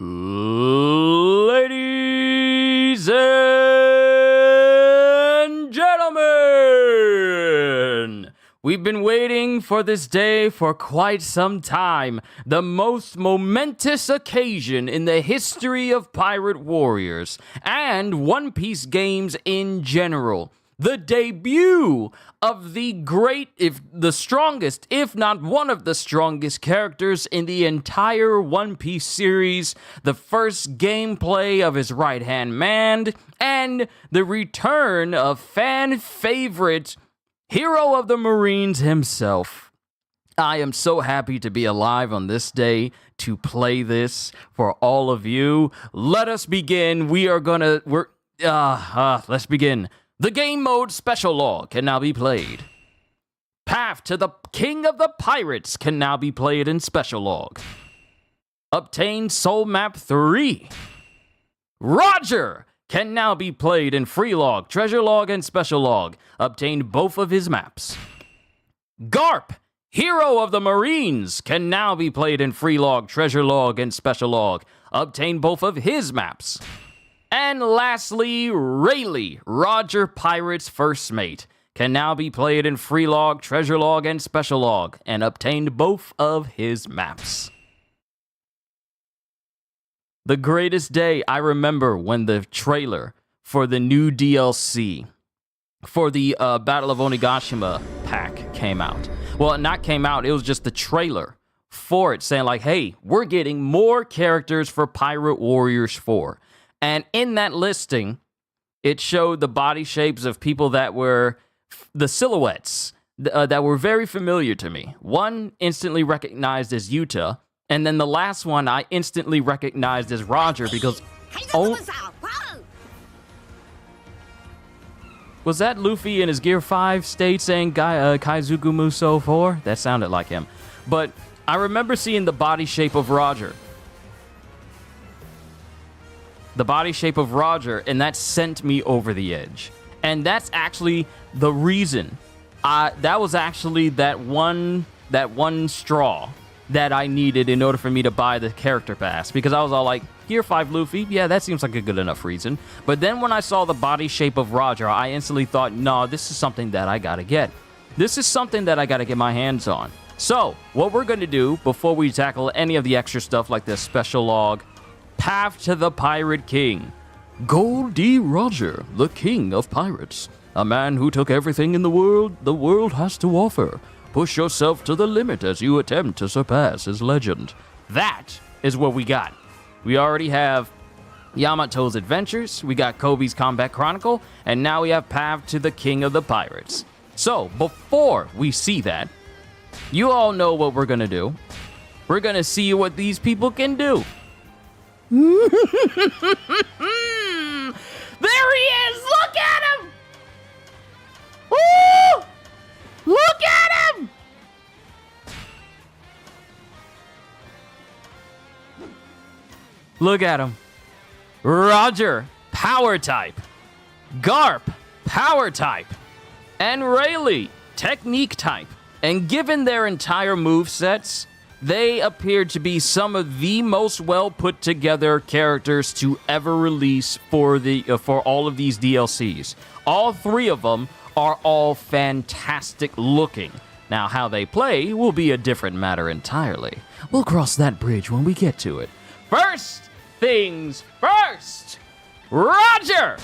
Ladies and gentlemen, we've been waiting for this day for quite some time. The most momentous occasion in the history of Pirate Warriors and One Piece games in general. The debut of the great, if the strongest, if not one of the strongest characters in the entire One Piece series, the first gameplay of his right-hand man, and the return of fan favorite hero of the Marines himself. I am so happy to be alive on this day to play this for all of you. Let us begin. Let's begin. The game mode special log can now be played. Path to the King of the Pirates can now be played in special log. Obtain Soul Map 3. Roger can now be played in free log, treasure log, and special log. Obtain both of his maps. Garp, Hero of the Marines, can now be played in free log, treasure log, and special log. Obtain both of his maps. And lastly, Rayleigh, Roger Pirate's first mate, can now be played in free log, treasure log, and special log, and obtained both of his maps. The greatest day I remember when the trailer for the new DLC for the Battle of Onigashima pack came out. Well, not came out, it was just the trailer for it saying like, hey, we're getting more characters for Pirate Warriors 4. And in that listing, it showed the body shapes of people that were the silhouettes that were very familiar to me. One instantly recognized as Yuta, and then the last one I instantly recognized as Roger because... Oh, was that Luffy in his Gear 5 state saying Kaizuku Muso 4? That sounded like him. But I remember seeing the body shape of Roger. The body shape of Roger, and that sent me over the edge. And that's actually the reason. That was actually that one straw that I needed in order for me to buy the character pass. Because I was all like, Gear 5 Luffy, yeah, that seems like a good enough reason. But then when I saw the body shape of Roger, I instantly thought, no, this is something that I gotta get. This is something that I gotta get my hands on. So, what we're gonna do before we tackle any of the extra stuff like this special log, Path to the Pirate King. Gold D. Roger, the King of Pirates. A man who took everything in the world has to offer. Push yourself to the limit as you attempt to surpass his legend. That is what we got. We already have Yamato's Adventures, we got Kobe's Combat Chronicle, and now we have Path to the King of the Pirates. So, before we see that, you all know what we're gonna do. We're gonna see what these people can do. There he is! Look at him! Woo! Look at him! Look at him. Roger, Power Type. Garp, Power Type. And Rayleigh, Technique Type. And given their entire movesets, they appear to be some of the most well-put-together characters to ever release for all of these DLCs. All three of them are all fantastic looking. Now, how they play will be a different matter entirely. We'll cross that bridge when we get to it. First things first! Roger!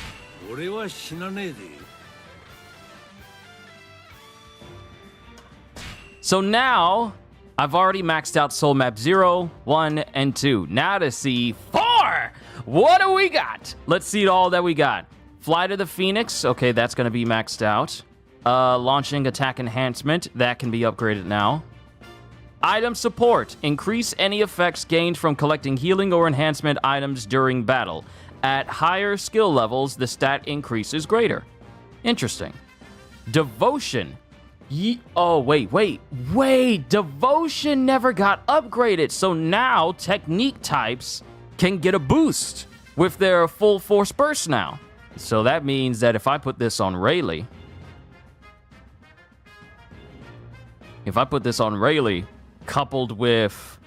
So now, I've already maxed out Soul Map 0, 1, and 2. Now to see 4! What do we got? Let's see all that we got. Fly to the Phoenix. Okay, that's going to be maxed out. Launching Attack Enhancement. That can be upgraded now. Item Support. Increase any effects gained from collecting healing or enhancement items during battle. At higher skill levels, the stat increase is greater. Interesting. Devotion. Oh, wait. Devotion never got upgraded. So now technique types can get a boost with their full force burst now. So that means that if I put this on Rayleigh, coupled with,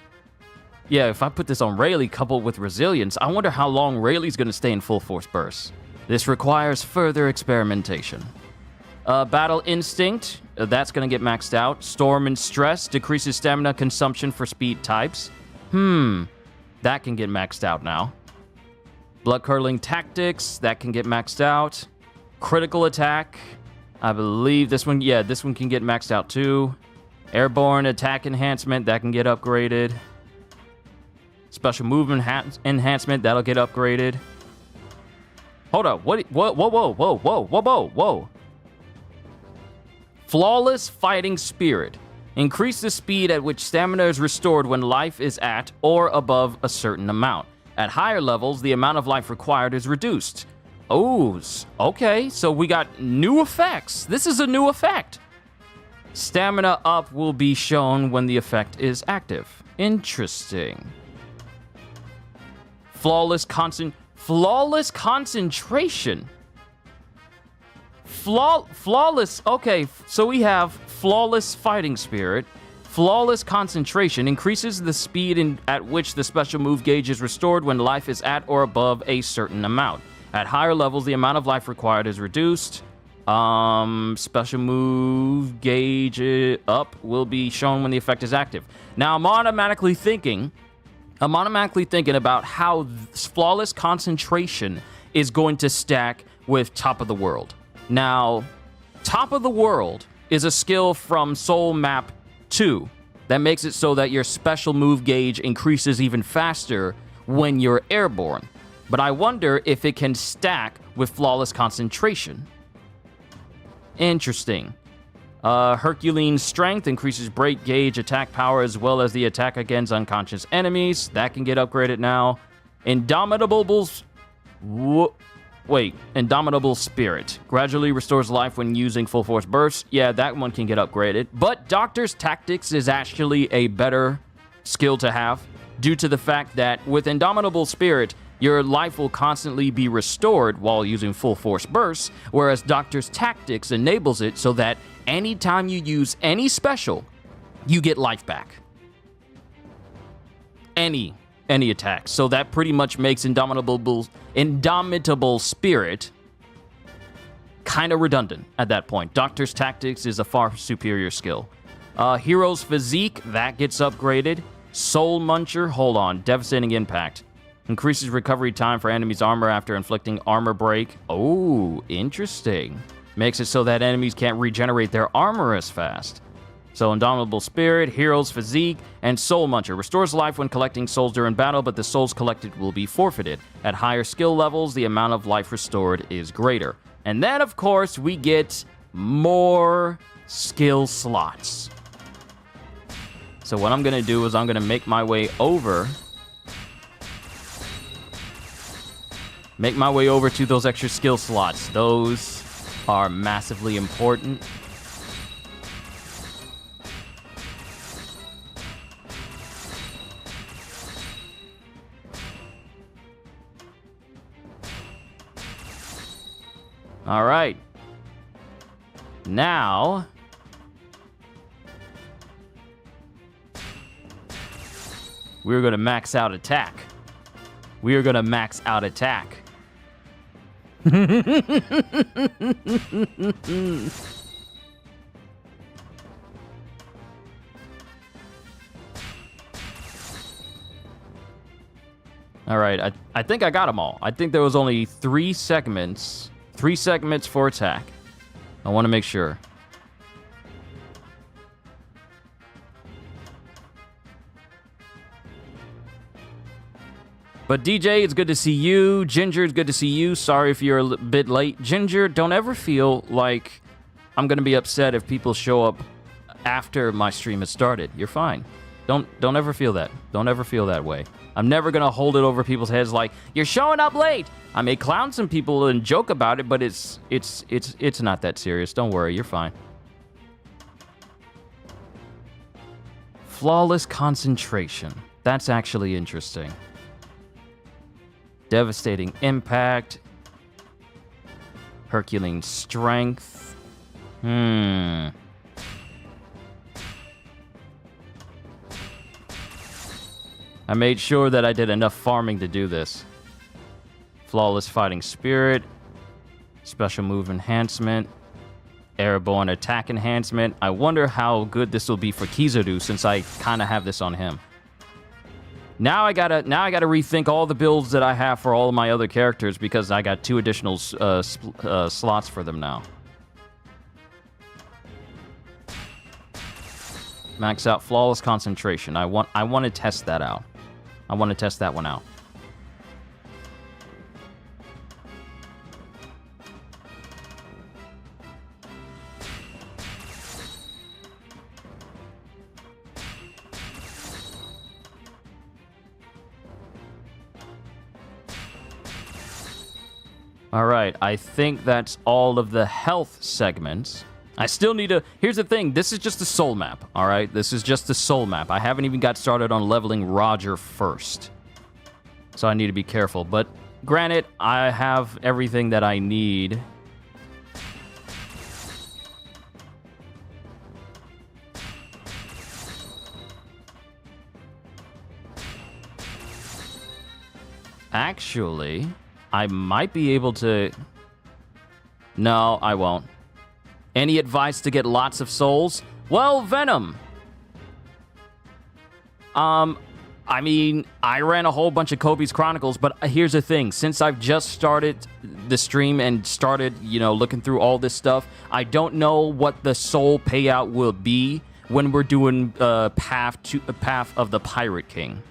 Yeah, if I put this on Rayleigh coupled with resilience, I wonder how long Rayleigh's going to stay in full force burst. This requires further experimentation. Battle Instinct, that's going to get maxed out. Storm and Stress decreases stamina consumption for speed types. That can get maxed out now. Blood Curdling Tactics, that can get maxed out. Critical Attack, I believe this one, yeah, this one can get maxed out too. Airborne Attack Enhancement, that can get upgraded. Special Movement Enhancement, that'll get upgraded. Hold up, whoa. Flawless Fighting Spirit. Increase the speed at which stamina is restored when life is at or above a certain amount. At higher levels, the amount of life required is reduced. Oh, okay, so we got new effects. This is a new effect. Stamina up will be shown when the effect is active. Interesting. Flawless concentration. Flawless, okay, so we have Flawless Fighting Spirit. Flawless Concentration increases the speed at which the special move gauge is restored when life is at or above a certain amount. At higher levels, the amount of life required is reduced. Special move gauge up will be shown when the effect is active. Now, I'm automatically thinking about how Flawless Concentration is going to stack with Top of the World. Now, Top of the World is a skill from Soul Map 2 that makes it so that your special move gauge increases even faster when you're airborne. But I wonder if it can stack with Flawless Concentration. Interesting. Herculean Strength increases break gauge attack power as well as the attack against unconscious enemies. That can get upgraded now. Indomitable Spirit. Gradually restores life when using full force bursts. Yeah, that one can get upgraded. But Doctor's Tactics is actually a better skill to have due to the fact that with Indomitable Spirit, your life will constantly be restored while using full force bursts, whereas Doctor's Tactics enables it so that anytime you use any special, you get life back. Any attack. So that pretty much makes Indomitable Spirit kind of redundant at that point. Doctor's Tactics is a far superior skill. Hero's Physique, that gets upgraded. Soul Muncher, hold on, Devastating Impact. Increases recovery time for enemies' armor after inflicting armor break. Oh, interesting. Makes it so that enemies can't regenerate their armor as fast. So Indomitable Spirit, Hero's Physique, and Soul Muncher. Restores life when collecting souls during battle, but the souls collected will be forfeited. At higher skill levels, the amount of life restored is greater. And then, of course, we get more skill slots. So what I'm going to do is I'm going to make my way over to those extra skill slots. Those are massively important. All right. Now, we're going to max out attack. We are going to max out attack. All right, I think I got them all. I think there was only 3 segments for attack. I want to make sure. But DJ, it's good to see you. Ginger, it's good to see you. Sorry if you're a bit late. Ginger, don't ever feel like I'm going to be upset if people show up after my stream has started. You're fine. Don't ever feel that. Don't ever feel that way. I'm never going to hold it over people's heads like, you're showing up late. I may clown some people and joke about it, but it's not that serious. Don't worry, you're fine. Flawless Concentration. That's actually interesting. Devastating Impact. Herculean Strength. I I made sure that I did enough farming to do this. Flawless Fighting Spirit. Special Move Enhancement. Airborne Attack Enhancement. I wonder how good this will be for Kizaru since I kind of have this on him. Now I gotta rethink all the builds that I have for all of my other characters because I got 2 additional slots for them now. Max out Flawless Concentration. I want to test that out. I want to test that one out. All right, I think that's all of the health segments. I still need to... Here's the thing. This is just a soul map, all right? This is just a soul map. I haven't even got started on leveling Roger first. So I need to be careful. But granted, I have everything that I need. Actually, I might be able to... No, I won't. Any advice to get lots of souls? Well, Venom. I mean, I ran a whole bunch of Kobe's Chronicles, but here's the thing. Since I've just started the stream and started, you know, looking through all this stuff, I don't know what the soul payout will be when we're doing Path of the Pirate King.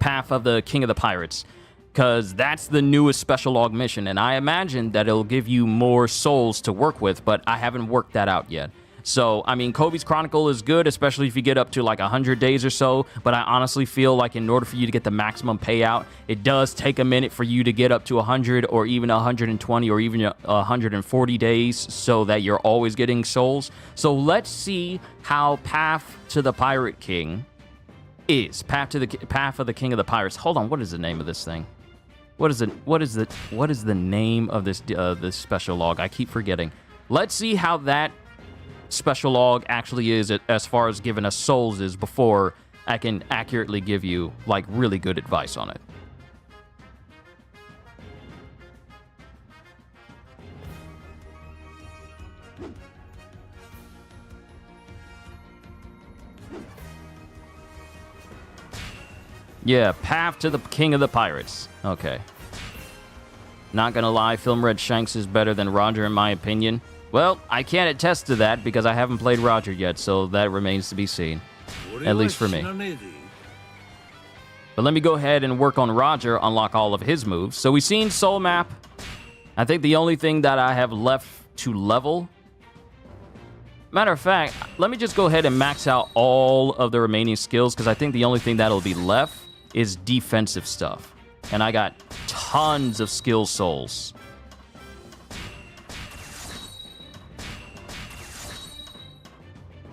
Path of the King of the Pirates. Because that's the newest special log mission, and I imagine that it'll give you more souls to work with, but I haven't worked that out yet. So, I mean, Kobe's Chronicle is good, especially if you get up to like 100 days or so, but I honestly feel like in order for you to get the maximum payout, it does take a minute for you to get up to 100 or even 120 or even 140 days so that you're always getting souls. So let's see how Path to the Pirate King is. Path of the King of the Pirates. Hold on, what is the name of this thing? What is the name of this special log? I keep forgetting. Let's see how that special log actually is as far as giving us souls is before I can accurately give you like really good advice on it. Yeah, Path to the King of the Pirates. Okay. Not gonna lie, Film Red Shanks is better than Roger in my opinion. Well, I can't attest to that because I haven't played Roger yet, so that remains to be seen. At least for me. But let me go ahead and work on Roger, unlock all of his moves. So we've seen Soul Map. I think the only thing that I have left to level... Matter of fact, let me just go ahead and max out all of the remaining skills because I think the only thing that'll be left is defensive stuff. And I got tons of skill souls.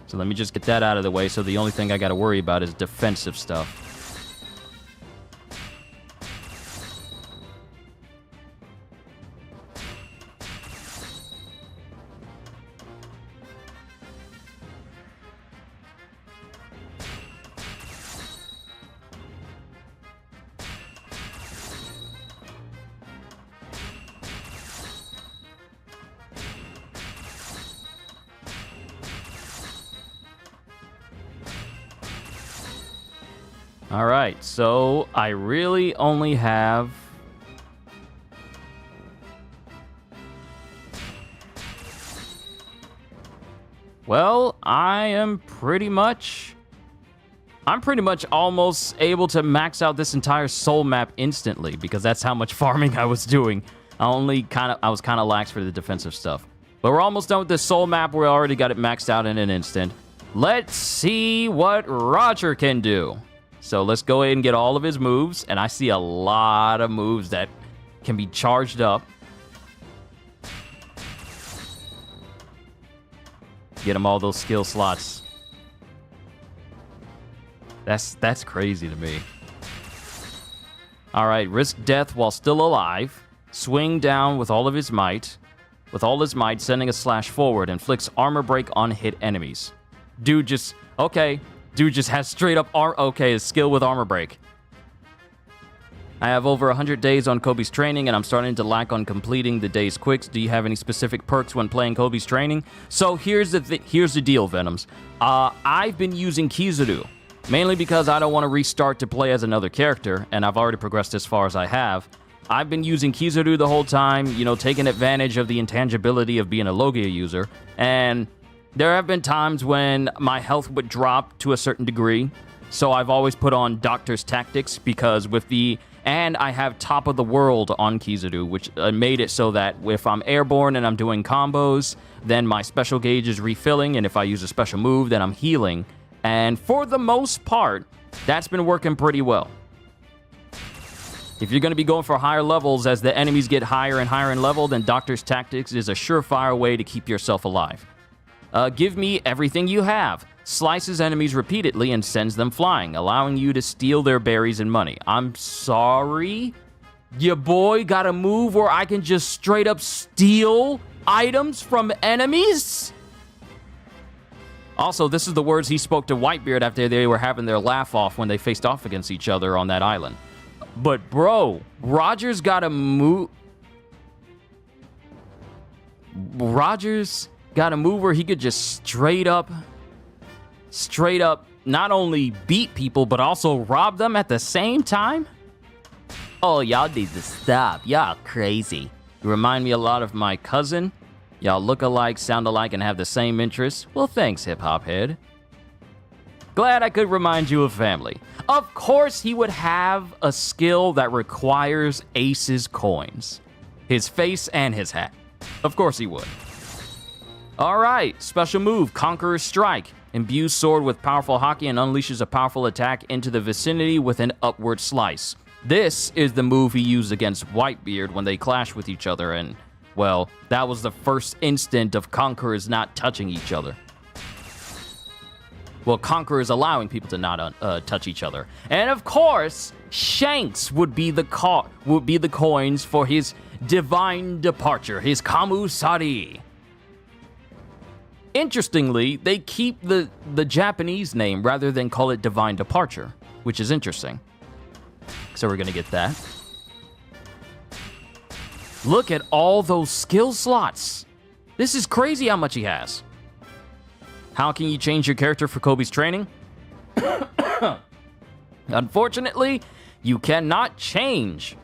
So let me just get that out of the way. So the only thing I got to worry about is defensive stuff. All right, so I really only have... Well, I'm pretty much almost able to max out this entire soul map instantly because that's how much farming I was doing. I was kind of lax for the defensive stuff. But we're almost done with this soul map. We already got it maxed out in an instant. Let's see what Roger can do. So let's go ahead and get all of his moves. And I see a lot of moves that can be charged up. Get him all those skill slots. That's crazy to me. All right, risk death while still alive. Swing down with all of his might. With all his might, sending a slash forward. Inflicts armor break on hit enemies. Dude just... Okay, Dude just has straight up okay, his skill with armor break. I have over 100 days on Kobe's training, and I'm starting to lack on completing the day's quicks. Do you have any specific perks when playing Kobe's training? So here's the deal, Venoms. I've been using Kizaru, mainly because I don't want to restart to play as another character, and I've already progressed as far as I have. I've been using Kizaru the whole time, you know, taking advantage of the intangibility of being a Logia user, and there have been times when my health would drop to a certain degree, so I've always put on Doctor's Tactics, because with the... And I have Top of the World on Kizaru, which made it so that if I'm airborne and I'm doing combos, then my special gauge is refilling, and if I use a special move, then I'm healing. And for the most part, that's been working pretty well. If you're going to be going for higher levels as the enemies get higher and higher in level, then Doctor's Tactics is a surefire way to keep yourself alive. Give me everything you have. Slices enemies repeatedly and sends them flying, allowing you to steal their berries and money. I'm sorry? Your boy got a move where I can just straight up steal items from enemies? Also, this is the words he spoke to Whitebeard after they were having their laugh off when they faced off against each other on that island. But bro, Roger's got a move... Roger's got a move where he could just straight up not only beat people, but also rob them at the same time? Oh, y'all need to stop. Y'all crazy. You remind me a lot of my cousin. Y'all look alike, sound alike, and have the same interests. Well, thanks, hip-hop head. Glad I could remind you of family. Of course he would have a skill that requires Ace's coins. His face and his hat. Of course he would. Alright, special move, Conqueror's Strike. Imbues sword with powerful Haki and unleashes a powerful attack into the vicinity with an upward slice. This is the move he used against Whitebeard when they clashed with each other, and, well, that was the first instant of Conquerors not touching each other. Well, Conquerors allowing people to not touch each other. And of course, Shanks would be the coins for his divine departure, his Kamusari. Interestingly, they keep the Japanese name rather than call it Divine Departure, which is interesting. So we're going to get that. Look at all those skill slots. This is crazy how much he has. How can you change your character for Kobe's training? Unfortunately, you cannot change.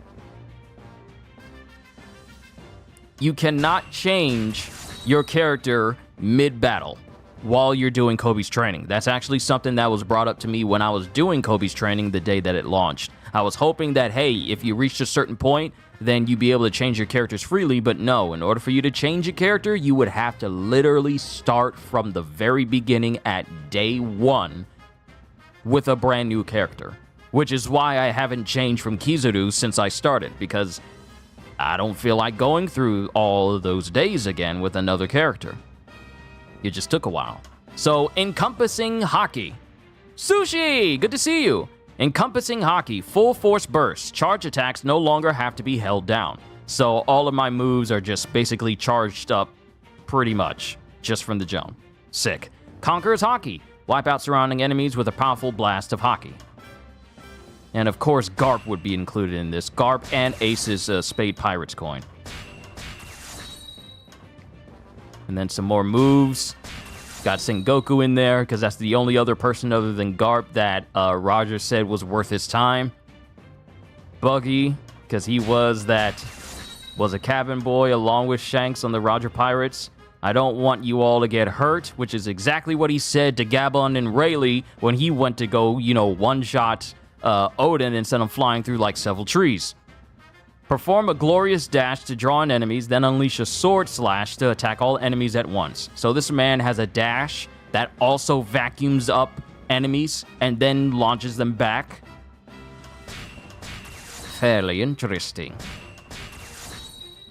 You cannot change your character mid-battle while you're doing Kobe's training. That's actually something that was brought up to me when I was doing Kobe's training the day that it launched. I was hoping that, hey, if you reached a certain point, then you'd be able to change your characters freely, but no, in order for you to change a character, you would have to literally start from the very beginning at day one with a brand new character, which is why I haven't changed from Kizaru since I started, because I don't feel like going through all of those days again with another character. It just took a while. So, Encompassing Haki. Sushi! Good to see you! Encompassing Haki, full force burst. Charge attacks no longer have to be held down. So, all of my moves are just basically charged up pretty much, just from the jump. Sick. Conqueror's Haki. Wipe out surrounding enemies with a powerful blast of Haki. And of course, Garp would be included in this. Garp and Ace's Spade Pirates coin. And then some more moves. Got Sengoku in there, because that's the only other person other than Garp that Roger said was worth his time. Buggy, because he was a cabin boy along with Shanks on the Roger Pirates. I don't want you all to get hurt, which is exactly what he said to Gabon and Rayleigh when he went to go, one-shot Odin and send him flying through like several trees. Perform a glorious dash to draw in enemies, then unleash a sword slash to attack all enemies at once. So this man has a dash that also vacuums up enemies and then launches them back. Fairly interesting.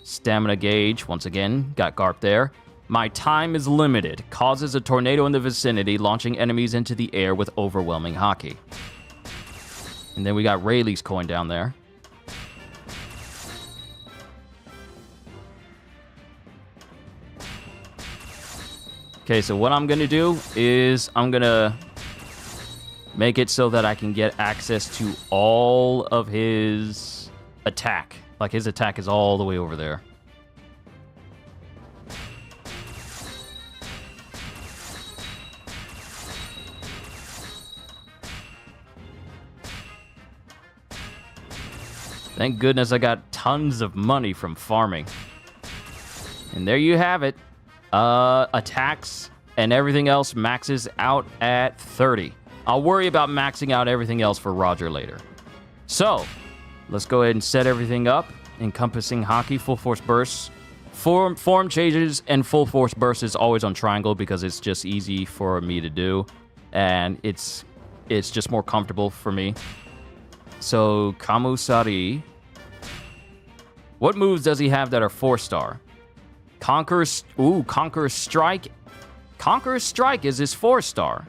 Stamina gauge, once again, got Garp there. My time is limited. Causes a tornado in the vicinity, launching enemies into the air with overwhelming Haki. And then we got Rayleigh's coin down there. Okay, so what I'm going to do is I'm going to Make it so that I can get access to all of his attack. Like, his attack is all the way over there. Thank goodness I got tons of money from farming. And there you have it. Attacks and everything else maxes out at 30. I'll worry about maxing out everything else for Roger later. So, let's go ahead and set everything up. Encompassing Hockey, full force bursts. Form changes and full force burst is always on triangle because it's just easy for me to do. And it's just more comfortable for me. So, Kamusari. What moves does he have that are 4-star? Conqueror's Strike. Conqueror's Strike is his 4-star.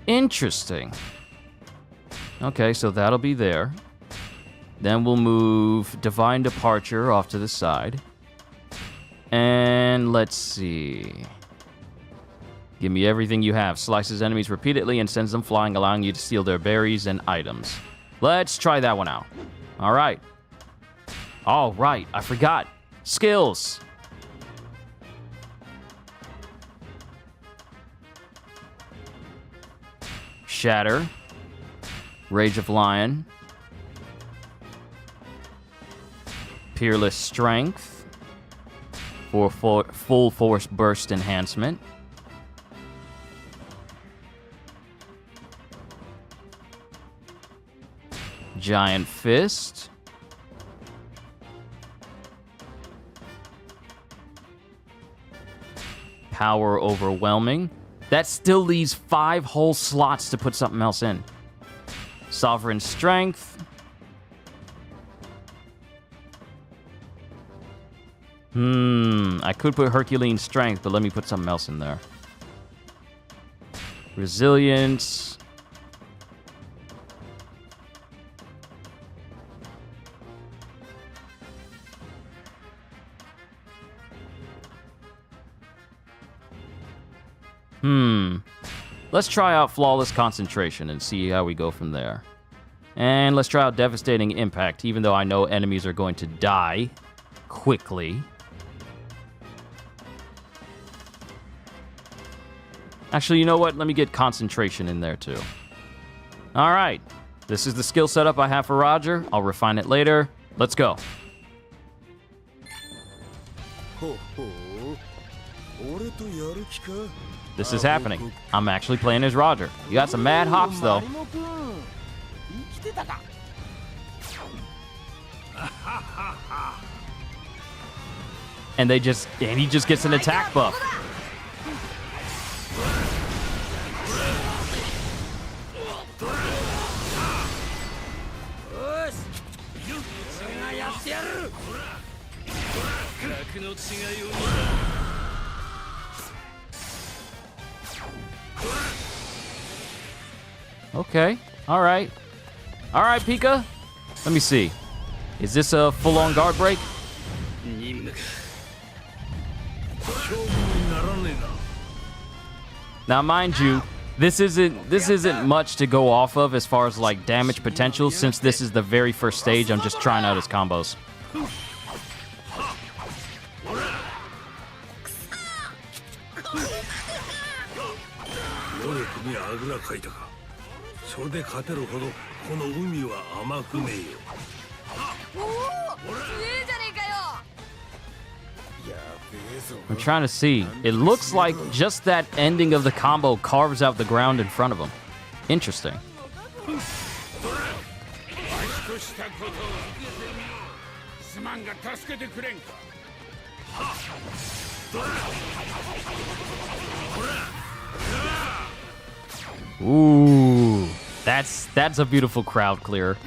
Interesting. Okay, so that'll be there. Then we'll move Divine Departure off to the side. And let's see. Give me everything you have. Slices enemies repeatedly and sends them flying, allowing you to steal their berries and items. Let's try that one out. All right. All right, I forgot. Skills. Shatter. Rage of Lion. Peerless Strength. For full force burst enhancement. Giant Fist. Power Overwhelming. That still leaves 5 whole slots to put something else in. Sovereign Strength. I could put Herculean Strength, but let me put something else in there. Resilience. Let's try out Flawless Concentration and see how we go from there. And let's try out Devastating Impact, even though I know enemies are going to die quickly. Actually, you know what? Let me get Concentration in there too. All right. This is the skill setup I have for Roger. I'll refine it later. Let's go. This is happening. I'm actually playing as Roger. You got some mad hops, though. And he just gets an attack buff. Okay. All right. All right, Pika. Let me see. Is this a full-on guard break? Now, mind you, this isn't much to go off of as far as like damage potential, since this is the very first stage. I'm just trying out his combos. I'm trying to see. It looks like just that ending of the combo carves out the ground in front of him. Interesting. Ooh, that's a beautiful crowd clear.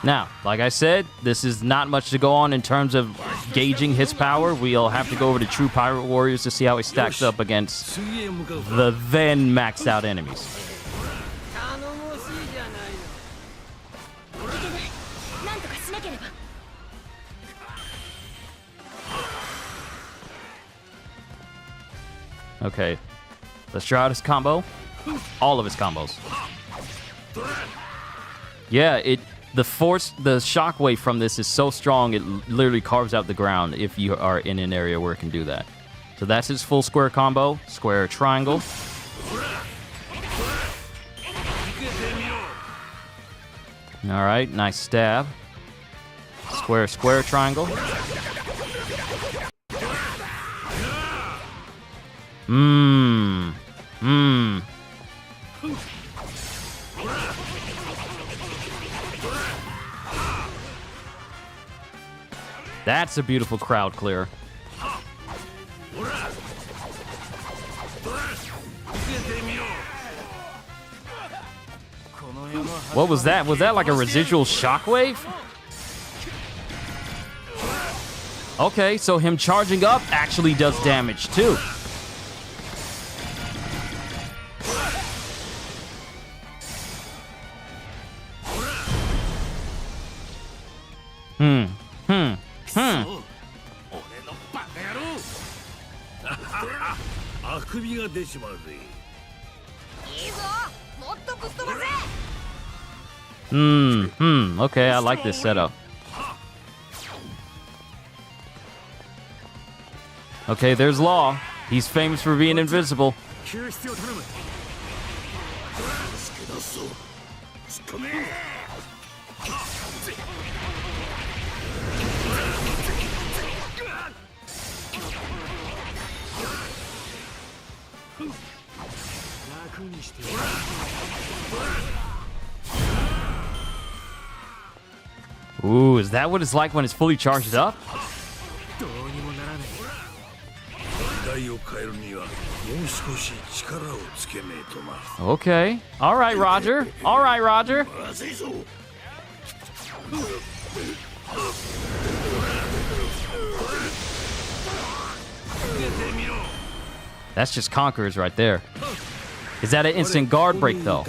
Now, like I said, this is not much to go on in terms of gauging his power. We'll have to go over to True Pirate Warriors to see how he stacks up against the then maxed out enemies. Okay, let's try out his combo. All of his combos. Yeah, the shockwave from this is so strong, it literally carves out the ground if you are in an area where it can do that. So that's his full square combo. Square triangle. All right, nice stab. Square, square, triangle. That's a beautiful crowd clear. What was that? Was that like a residual shockwave? Okay, so him charging up actually does damage too. Okay, I like this setup. Okay, there's Law. He's famous for being invincible. Ooh, is that what it's like when it's fully charged up? Okay. All right, Roger. All right, Roger. That's just Conquerors right there. Is that an instant guard break, though?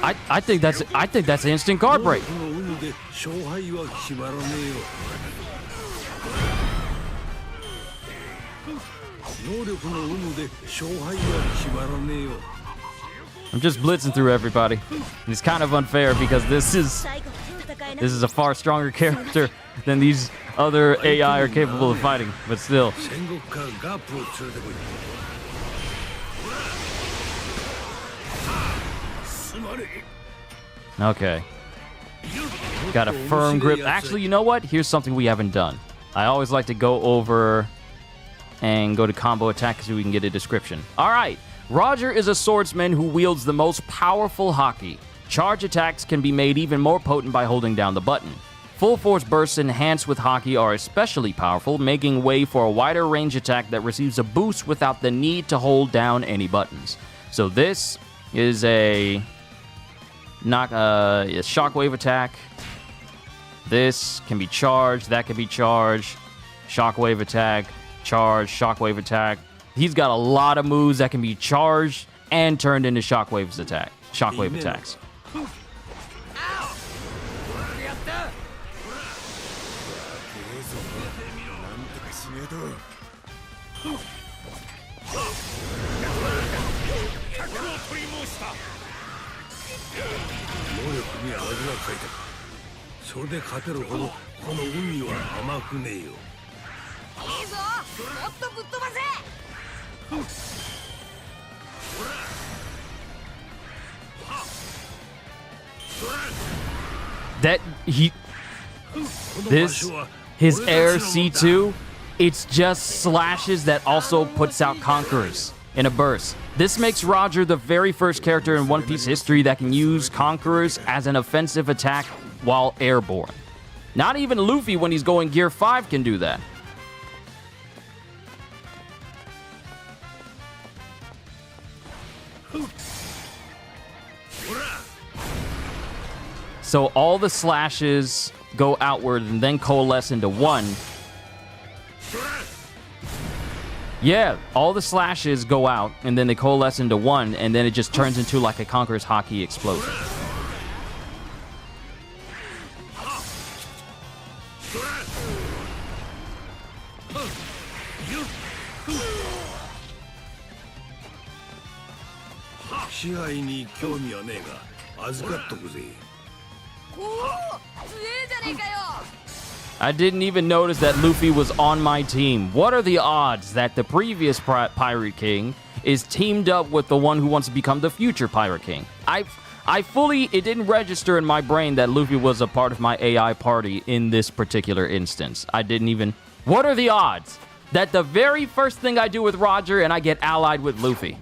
I think that's an instant guard break. I'm just blitzing through everybody. It's kind of unfair because this is a far stronger character than these other AI are capable of fighting, but still. Okay. Got a firm grip. Actually, you know what? Here's something we haven't done. I always like to go over and go to combo attack so we can get a description. All right. Roger is a swordsman who wields the most powerful haki. Charge attacks can be made even more potent by holding down the button. Full force bursts enhanced with haki are especially powerful, making way for a wider range attack that receives a boost without the need to hold down any buttons. So this is a shockwave attack. This can be charged. That can be charged. Shockwave attack. Charge. Shockwave attack. He's got a lot of moves that can be charged and turned into shockwave attacks. His air C2, it's just slashes that also puts out Conquerors in a burst. This makes Roger the very first character in One Piece history that can use Conquerors as an offensive attack while airborne. Not even Luffy, when he's going Gear 5, can do that. So all the slashes go outward and then coalesce into one. Yeah, all the slashes go out and then they coalesce into one, and then it just turns into like a Conqueror's Hockey explosion. I didn't even notice that Luffy was on my team. What are the odds that the previous Pirate King is teamed up with the one who wants to become the future Pirate King? It didn't register in my brain that Luffy was a part of my AI party in this particular instance. I didn't even... What are the odds that the very first thing I do with Roger and I get allied with Luffy?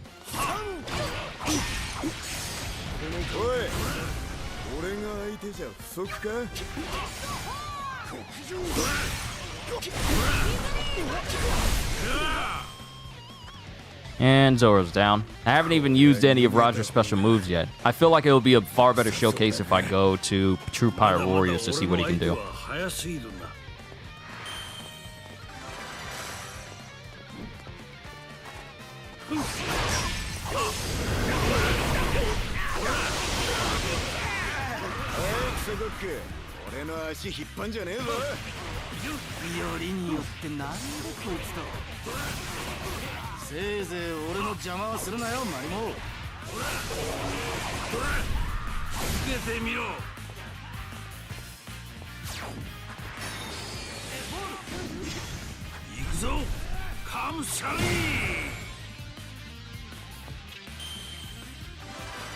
And Zoro's down. I haven't even used any of Roger's special moves yet. I feel like it'll be a far better showcase if I go to True Pirate Warriors to see what he can do.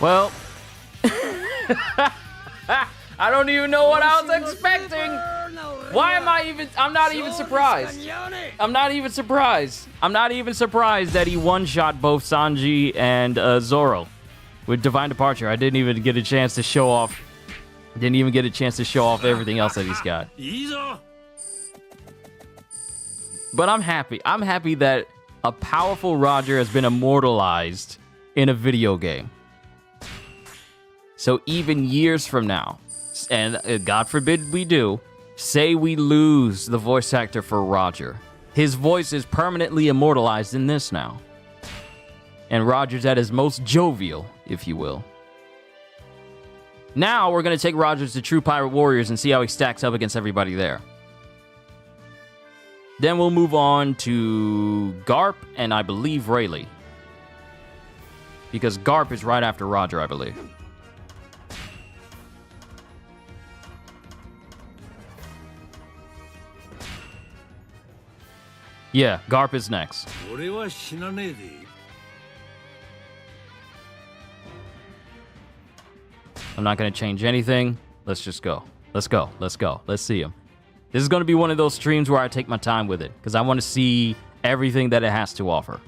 Well, I don't even know what I was expecting. Why am I even... I'm not even surprised. I'm not even surprised. I'm not even surprised that he one-shot both Sanji and Zoro with Divine Departure. I didn't even get a chance to show off... Didn't even get a chance to show off everything else that he's got. But I'm happy. I'm happy that a powerful Roger has been immortalized in a video game. So even years from now, and God forbid we do, say we lose the voice actor for Roger, his voice is permanently immortalized in this now. And Roger's at his most jovial, if you will. Now we're going to take Rogers to True Pirate Warriors and see how he stacks up against everybody there. Then we'll move on to Garp and I believe Rayleigh. Because Garp is right after Roger, I believe. Yeah, Garp is next. I'm not going to change anything. Let's just go. Let's go. Let's go. Let's see him. This is going to be one of those streams where I take my time with it, because I want to see everything that it has to offer.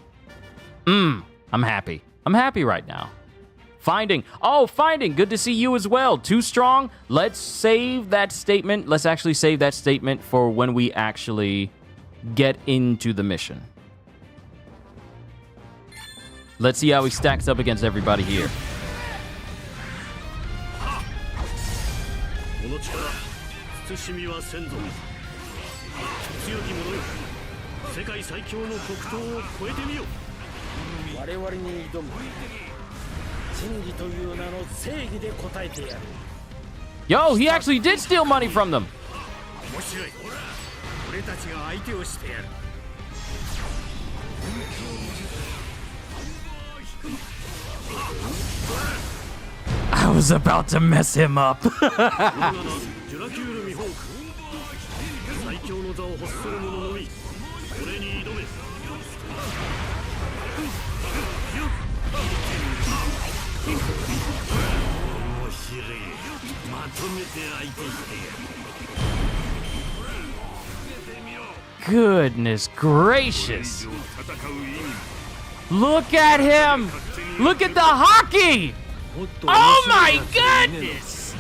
I'm happy. I'm happy right now. Finding. Oh, Finding. Good to see you as well. Too strong. Let's save that statement. Let's actually save that statement for when we actually get into the mission. Let's see how he stacks up against everybody here. Yo, he actually did steal money from them. I was about to mess him up. Goodness gracious. Look at him. Look at the hockey. Oh my goodness.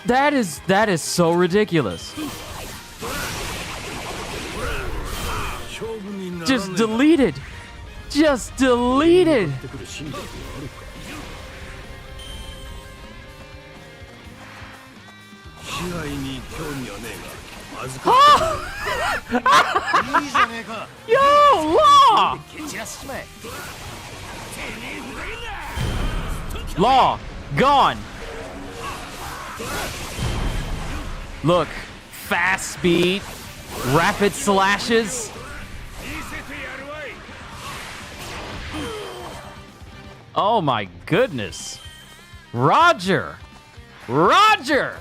That is so ridiculous. Just deleted. Just deleted. Yo, Law! Law, gone. Look, fast speed, rapid slashes. Oh my goodness. Roger! Roger!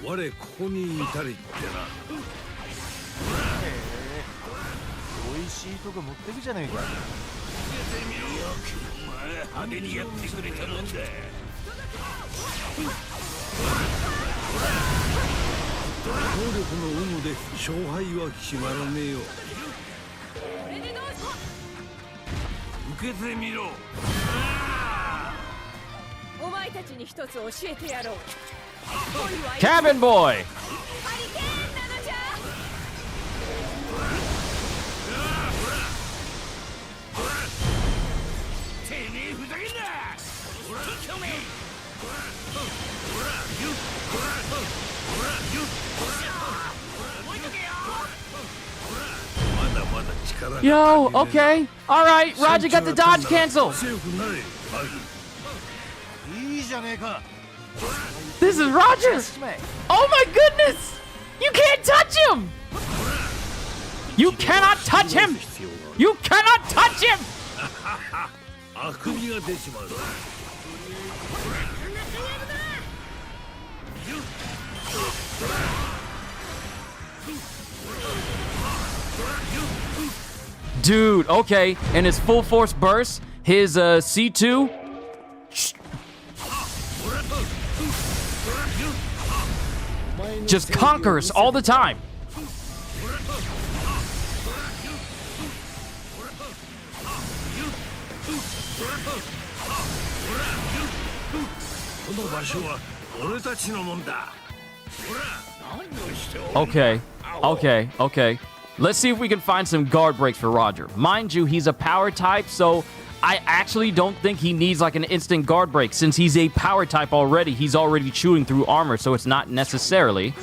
Cabin boy! Yo, okay. All right, Roger got the dodge cancel. This is Roger. Oh my goodness. You can't touch him. You cannot touch him. You cannot touch him. Dude, okay, and his full force burst, his C2 just conquers all the time. Okay, okay, okay. Let's see if we can find some guard breaks for Roger. Mind you, he's a power type, so I actually don't think he needs like an instant guard break. Since he's a power type already, he's already chewing through armor, so it's not necessarily.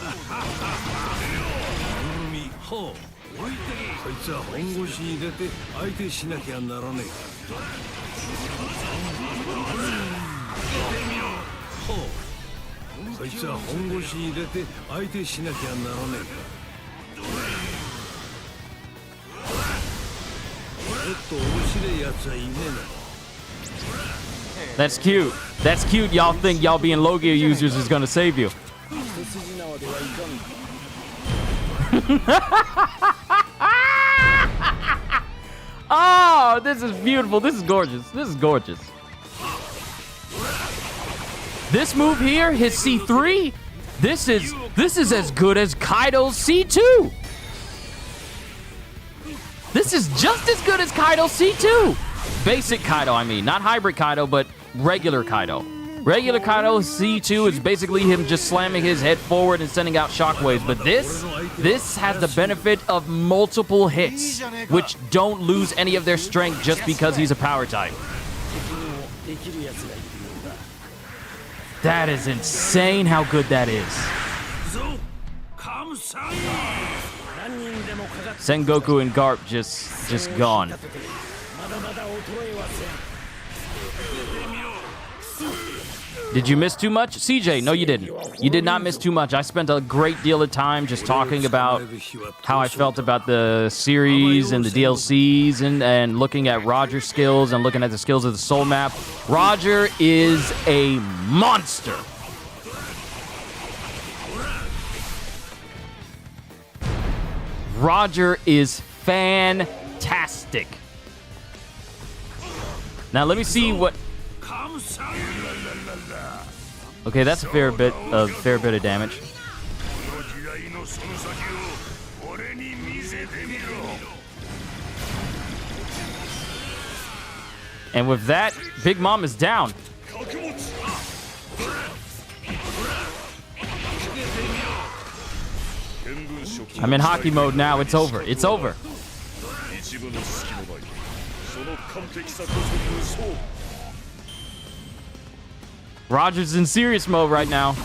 That's cute. That's cute. Y'all think y'all being low gear users is gonna save you. Oh, this is beautiful. This is gorgeous. This is gorgeous. This move here, his C3, this is as good as Kaido's C2. This is just as good as Kaido's C2. Basic Kaido, I mean. Not hybrid Kaido, but regular Kaido. Regular Kaido C2 is basically him just slamming his head forward and sending out shockwaves. But this has the benefit of multiple hits, which don't lose any of their strength just because he's a power type. That is insane how good that is. Sengoku and Garp just gone. Did you miss too much? CJ, no you didn't. You did not miss too much. I spent a great deal of time just talking about how I felt about the series and the DLCs and looking at Roger's skills and looking at the skills of the soul map. Roger is a monster. Roger is fantastic. Now let me see what. Okay, that's a fair bit of damage. And with that, Big Mom is down. I'm in hockey mode now. It's over. It's over. Roger's in serious mode right now.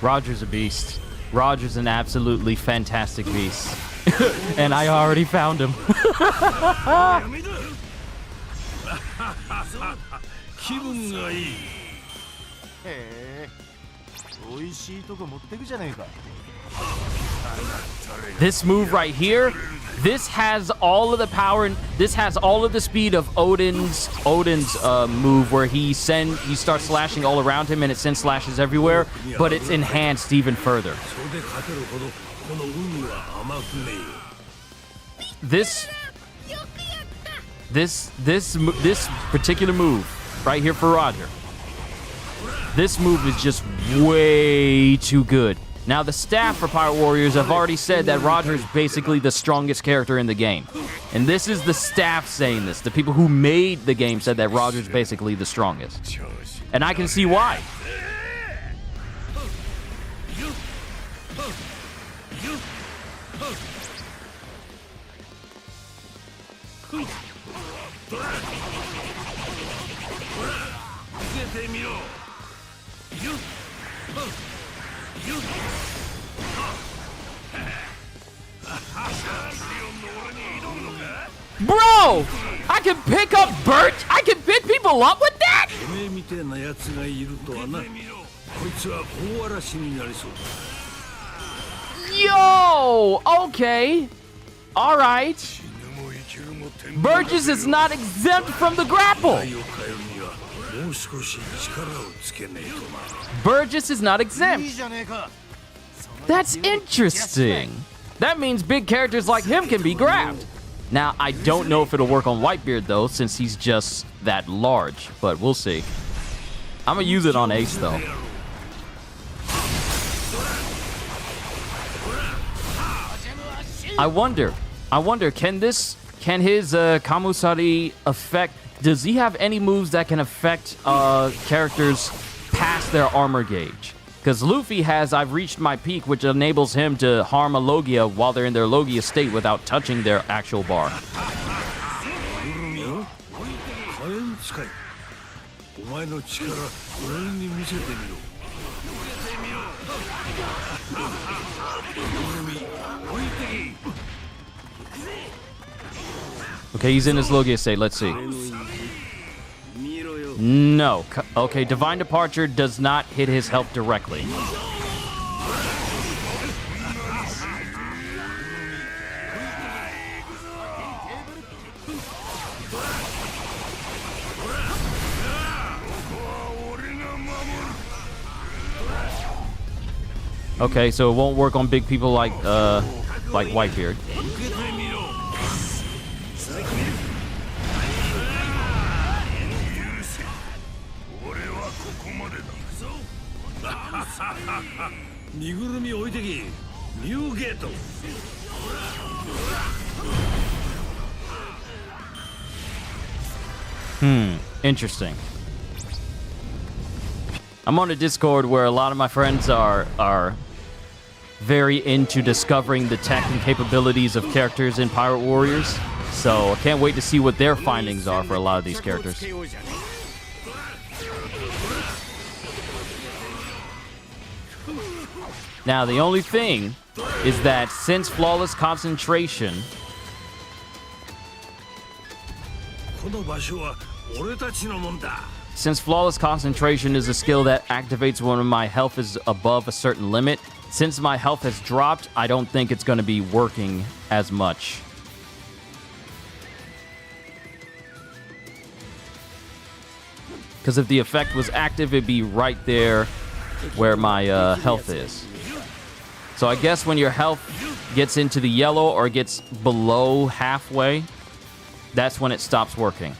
Roger's a beast. Roger's an absolutely fantastic beast. And I already found him. This move right here, this has all of the power, and this has all of the speed of Odin's move, where he starts slashing all around him and it sends slashes everywhere, but it's enhanced even further. This particular move right here for Roger, this move is just way too good. Now, the staff for Pirate Warriors have already said that Roger is basically the strongest character in the game. And this is the staff saying this. The people who made the game said that Roger's basically the strongest. And I can see why. Bro, I can pick up birch. I can pick people up with that. Yo, okay, all right. Burgess is not exempt from the grapple. Burgess is not exempt. That's interesting. That means big characters like him can be grabbed. Now, I don't know if it'll work on Whitebeard, though, since he's just that large, but we'll see. I'm gonna use it on Ace, though. I wonder, can his Kamusari affect, does he have any moves that can affect characters past their armor gauge? Because Luffy has I've reached my peak, which enables him to harm a Logia while they're in their Logia state without touching their actual bar. Okay, he's in his Logia state. Let's see. No. Okay, Divine Departure does not hit his health directly. Okay, so it won't work on big people like Whitebeard. Interesting. I'm on a Discord where a lot of my friends are very into discovering the tech and capabilities of characters in Pirate Warriors. So I can't wait to see what their findings are for a lot of these characters. Now, the only thing is that since Flawless Concentration... Since Flawless Concentration is a skill that activates when my health is above a certain limit, since my health has dropped, I don't think it's going to be working as much. Because if the effect was active, it'd be right there where my health is. So I guess when your health gets into the yellow or gets below halfway, that's when it stops working.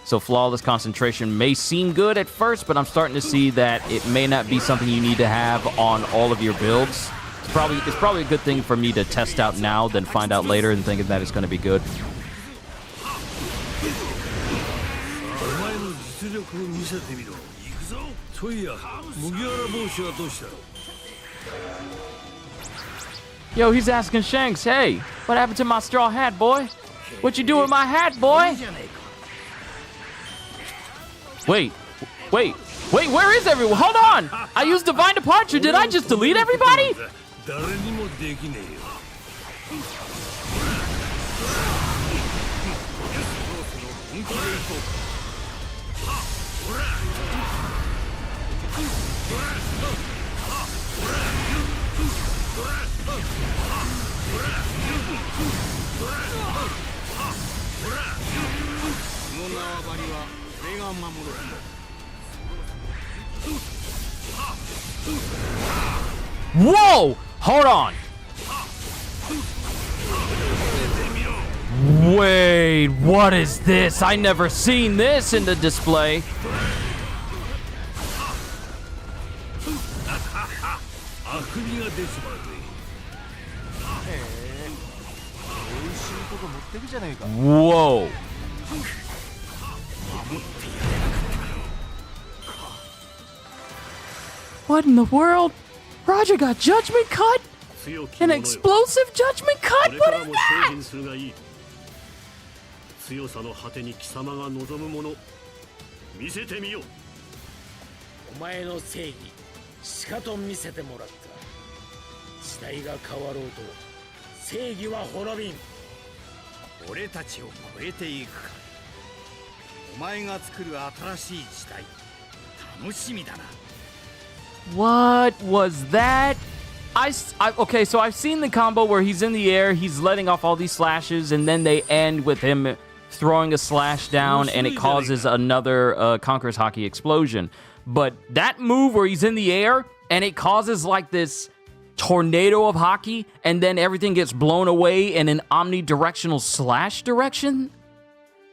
So flawless concentration may seem good at first, but I'm starting to see that it may not be something you need to have on all of your builds. It's probably a good thing for me to test out now than find out later and thinking that it's going to be good. Yo, he's asking Shanks, hey, what happened to my straw hat, boy? What you do with my hat, boy? Wait, where is everyone? Hold on! I used Divine Departure. Did I just delete everybody? Whoa! Hold on. Wait, what is this? I never seen this in the display. Whoa. What in the world? Roger got judgment cut? An explosive judgment cut? What is that? 強さの果てに貴様が望むもの見せてみよう。お前の正義しかと見せてもらった。時代が変わろうと正義は滅びん。俺たちを超えていくか。お前が作る新しい時代楽しみだな。What was that? Okay, so I've seen the combo where he's in the air, he's letting off all these slashes, and then they end with him throwing a slash down, and it causes another Conqueror's Hockey explosion. But that move where he's in the air, and it causes like this tornado of hockey, and then everything gets blown away in an omnidirectional slash direction?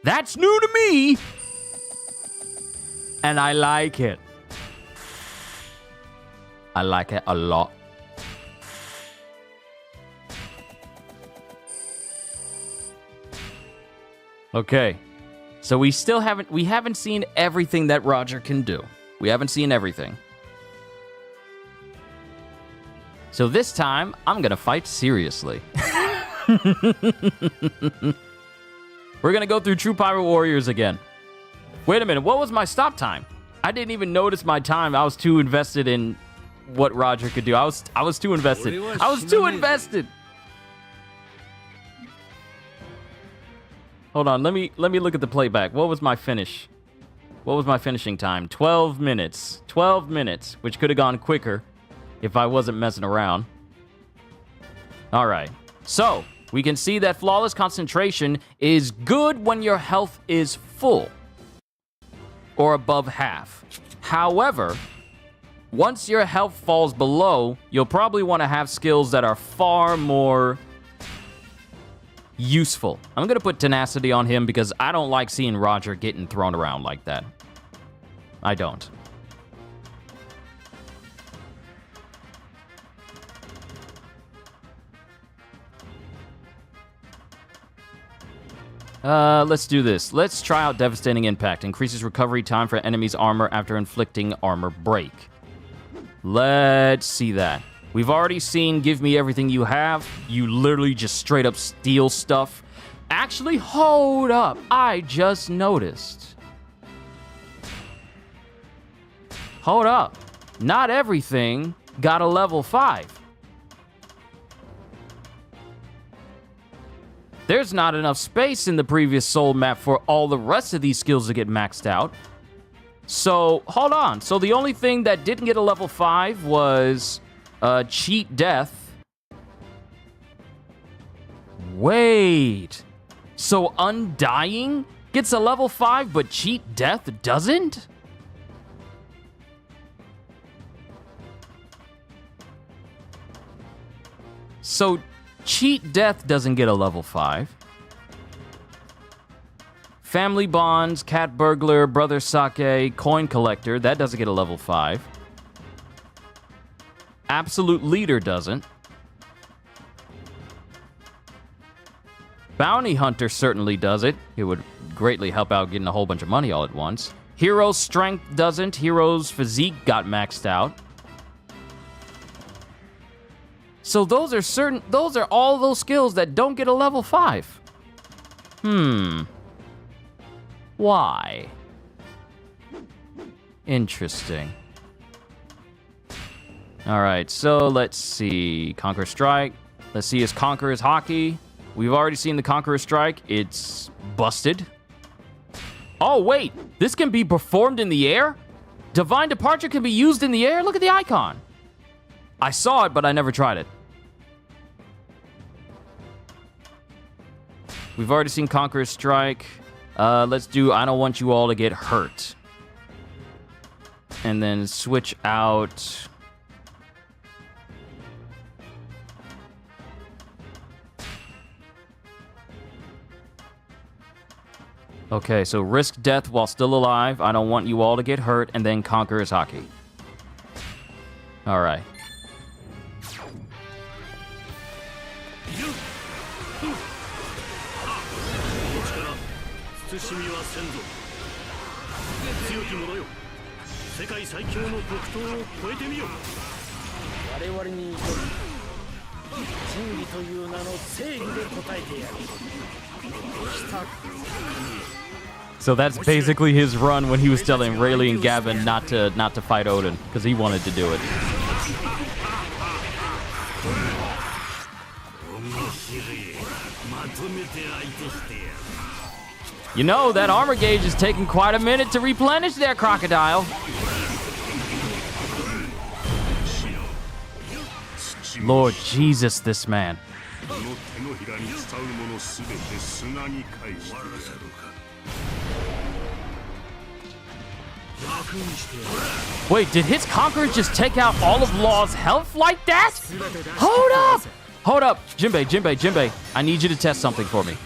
That's new to me! And I like it. I like it a lot. Okay, so we haven't seen everything that Roger can do. We haven't seen everything. So this time, I'm gonna fight seriously. We're gonna go through True Pirate Warriors again. Wait a minute, what was my stop time? I didn't even notice my time. I was too invested in what Roger could do. I was too invested. I was too invested. Hold on, let me look at the playback. What was my finish? What was my finishing time? 12 minutes. 12 minutes, which could have gone quicker if I wasn't messing around. All right. So, we can see that flawless concentration is good when your health is full or above half. However, once your health falls below, you'll probably want to have skills that are far more useful. I'm going to put tenacity on him because I don't like seeing Roger getting thrown around like that. I don't. Let's do this. Let's try out Devastating Impact. Increases recovery time for enemies' armor after inflicting armor break. Let's see that. We've already seen Give Me Everything You Have. You literally just straight up steal stuff. Actually, hold up. I just noticed. Hold up. Not everything got a level 5. There's not enough space in the previous Soul map for all the rest of these skills to get maxed out. So, hold on. So the only thing that didn't get a level 5 was Cheat Death. Wait. So Undying gets a level 5, but Cheat Death doesn't? So Cheat Death doesn't get a level 5. Family Bonds, Cat Burglar, Brother Sake, Coin Collector. That doesn't get a level 5. Absolute Leader doesn't. Bounty Hunter certainly does it. It would greatly help out getting a whole bunch of money all at once. Hero's Strength doesn't. Hero's Physique got maxed out. So those are all those skills that don't get a level 5. Why? Interesting. All right, so let's see. Conqueror Strike. Let's see his Conqueror's Hockey. We've already seen the Conqueror Strike. It's busted. Oh, wait. This can be performed in the air? Divine Departure can be used in the air? Look at the icon. I saw it, but I never tried it. We've already seen Conqueror Strike. Let's do I Don't Want You All to Get Hurt. And then switch out... Okay, so risk death while still alive. I don't want you all to get hurt, and then Conqueror's Hockey. All right. So that's basically his run when he was telling Rayleigh and Gavin not to fight Odin, because he wanted to do it. You know, that armor gauge is taking quite a minute to replenish there, Crocodile. Lord Jesus, this man. Wait, did his Conqueror just take out all of Law's health like that? Hold up! Hold up. Jinbei. I need you to test something for me.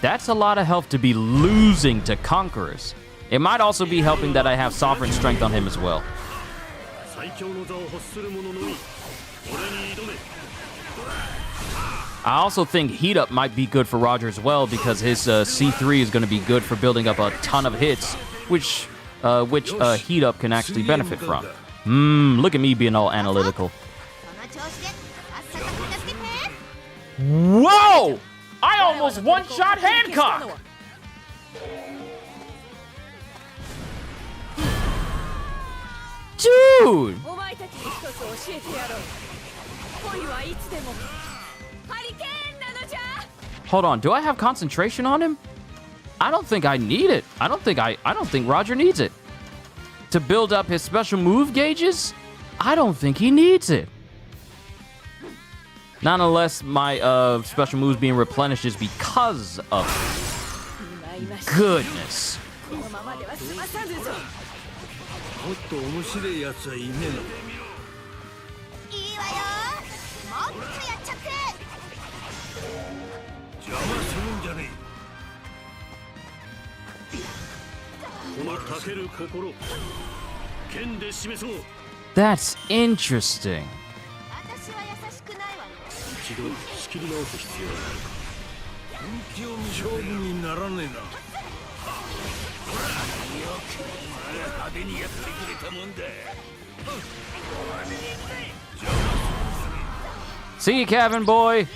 That's a lot of health to be losing to Conquerors. It might also be helping that I have Sovereign Strength on him as well. I also think Heat Up might be good for Roger as well, because his C3 is going to be good for building up a ton of hits, which Heat Up can actually benefit from. Look at me being all analytical. Whoa! I almost one-shot Hancock! Dude! Hold on, do I have concentration on him? I don't think I need it. I don't think Roger needs it. To build up his special move gauges? I don't think he needs it. Not unless my special moves being replenished is because of it. Goodness. That's interesting. See you, Kevin boy.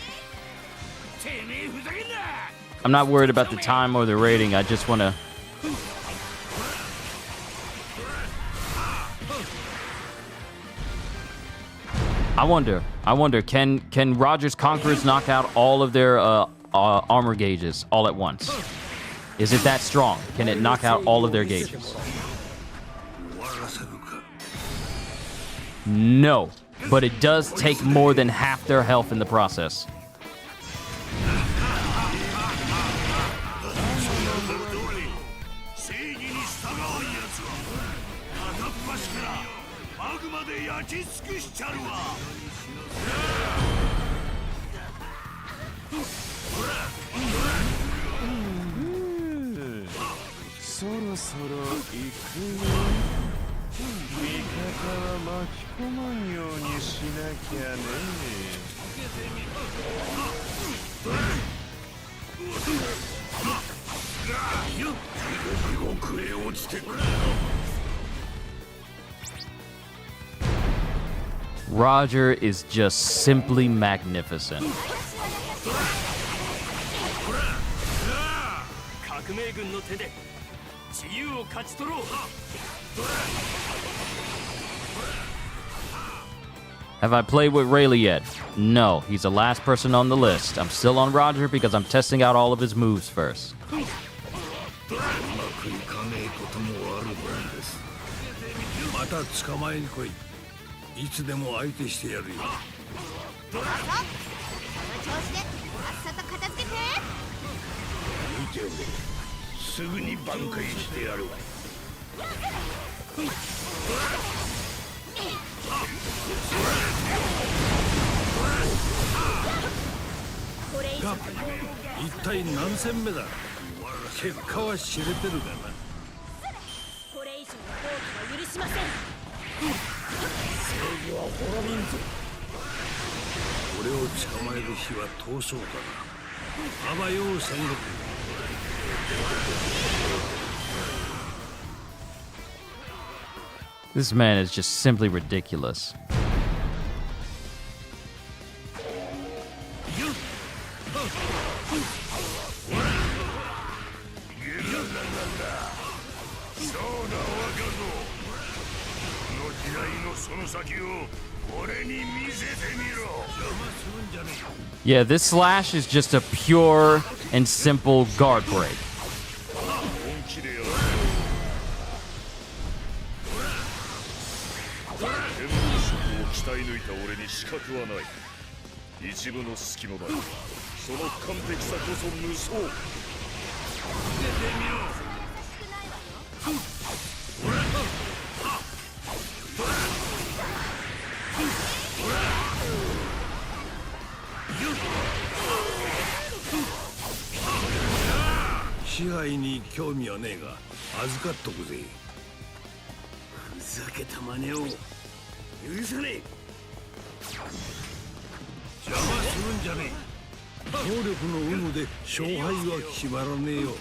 I'm not worried about the time or the rating. I just want to... I wonder, can Roger's Conquerors knock out all of their armor gauges all at once? Is it that strong? Can it knock out all of their gauges? No, but it does take more than half their health in the process. そろそろ行くよ。味方は巻き込まんようにしなきゃね。地獄へ落ちてくれ。 Roger is just simply magnificent. 革命軍の手で自由を勝ち取ろう。 Have I played with Rayleigh yet? No, he's the last person on the list. I'm still on Roger because I'm testing out all of his moves first. また捕まえに来い。いつでも相手してやるよ。その調子でさっさと片付けて。見ておれ。すぐに挽回してやるわ。ガープ、一体何戦目だ。結果は知れてるがな。これ以上の放棄は許しません。正義は滅びんぞ。俺を捕まえる日は遠そうだな。あばよう戦国。 This man is just simply ridiculous. その先を俺に見せてみろ。 Yeah, this slash is just a pure and simple guard break. 鍛え抜いた俺に資格はない。一部の隙間だ。その完璧さこそ無双。支配に興味はねえが預かっとくぜ。ふざけた真似を許さねえ。邪魔するんじゃねえ。能力の有無で勝敗は決まらねえよ。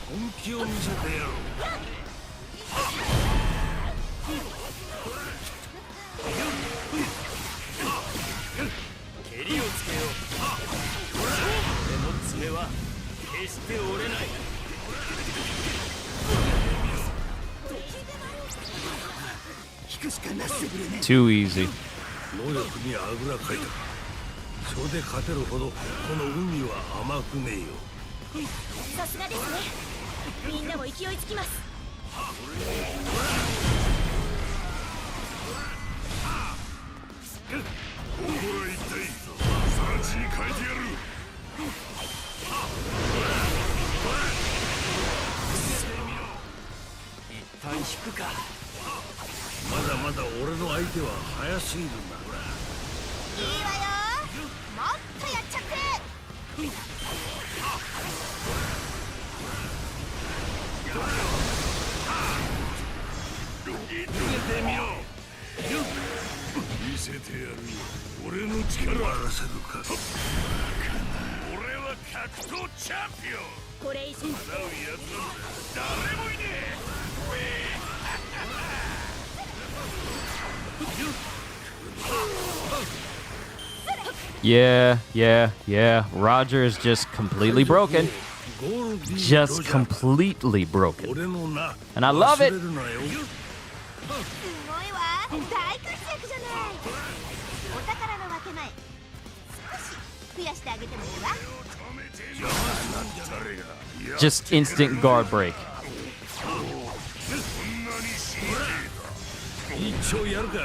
本気を見せてやろう。 蹴りをつけよう。俺の爪は決して折れない。 引くしかなしてくれね。 Too easy. 能力にあぐらかいた。それで勝てるほどこの海は甘くねえよ。さすがですね。みんなも勢いつきます。 ここら一体さちに変えてやる。一旦引くか。まだまだ俺の相手は早すぎるんだ。いいわよ。もっとやっちゃって。 見せてやるよ。俺の力。終わらせるか。俺は格闘チャンピオン。これ以上。なうやつなんて誰もいねえ。 Yeah. Roger is just completely broken. Just completely broken. And I love it. すごいわ。大活躍じゃない。お宝の分け前。少し増やしてあげてもいいわ。 Just instant guard break. 一応やるか。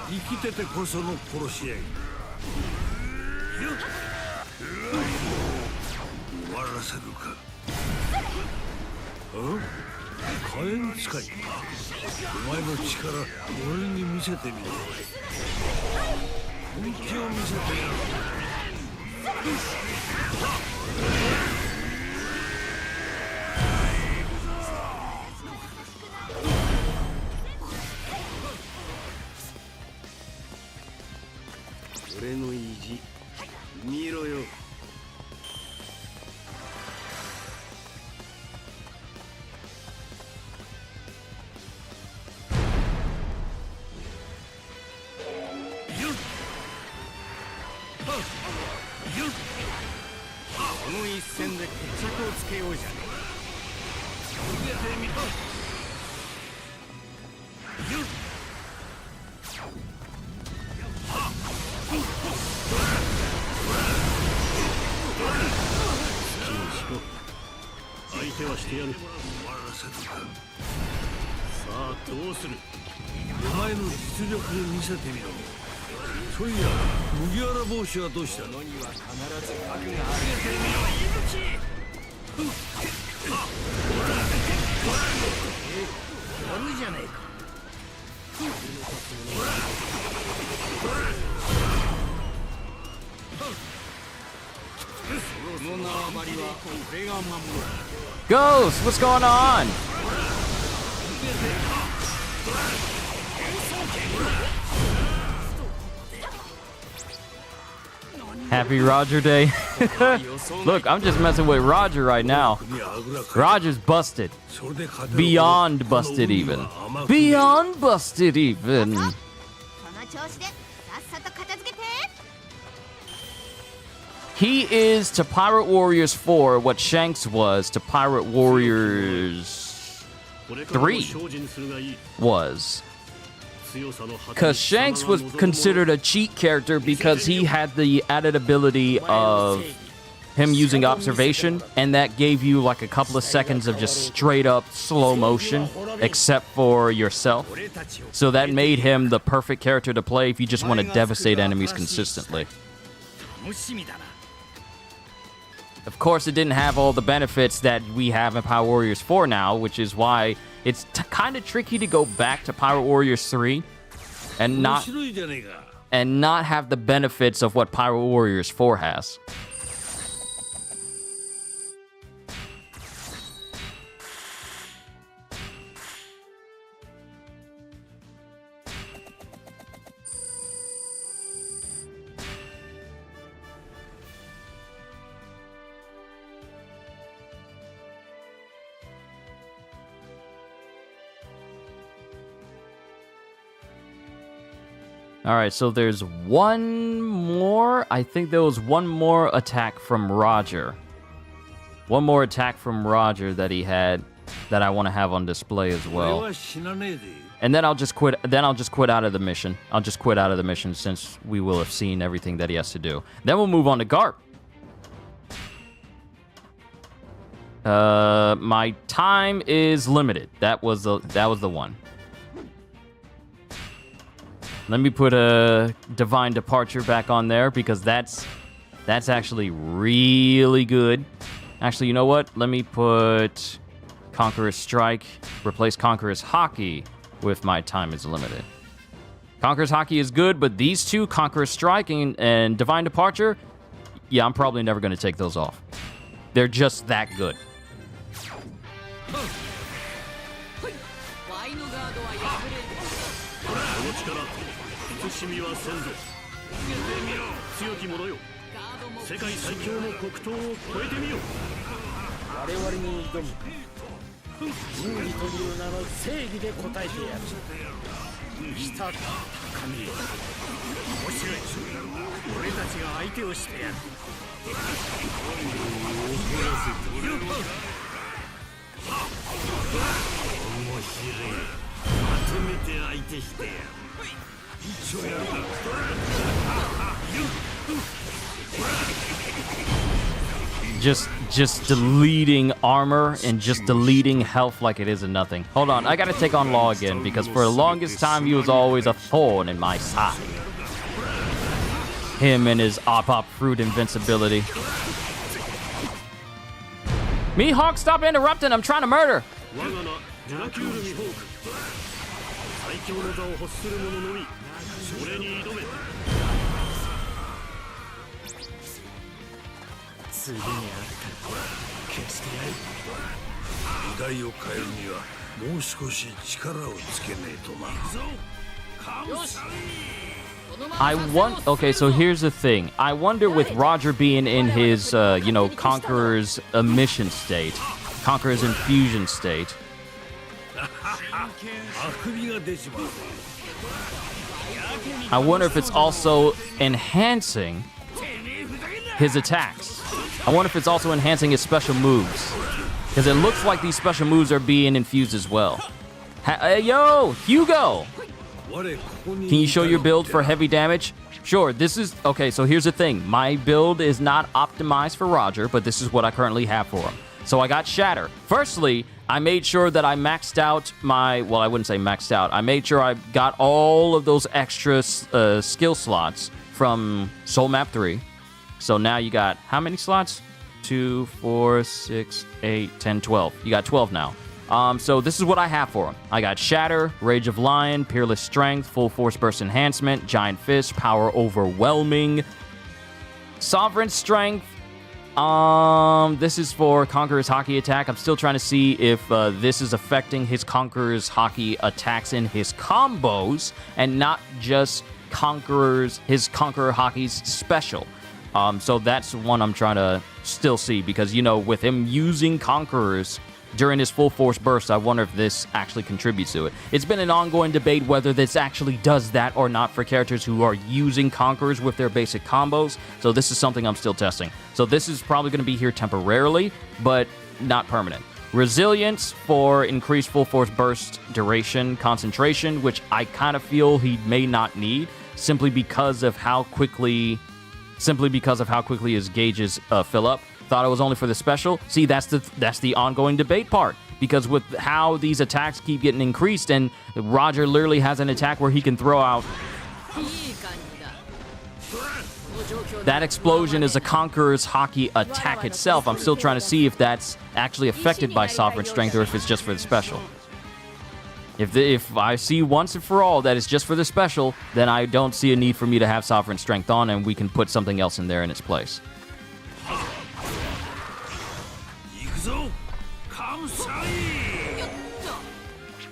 生きててこその殺し合い。終わらせるか。火炎使い。お前の力俺に見せてみろ。本気を見せてやる。俺の意地見ろよ。この一戦で決着をつけようじゃねえ。相手はしてやる。さあどうする。お前の実力を見せてみろ。そういや麦わら帽子はどうしたの。には必ず核がある。やるじゃねえか。その縄張りは俺が守る。 Ghost, what's going on? Happy Roger Day. Look, I'm just messing with Roger right now. Roger's busted. Beyond busted even. Beyond busted even. その調子でさっさと片付けて。 He is to Pirate Warriors 4 what Shanks was to Pirate Warriors 3 was. Because Shanks was considered a cheat character because he had the added ability of him using observation, and that gave you like a couple of seconds of just straight up slow motion, except for yourself. So that made him the perfect character to play if you just want to devastate enemies consistently. Of course, it didn't have all the benefits that we have in Pirate Warriors 4 now, which is why it's kind of tricky to go back to Pirate Warriors 3 and not have the benefits of what Pirate Warriors 4 has. All right, so there's one more. I think there was one more attack from Roger. One more attack from Roger that he had that I want to have on display as well. And then I'll just quit. Then I'll just quit out of the mission. I'll just quit out of the mission since we will have seen everything that he has to do. Then we'll move on to Garp. My time is limited. That was the one. Let me put a Divine Departure back on there because that's actually really good. Actually, you know what? Let me put Conqueror's Strike, replace Conqueror's Hockey with my time is limited. Conqueror's Hockey is good, but these two, Conqueror's Strike and Divine Departure, yeah, I'm probably never going to take those off. They're just that good. Just deleting armor and just deleting health like it is a nothing. Hold on, I gotta take on Law again because for the longest time he was always a thorn in my side. Him and his op fruit invincibility. Mihawk, stop interrupting. I'm trying to murder. 我が名ドラキュールミホーク最強の座を欲する者のみそれに挑め次に会ったら消してやる時代を変えるにはもう少し力をつけねえとな Okay, so here's the thing. I wonder with Roger being in his, Conqueror's emission state, Conqueror's infusion state. あくびが出ちまう I wonder if it's also enhancing his attacks. I wonder if it's also enhancing his special moves. Because it looks like these special moves are being infused as well. Hey, yo, Hugo! Can you show your build for heavy damage? Sure, this is... Okay, so here's the thing. My build is not optimized for Roger, but this is what I currently have for him. So I got Shatter. Firstly, I made sure that I maxed out my... Well, I wouldn't say maxed out. I made sure I got all of those extra skill slots from Soul Map 3. So now you got... How many slots? 2, 4, 6, 8, 10, 12. You got 12 now. So this is what I have for him. I got Shatter, Rage of Lion, Peerless Strength, Full Force Burst Enhancement, Giant Fist, Power Overwhelming, Sovereign Strength. This is for Conqueror's Hockey attack. I'm still trying to see if this is affecting his Conqueror's Hockey attacks in his combos and not just his Conqueror Hockey's special. So that's one I'm trying to still see because, with him using Conquerors during his full force burst, I wonder if this actually contributes to it. It's been an ongoing debate whether this actually does that or not for characters who are using Conquerors with their basic combos. So this is something I'm still testing. So this is probably going to be here temporarily, but not permanent. Resilience for increased full force burst duration, concentration, which I kind of feel he may not need simply because of how quickly his gauges fill up. Thought it was only for the special. See, that's the ongoing debate part. Because with how these attacks keep getting increased, and Roger literally has an attack where he can throw out... That explosion is a Conqueror's Hockey attack itself. I'm still trying to see if that's actually affected by Sovereign Strength or if it's just for the special. If I see once and for all that it's just for the special, then I don't see a need for me to have Sovereign Strength on, and we can put something else in there in its place.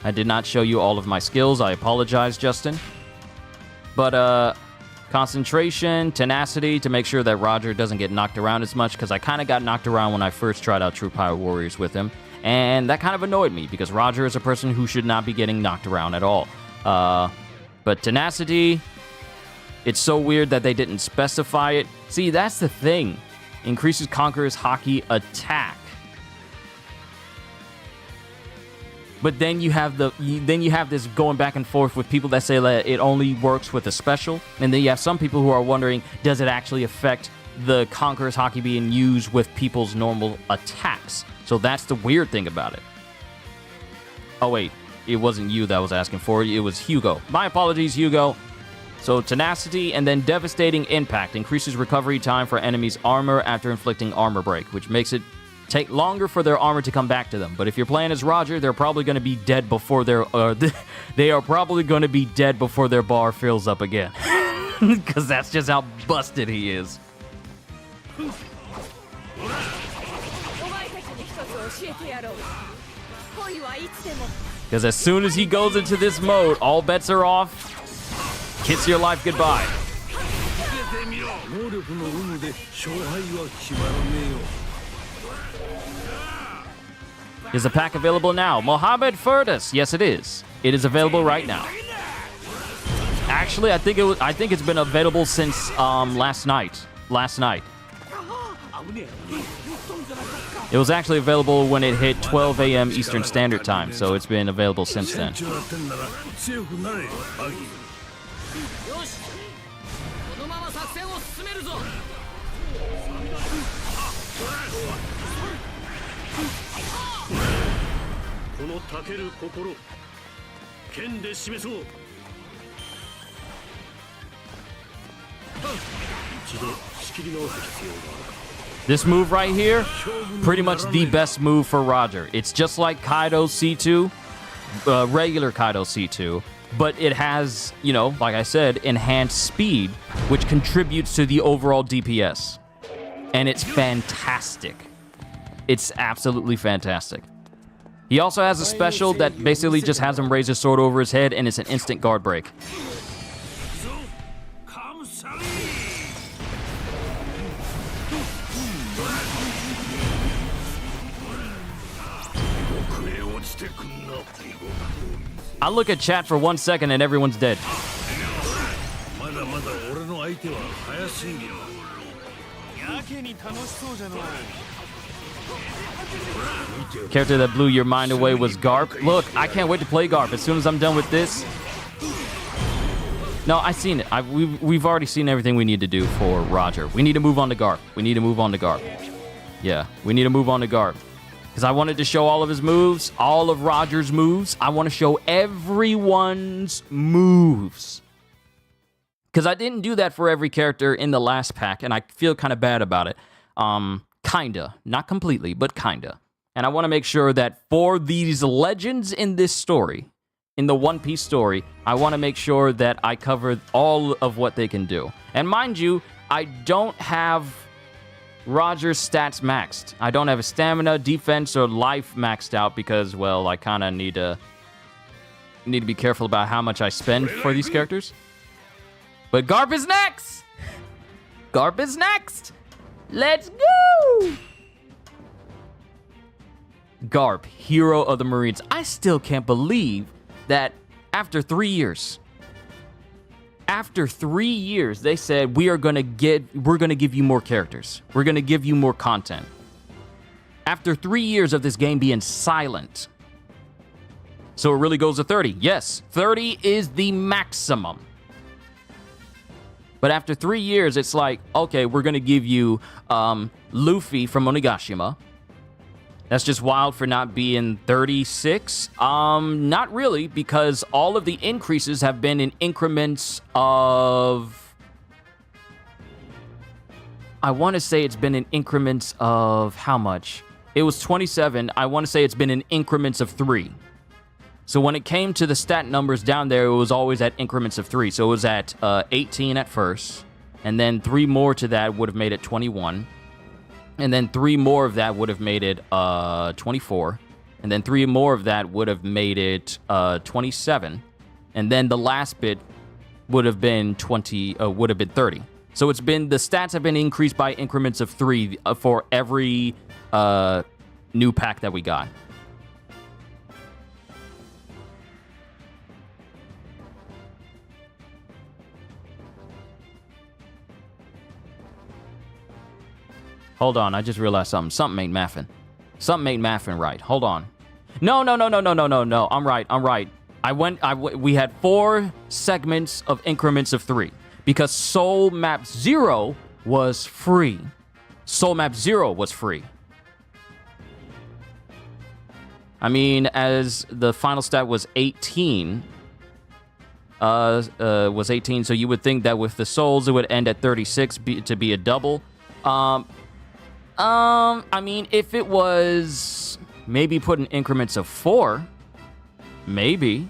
I did not show you all of my skills. I apologize, Justin. But, concentration, tenacity, to make sure that Roger doesn't get knocked around as much, because I kind of got knocked around when I first tried out True Power Warriors with him. And that kind of annoyed me, because Roger is a person who should not be getting knocked around at all. But tenacity, it's so weird that they didn't specify it. See, that's the thing. Increases Conqueror's Hockey attack. But then you have this going back and forth with people that say that it only works with a special, and then you have some people who are wondering, does it actually affect the Conqueror's Hockey being used with people's normal attacks? So that's the weird thing about it. Oh wait, it wasn't you that was asking for it, it was Hugo. My apologies, Hugo. So tenacity and then devastating impact increases recovery time for enemies' armor after inflicting armor break, which makes it take longer for their armor to come back to them. But if you're playing as Roger, they're probably going to be dead before they are probably going to be dead before their bar fills up again. Because that's just how busted he is. Because as soon as he goes into this mode, all bets are off. Kiss your life goodbye. Is the pack available now? Mohammed Furtus. Yes, it is. It is available right now. Actually, I think it's been available since last night. It was actually available when it hit 12 a.m. Eastern Standard Time, so it's been available since then. This move right here, pretty much the best move for Roger. It's just like Kaido's C2, regular Kaido C2, but it has, you know, like I said, enhanced speed, which contributes to the overall DPS. And it's fantastic. It's absolutely fantastic. He also has a special that basically just has him raise his sword over his head, and it's an instant guard break. I look at chat for 1 second and everyone's dead. Character that blew your mind away was Garp. Look, I can't wait to play Garp as soon as I'm done with this. No, I've seen it. We've already seen everything we need to do for Roger. We need to move on to Garp. We need to move on to Garp. Yeah, we need to move on to Garp. Because I wanted to show all of his moves, all of Roger's moves. I want to show everyone's moves. Because I didn't do that for every character in the last pack, and I feel kind of bad about it. Kinda. Not completely, but kinda. And I want to make sure that for these legends in this story, in the One Piece story, I want to make sure that I cover all of what they can do. And mind you, I don't have Roger's stats maxed. I don't have his stamina, defense, or life maxed out because, well, I kind of need to be careful about how much I spend for these characters. But Garp is next! Garp is next! Let's go! Garp, hero of the Marines. I still can't believe that after 3 years, they said we're gonna give you more characters. We're gonna give you more content. After 3 years of this game being silent. So it really goes to 30. Yes, 30 is the maximum. But after 3 years, it's like, okay, we're gonna give you Luffy from Onigashima. That's just wild for not being 36. Not really, because all of the increases have been in increments of... I want to say it's been in increments of how much? It was 27. I want to say it's been in increments of 3. So when it came to the stat numbers down there, it was always at increments of 3. So it was at 18 at first, and then 3 more to that would have made it 21. And then 3 more of that would have made it 24. And then 3 more of that would have made it 27. And then the last bit would have been 30. So it's been, the stats have been increased by increments of 3 for every new pack that we got. Hold on, I just realized something. Something ain't mathing. Something ain't mathing right. Hold on. No. I'm right. We had 4 segments of increments of 3. Because Soul Map 0 was free. Soul Map 0 was free. I mean, as the final stat was 18. Was 18, so you would think that with the souls, it would end at 36 to be a double. I mean, if it was maybe put in increments of 4, maybe.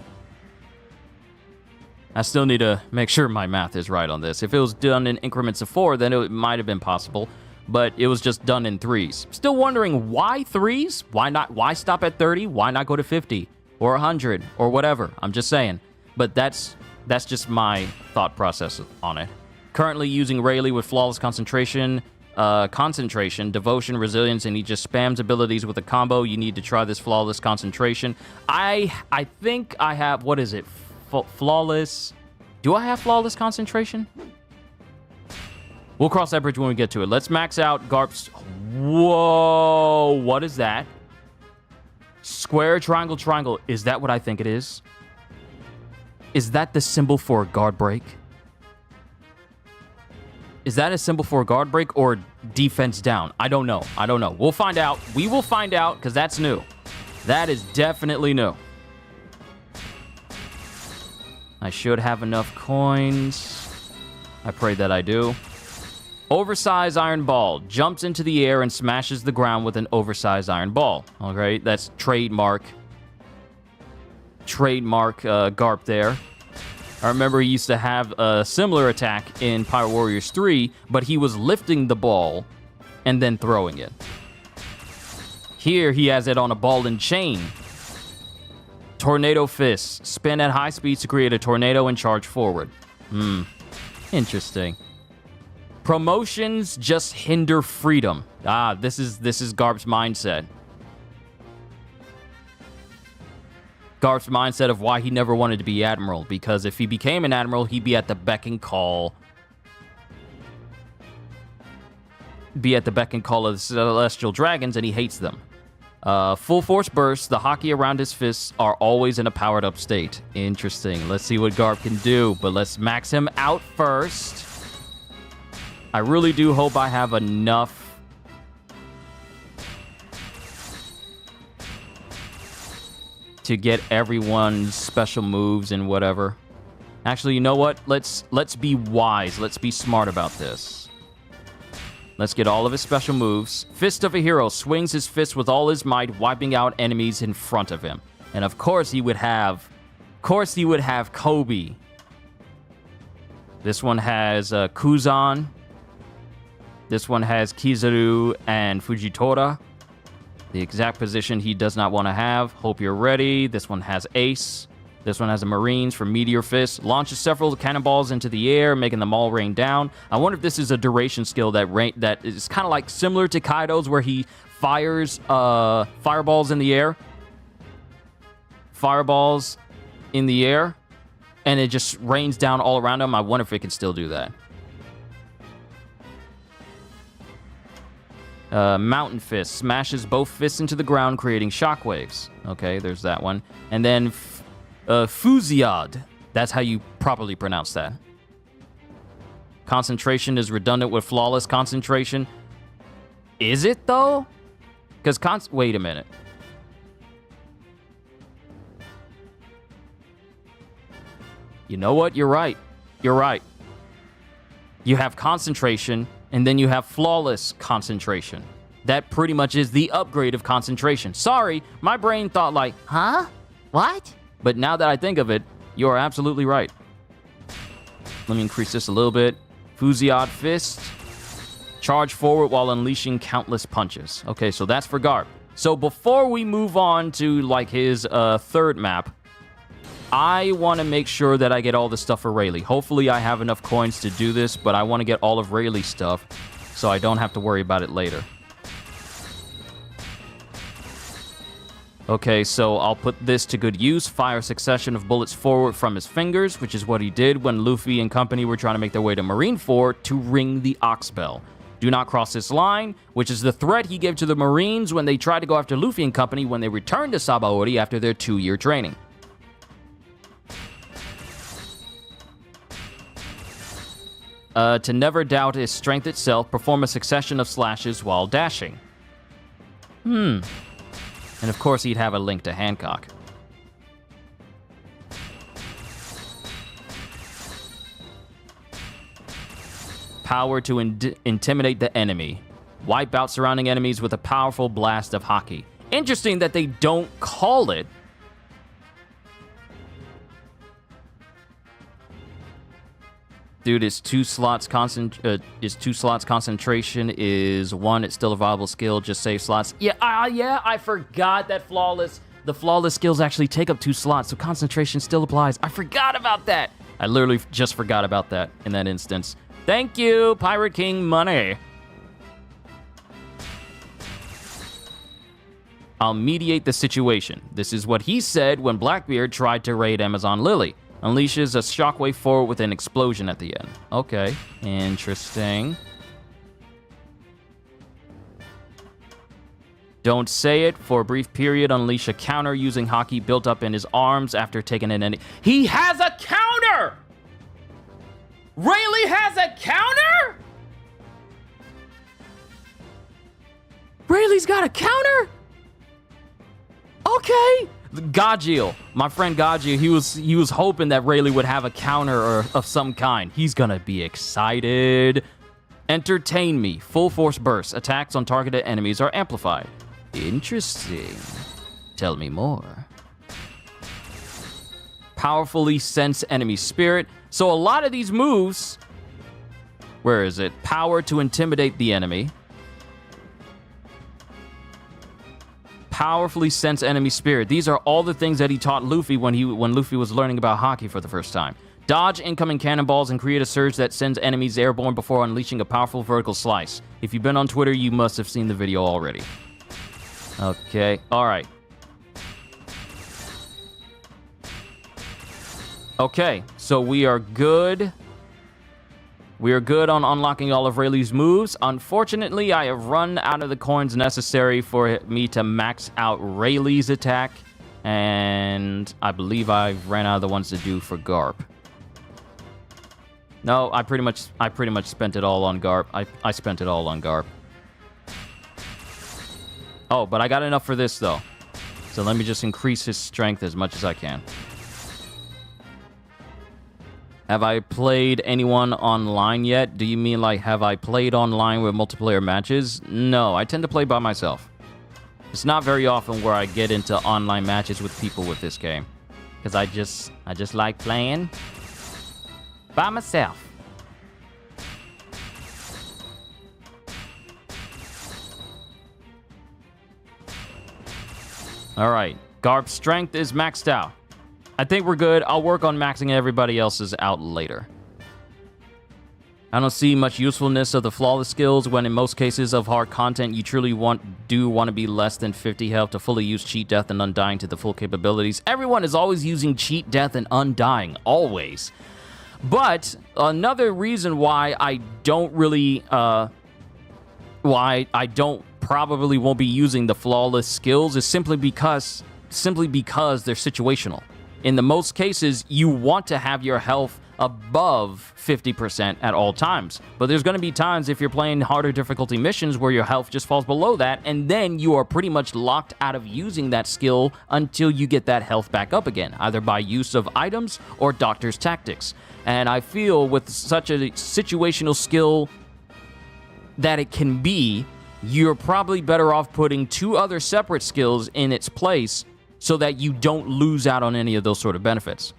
I still need to make sure my math is right on this. If it was done in increments of 4, then it might have been possible, but it was just done in 3s. Still wondering why 3s? Why not? Why stop at 30? Why not go to 50 or 100 or whatever? I'm just saying. But that's just my thought process on it. Currently using Rayleigh with flawless concentration, devotion, resilience, and he just spams abilities with a combo. You need to try this flawless concentration. I think I have, what is it? Flawless. Do I have flawless concentration? We'll cross that bridge when we get to it. Let's max out Garp's. Whoa, what is that? Square, triangle, triangle. Is that what I think it is? Is that the symbol for a guard break? Is that a symbol for a guard break or defense down? I don't know. We'll find out. We will find out because that's new. That is definitely new. I should have enough coins. I pray that I do. Oversized iron ball. Jumps into the air and smashes the ground with an oversized iron ball. Okay, that's trademark Garp there. I remember he used to have a similar attack in Pyro Warriors 3, but he was lifting the ball and then throwing it. Here, he has it on a ball and chain. Tornado Fist. Spin at high speeds to create a tornado and charge forward. Interesting. Promotions just hinder freedom. This is Garp's mindset. Garp's mindset of why he never wanted to be admiral, because if he became an admiral, he'd be at the beck and call. Of the celestial dragons, and he hates them. Full force bursts. The hockey around his fists are always in a powered up state. Interesting. Let's see what Garp can do, but let's max him out first. I really do hope I have enough to get everyone's special moves and whatever. Actually, you know what? Let's be wise. Let's be smart about this. Let's get all of his special moves. Fist of a Hero swings his fist with all his might, wiping out enemies in front of him. And of course he would have Kobe. This one has Kuzan. This one has Kizaru and Fujitora. The exact position he does not want to have. Hope you're ready. This one has Ace. This one has a Marines for Meteor Fist. Launches several cannonballs into the air, making them all rain down. I wonder if this is a duration skill that is kind of like similar to Kaido's, where he fires fireballs in the air. Fireballs in the air. And it just rains down all around him. I wonder if it can still do that. Mountain Fist smashes both fists into the ground, creating shockwaves. Okay, there's that one. And then Fuziad. That's how you properly pronounce that. Concentration is redundant with flawless concentration. Is it, though? Because wait a minute. You know what? You're right. You're right. You have concentration, and then you have flawless concentration. That pretty much is the upgrade of concentration. Sorry, my brain thought like, huh? What? But now that I think of it, you are absolutely right. Let me increase this a little bit. Fuziad Fist. Charge forward while unleashing countless punches. Okay, so that's for Garp. So before we move on to like his third map, I want to make sure that I get all the stuff for Rayleigh. Hopefully I have enough coins to do this, but I want to get all of Rayleigh's stuff so I don't have to worry about it later. Okay, so I'll put this to good use. Fire a succession of bullets forward from his fingers, which is what he did when Luffy and company were trying to make their way to Marineford to ring the Ox Bell. Do not cross this line, which is the threat he gave to the Marines when they tried to go after Luffy and company when they returned to Sabaody after their 2-year training. To never doubt his strength itself, perform a succession of slashes while dashing. And of course, he'd have a link to Hancock. Power to intimidate the enemy. Wipe out surrounding enemies with a powerful blast of haki. Interesting that they don't call it. Dude, it's 2 slots concentration is 1. It's still a viable skill. Just save slots. Yeah, I forgot that the flawless skills actually take up 2 slots, so concentration still applies. I forgot about that. I literally just forgot about that in that instance. Thank you, Pirate King money. I'll mediate the situation. This is what he said when Blackbeard tried to raid Amazon Lily. Unleashes a shockwave forward with an explosion at the end. Okay, interesting. Don't say it. For a brief period, unleash a counter using haki built up in his arms after taking an enemy. He has a counter! Rayleigh has a counter? Rayleigh's got a counter? Okay. Gajil, my friend Gajil, he was hoping that Rayleigh would have a counter or of some kind. He's gonna be excited. Entertain me. Full force burst. Attacks on targeted enemies are amplified. Interesting. Tell me more. Powerfully sense enemy spirit. So a lot of these moves... Where is it? Power to intimidate the enemy. Powerfully sense enemy spirit. These are all the things that he taught Luffy when Luffy was learning about hockey for the first time. Dodge incoming cannonballs and create a surge that sends enemies airborne before unleashing a powerful vertical slice. If you've been on Twitter, you must have seen the video already. Okay, alright. Okay, so we are good. We are good on unlocking all of Rayleigh's moves. Unfortunately, I have run out of the coins necessary for me to max out Rayleigh's attack. And I believe I've ran out of the ones to do for Garp. No, I pretty much spent it all on Garp. I spent it all on Garp. Oh, but I got enough for this, though. So let me just increase his strength as much as I can. Have I played anyone online yet? Do you mean, like, have I played online with multiplayer matches? No, I tend to play by myself. It's not very often where I get into online matches with people with this game. Because I just like playing by myself. Alright, Garp's strength is maxed out. I think we're good. I'll work on maxing everybody else's out later. I don't see much usefulness of the flawless skills when in most cases of hard content you truly want to be less than 50 health to fully use Cheat Death and Undying to the full capabilities. Everyone is always using Cheat Death and Undying. Always. But another reason why I don't really... why I don't probably won't be using the flawless skills is simply because they're situational. In the most cases, you want to have your health above 50% at all times. But there's going to be times if you're playing harder difficulty missions where your health just falls below that, and then you are pretty much locked out of using that skill until you get that health back up again, either by use of items or doctor's tactics. And I feel with such a situational skill that it can be, you're probably better off putting 2 other separate skills in its place so that you don't lose out on any of those sort of benefits.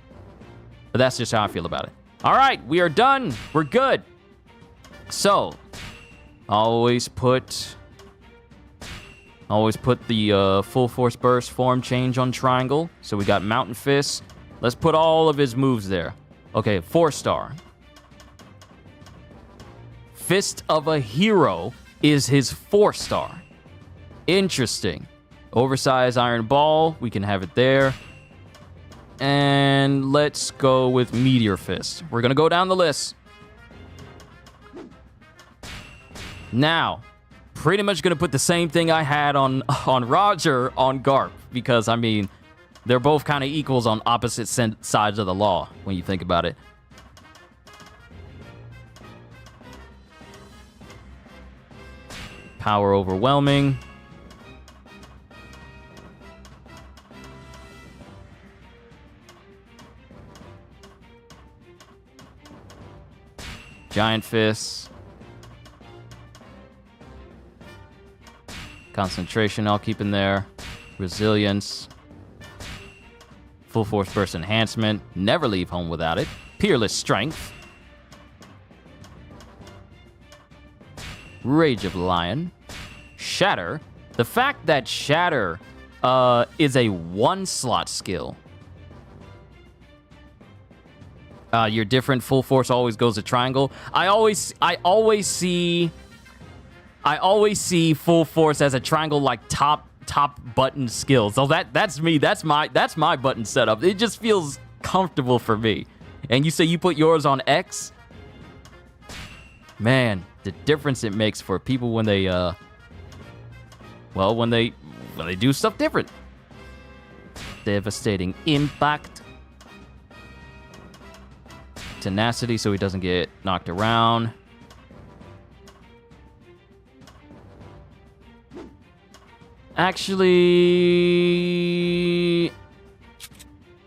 But that's just how I feel about it. All right, we are done. We're good. So, always put the full force burst form change on triangle. So we got Mountain Fist. Let's put all of his moves there. Okay, 4-star. Fist of a Hero is his 4-star. Interesting. Oversized Iron Ball, we can have it there. And let's go with Meteor Fist. We're gonna go down the list. Now, pretty much gonna put the same thing I had on Roger on Garp, because I mean, they're both kind of equals on opposite sides of the law when you think about it. Power overwhelming. Giant Fists. Concentration I'll keep in there. Resilience. Full Force Burst Enhancement. Never leave home without it. Peerless Strength. Rage of Lion. Shatter. The fact that Shatter is a 1-slot skill. Your different full force always goes to triangle. I always see full force as a triangle, like top button skill. So that's me. That's my button setup. It just feels comfortable for me. And you say you put yours on X? Man, the difference it makes for people when they when they do stuff different. Devastating Impact. Tenacity, so he doesn't get knocked around. Actually,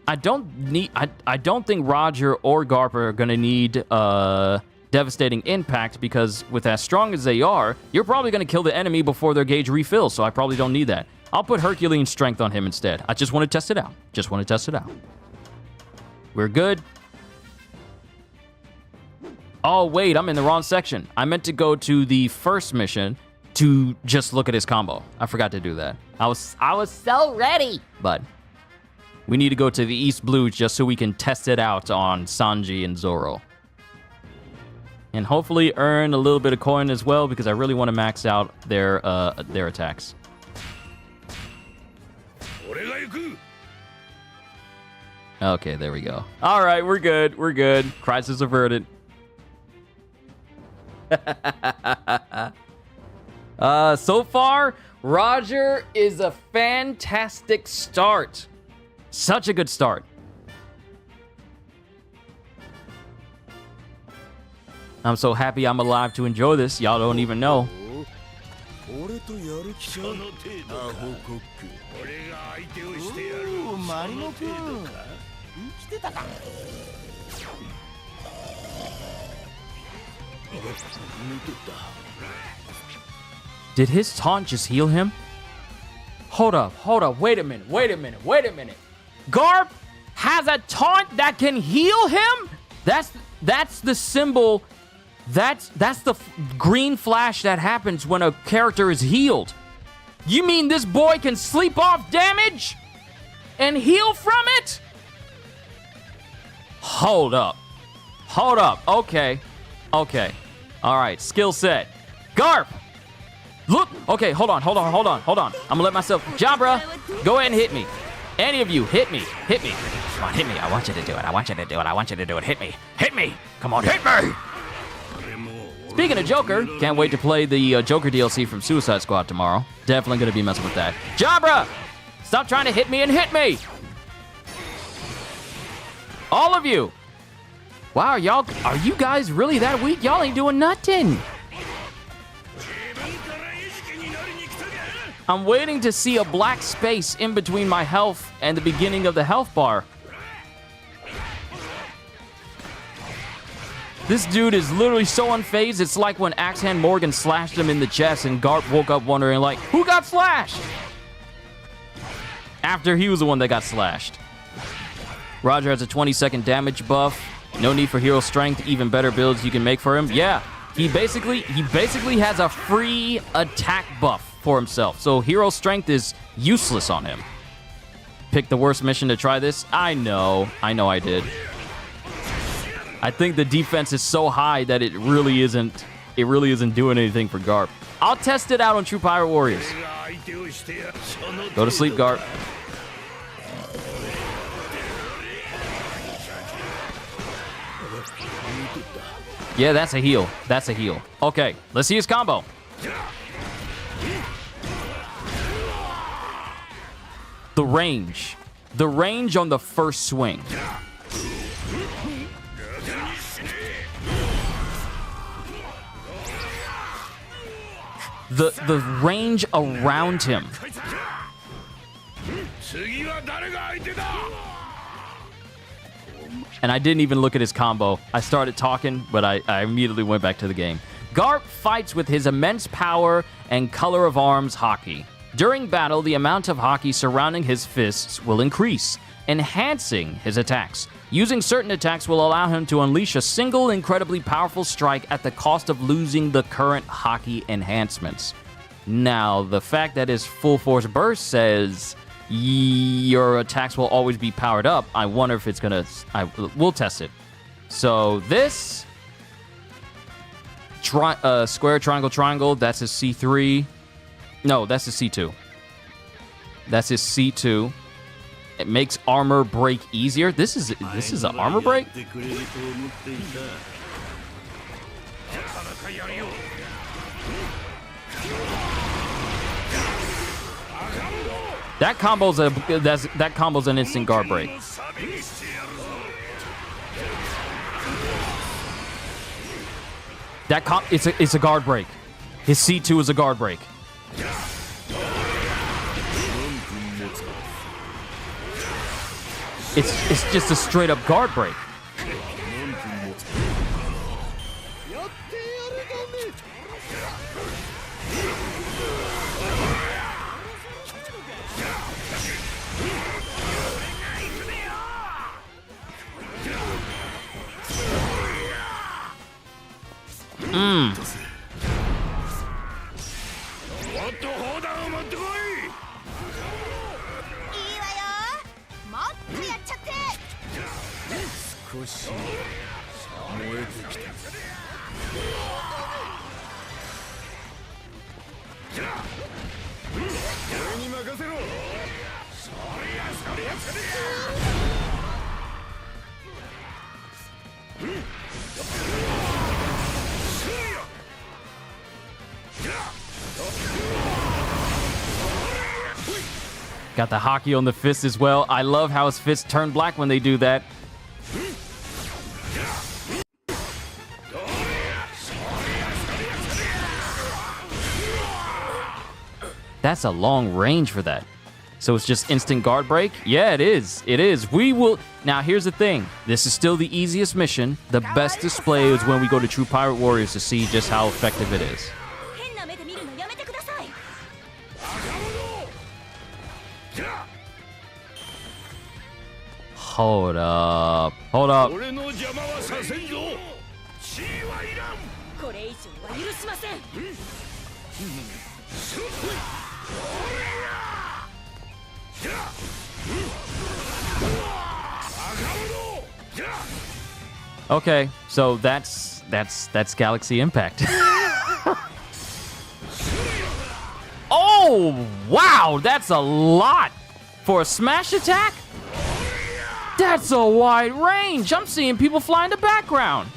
I don't think Roger or Garp are gonna need devastating impact, because with as strong as they are, you're probably going to kill the enemy before their gauge refills, so I probably don't need that. I'll put Herculean strength on him instead. I just want to test it out. Just want to test it out. We're good. Oh, wait, I'm in the wrong section. I meant to go to the first mission to just look at his combo. I forgot to do that. I was so ready. But we need to go to the East Blue just so we can test it out on Sanji and Zoro. And hopefully earn a little bit of coin as well, because I really want to max out their attacks. Okay, there we go. All right, we're good. We're good. Crisis averted. So far, Roger is a fantastic start. Such a good start. I'm so happy I'm alive to enjoy this. Y'all don't even know. Did his taunt just heal him? Hold up, wait a minute. Garp has a taunt that can heal him? That's the symbol. That's the green flash that happens when a character is healed. You mean this boy can sleep off damage and heal from it? Hold up. Okay. All right, skill set. Garp! Look! Okay, hold on. I'm gonna let myself... Jabra, go ahead and hit me. Any of you, hit me. Come on, hit me. I want you to do it. Hit me. Come on, hit me! Speaking of Joker, can't wait to play the Joker DLC from Suicide Squad tomorrow. Definitely gonna be messing with that. Jabra! Stop trying to hit me and hit me! All of you! Wow, y'all, are you guys really that weak? Y'all ain't doing nothing. I'm waiting to see a black space in between my health and the beginning of the health bar. This dude is literally so unfazed, it's like when Axehand Morgan slashed him in the chest and Garp woke up wondering, like, who got slashed? After he was the one that got slashed. Roger has a 20-second damage buff. No need for hero strength, even better builds you can make for him. Yeah, he basically has a free attack buff for himself. So hero strength is useless on him. Pick the worst mission to try this. I know I did. I think the defense is so high that it really isn't doing anything for Garp. I'll test it out on True Pirate Warriors. Go to sleep, Garp. Yeah, that's a heal. Okay, let's see his combo. The range on the first swing. The range around him. And I didn't even look at his combo. I started talking, but I immediately went back to the game. Garp fights with his immense power and color of arms Haki. During battle, the amount of Haki surrounding his fists will increase, enhancing his attacks. Using certain attacks will allow him to unleash a single incredibly powerful strike at the cost of losing the current Haki enhancements. Now, the fact that his full force burst says your attacks will always be powered up, I wonder if it's gonna... we'll test it. So this... square, triangle, triangle, that's his C3. No, that's his C2. That's his C2. It makes armor break easier. This is an armor break? That combo's an instant guard break. It's a guard break. His C2 is a guard break. It's just a straight up guard break. っと砲弾を持ってこい。いいわよ、もっとやっちゃって。少し燃えてきた。俺に任せろ。そりゃそりゃそりGot the hockey on the fist as well. I love how his fists turn black when they do that. That's a long range for that. So it's just instant guard break? Yeah, it is. It is. We will... Now, here's the thing. This is still the easiest mission. The best display is when we go to True Pirate Warriors to see just how effective it is. 変な目で見るのやめてください。 Hold up. Hold up. 俺の邪魔はさせんぞ。血はいらん。これ以上は許しません。 Okay, so that's Galaxy Impact. Oh, wow, that's a lot for a smash attack. That's a wide range. I'm seeing people fly in the background.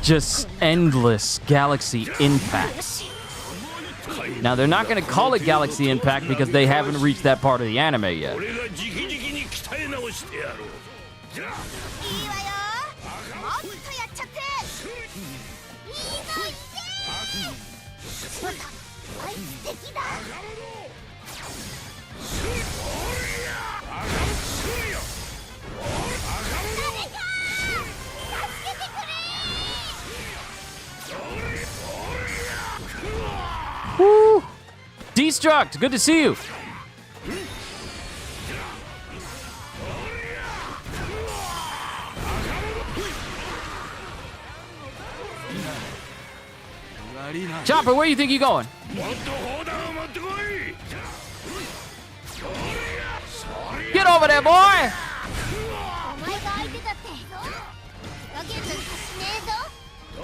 Just endless Galaxy Impacts. Now, they're not going to call it Galaxy Impact because they haven't reached that part of the anime yet. いいわよ、もっとやっちゃって。いいぞ、いけ。そうだ、あいつ敵だ。誰か助けてくれ。 Woo! Destruct, good to see you. Chopper, where do you think you're going? もっと砲弾を持ってこい。 Get over there, boy! お前が相手だって。加減なんかしねえぞ。そ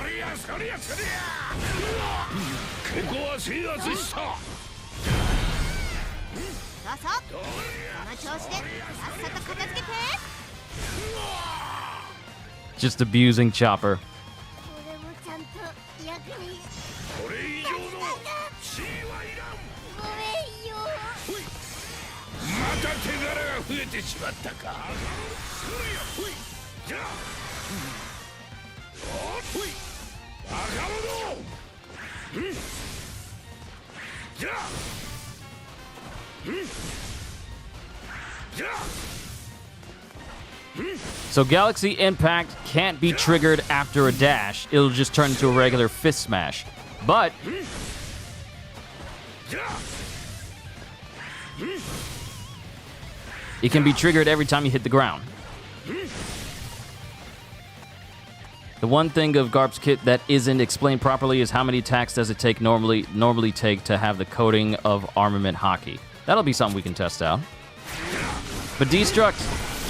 りゃそりゃそりゃ。ここは制圧した。そうそう、この調子でさっさと片付けて。 Just abusing Chopper. 俺もちゃんと役に。これ以上の血はいらん。ごめんよ。また手柄が増えてしまったか。じゃあ。おい。バカ者。じゃあ。じゃあ。 So Galaxy Impact can't be triggered after a dash. It'll just turn into a regular fist smash. But it can be triggered every time you hit the ground. The one thing of Garp's kit that isn't explained properly is how many attacks does it take normally take to have the coating of armament hockey. That'll be something we can test out. But Destruct,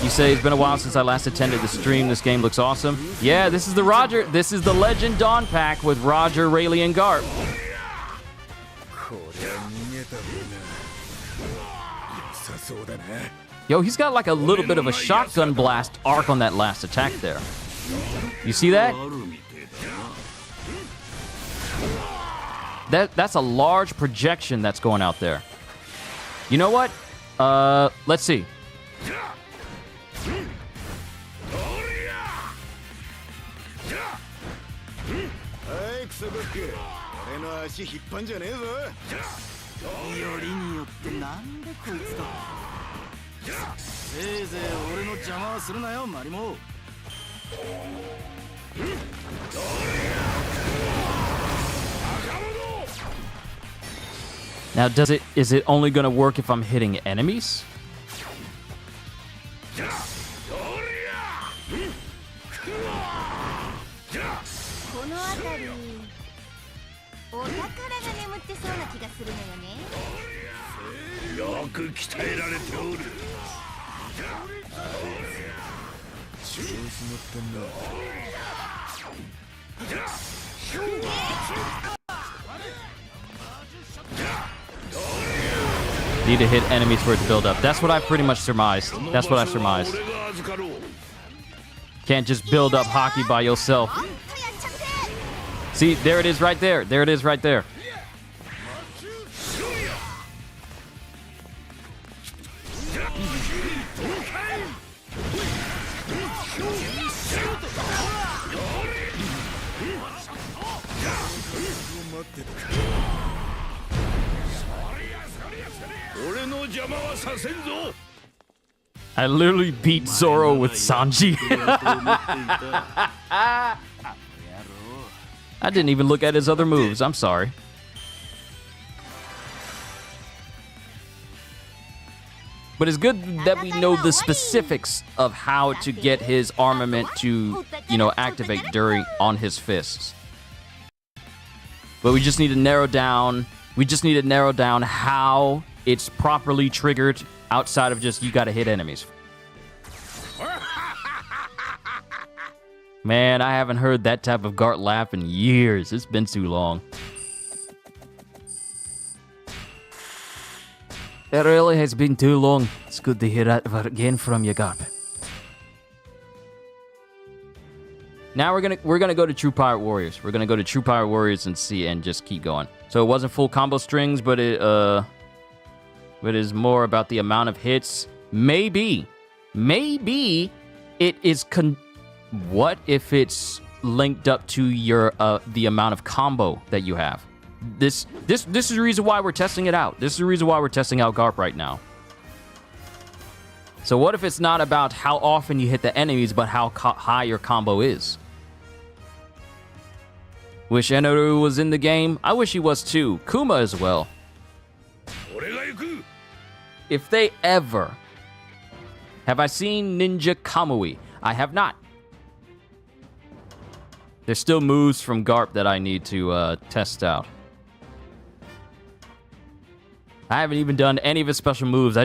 you say it's been a while since I last attended the stream. This game looks awesome. Yeah, this is the Roger. This is the Legend Dawn pack with Roger, Rayleigh, and Garp. Yo, he's got like a little bit of a shotgun blast arc on that last attack there. You see that? That's a large projection that's going out there. You know what? Let's see. よりによってなんでこいつだ。せいぜい俺の邪魔はするなよ、マリモ。Now, is it only gonna work if I'm hitting enemies? この辺りお宝が眠ってそうな気がするのよね。よく鍛えられておる。調子乗ってんな。Need to hit enemies for it to build up. That's what I pretty much surmised. That's what I surmised. Can't just build up hockey by yourself. See, there it is right there. There it is right there. I literally beat Zoro with Sanji. I didn't even look at his other moves. I'm sorry. But it's good that we know the specifics of how to get his armament to, you know, activate on his fists. But we just need to narrow down. We just need to narrow down how it's properly triggered outside of just you gotta hit enemies. Man, I haven't heard that type of Garp laugh in years. It's been too long. It really has been too long. It's good to hear that again from you, Garp. Now we're gonna go to True Pirate Warriors. We're gonna go to True Pirate Warriors and see and just keep going. So it wasn't full combo strings, but it is more about the amount of hits. Maybe it is what if it's linked up to your the amount of combo that you have? This is the reason why we're testing it out. This is the reason why we're testing out Garp right now. So what if it's not about how often you hit the enemies, but how high your combo is? Wish Enoru was in the game. I wish he was too. Kuma as well. If they ever... Have I seen Ninja Kamui? I have not. There's still moves from Garp that I need to test out. I haven't even done any of his special moves. I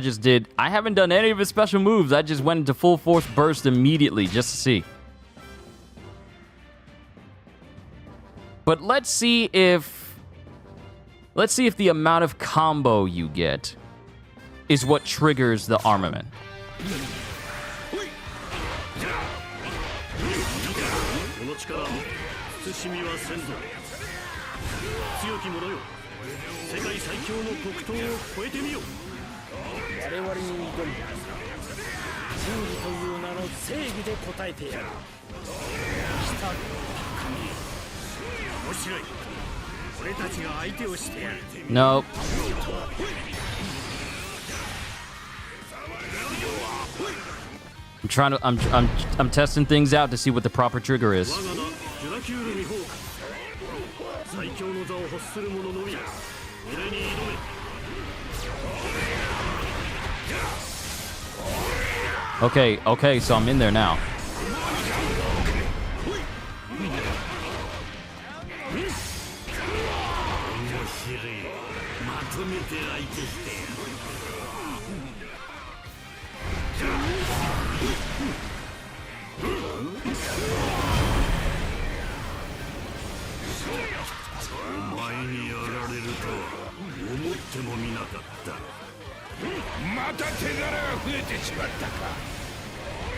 haven't done any of his special moves. I just went into full force burst immediately just to see. But let's see if the amount of combo you get is what triggers the armament. Nope. I'm testing things out to see what the proper trigger is. Okay, so I'm in there now.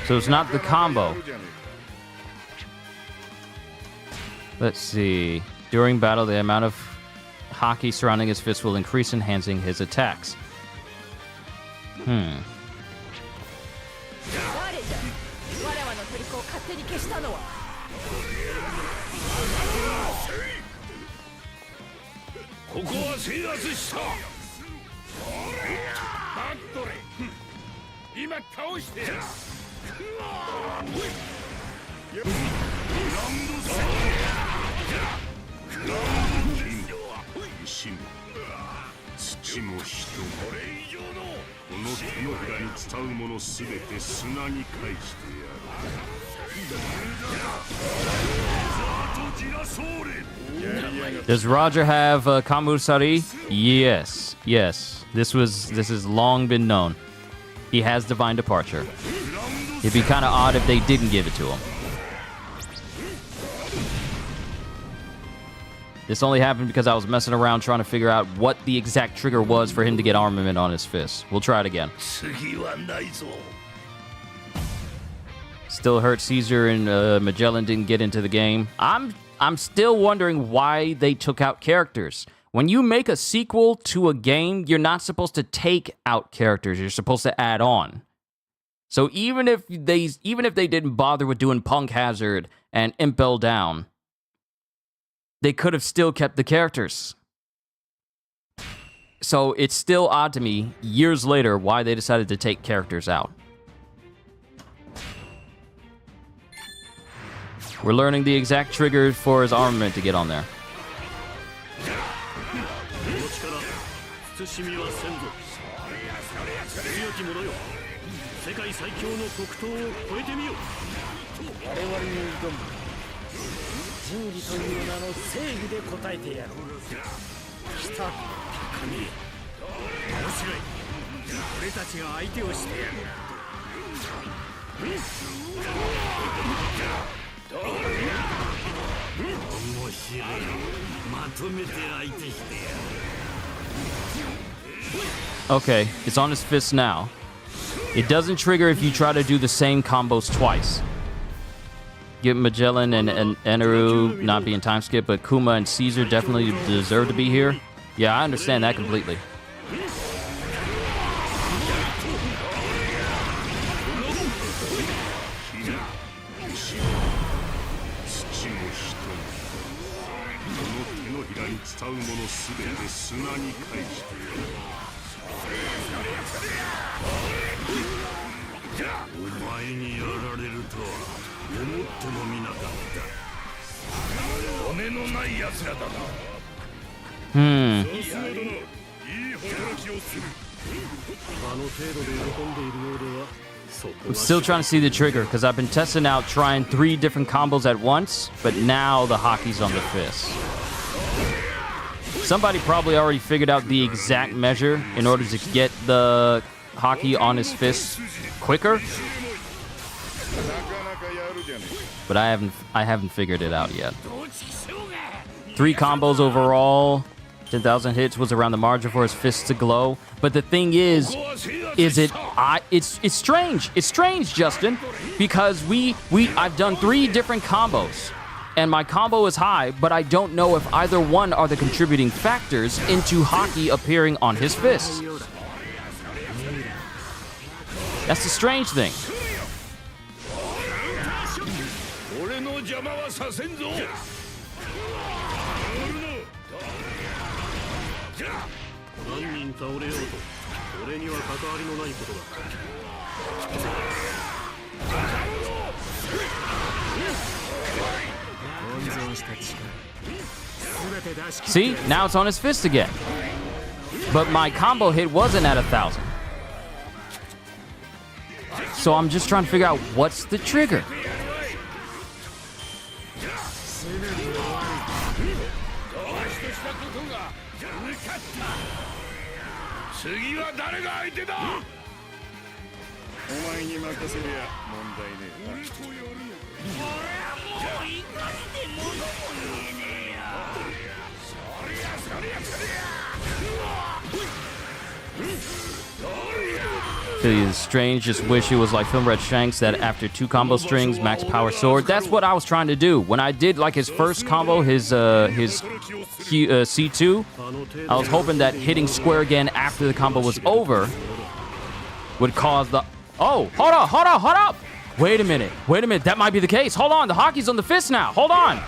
So it's not the combo. Let's see. During battle, the amount of hockey surrounding his fist will increase, enhancing his attacks. Does Roger have Kamusari? Yes, yes. This has long been known. He has Divine Departure. It'd be kind of odd if they didn't give it to him. This only happened because I was messing around trying to figure out what the exact trigger was for him to get armament on his fist. We'll try it again. Still hurt Caesar and Magellan didn't get into the game. I'm still wondering why they took out characters. When you make a sequel to a game, you're not supposed to take out characters. You're supposed to add on. So even if they didn't bother with doing Punk Hazard and Impel Down, they could have still kept the characters. So it's still odd to me, years later, why they decided to take characters out. We're learning the exact trigger for his armament to get on there. Okay, it's on his fist now. It doesn't trigger if you try to do the same combos twice. Get Magellan and Eneru not being time skip, but Kuma and Caesar definitely deserve to be here. Yeah, I understand that completely. I'm still trying to see the trigger because I've been testing out trying 3 different combos at once, but now the hockey's on the fist. Somebody probably already figured out the exact measure in order to get the hockey on his fist quicker. But I haven't figured it out yet. 3 combos overall. 10,000 hits was around the margin for his fist to glow. But the thing is it's strange. It's strange, Justin, because I've done 3 different combos, and my combo is high, but I don't know if either one are the contributing factors into hockey appearing on his fist. That's the strange thing. See, now it's on his fist again. But my combo hit wasn't at 1,000. So I'm just trying to figure out what's the trigger. Really strange. Just wish it was like Film Red Shanks that after 2 combo strings, max power sword. That's what I was trying to do when I did like his first combo, his C2. I was hoping that hitting square again after the combo was over would cause the. Oh, hold up! Wait a minute. That might be the case. Hold on, the hockey's on the fist now. Hold on.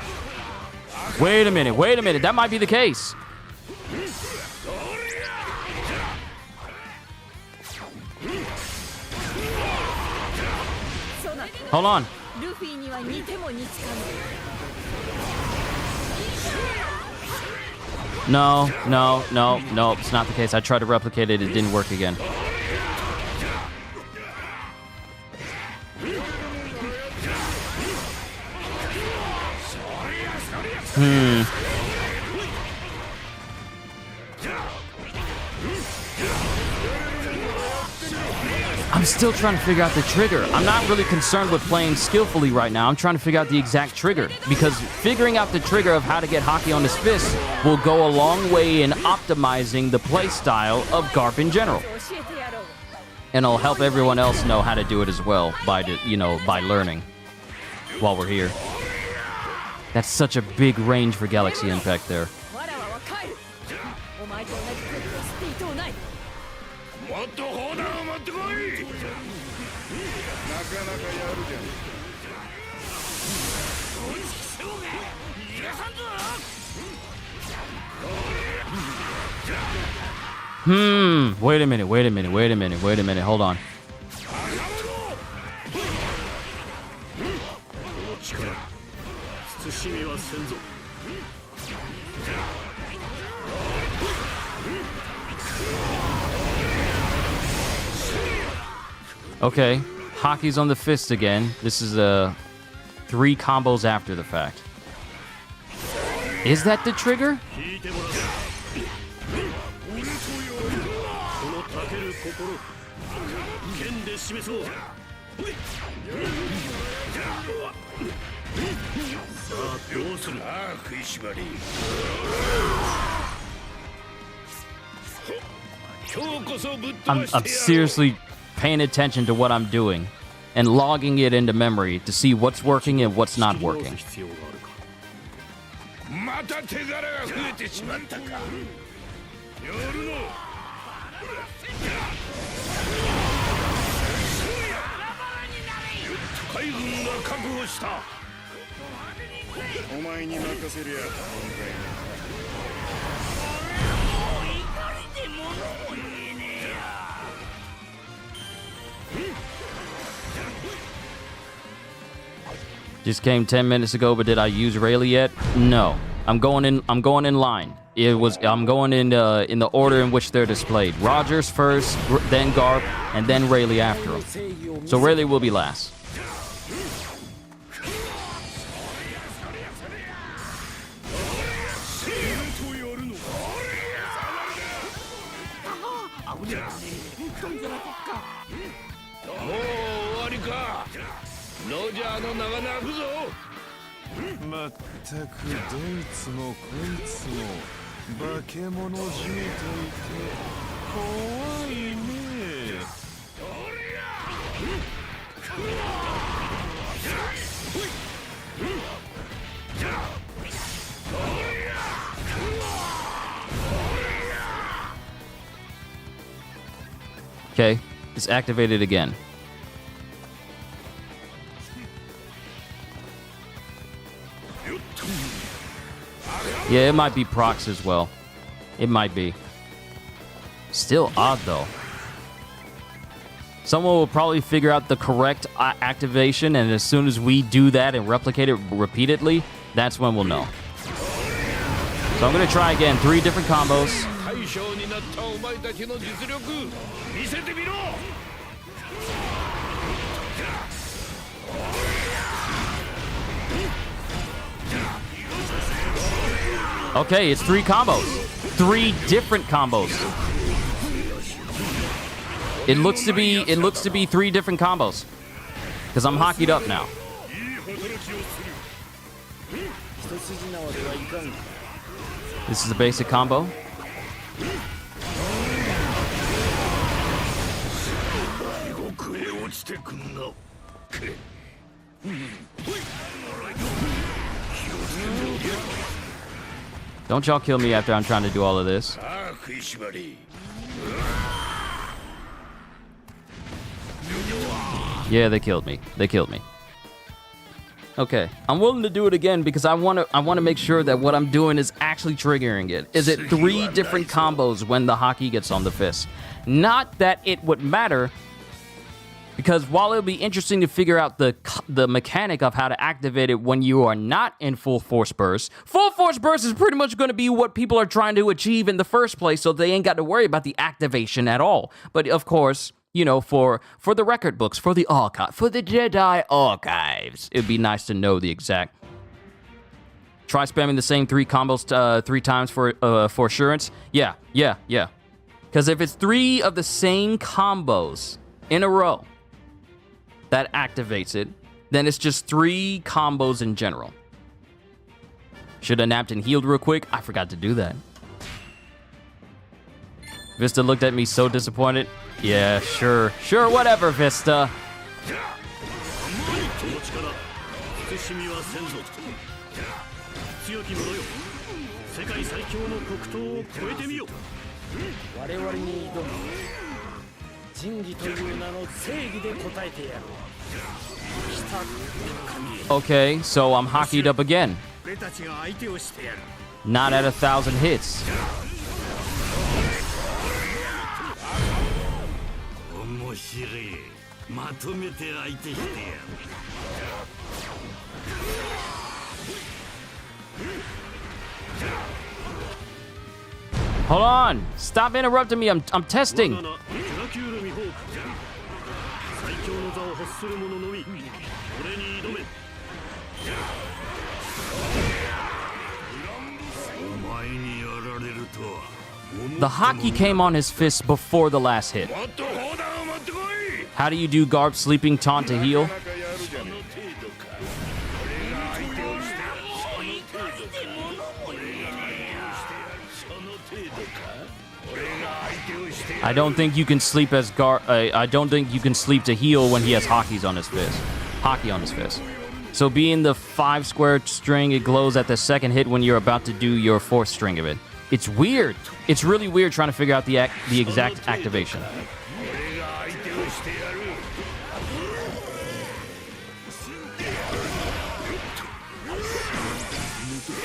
Wait a minute. That might be the case. Hold on. ルフィには似ても似つかぬ No, no, no, no. It's not the case. I tried to replicate it. It didn't work again. I'm still trying to figure out the trigger. I'm not really concerned with playing skillfully right now. I'm trying to figure out the exact trigger, because figuring out the trigger of how to get Haki on his fist will go a long way in optimizing the play style of Garp in general. 教えてやろう And it'll help everyone else know how to do it as well by, by learning while we're here. That's such a big range for Galaxy Impact there. わらわは帰るお前と同じことをしていとうない もっと砲弾を持ってこい。Wait a minute, wait a minute, wait a minute, wait a minute. Hold on. 慎みはせんぞ Okay, Haki's on the fist again. This is 3 combos after the fact. Is that the trigger? 聞いてもらうこのたける心剣で示そうさあどうするああ食いしばり今日こそぶっ飛ば I'm してやろう seriously paying attention to what I'm doing and logging it into memory to see what's working and what's not working. 必要があるかまた手柄が増えてしまったか。やるの。海軍が確保した。お前に任せりゃ Just came 10 minutes ago, but did I use Rayleigh yet? No. I'm going in line. I'm going in the order in which they're displayed. Rogers first, then Garp, and then Rayleigh after him. So Rayleigh will be last. .まったくどいつもこいつも化け物じみていて怖いね Okay, it's activated again. Yeah, it might be procs as well. It might be. Still odd, though. Someone will probably figure out the correct activation, and as soon as we do that and replicate it repeatedly, that's when we'll know. So I'm going to try again. 3 different combos. 大将になったお前たちの実力見せてみろ。 Okay, it's 3 combos. 3 different combos. It looks to be 3 different combos. Because I'm hockeyed up now. This is a basic combo. Don't y'all kill me after I'm trying to do all of this. Yeah, they killed me. They killed me. Okay, I'm willing to do it again because I want to make sure that what I'm doing is actually triggering it. Is it 3 different combos when the Haki gets on the fist? Not that it would matter, Because while it'll be interesting to figure out the mechanic of how to activate it when you are not in full force burst is pretty much going to be what people are trying to achieve in the first place, so they ain't got to worry about the activation at all. But of course, you know, for the record books, for the archive, for the Jedi archives, it'd be nice to know the exact. Try spamming the same 3 combos 3 times for assurance. Yeah. Because if it's 3 of the same combos in a row that activates it, then it's just 3 combos in general. Should have napped and healed real quick. I forgot to do that. Vista looked at me so disappointed. Yeah, sure, whatever, Vista. Okay, so I'm hockeyed up again. Not at 1,000 hits. Hold on! Stop interrupting me. I'm testing. The hockey came on his fist before the last hit. How do you do Garp sleeping taunt to heal? I don't think you can sleep as I don't think you can sleep to heal when he has hockey on his fist. So being the 5 square string, it glows at the second hit when you're about to do your 4th string of it. It's weird. It's really weird trying to figure out the exact activation.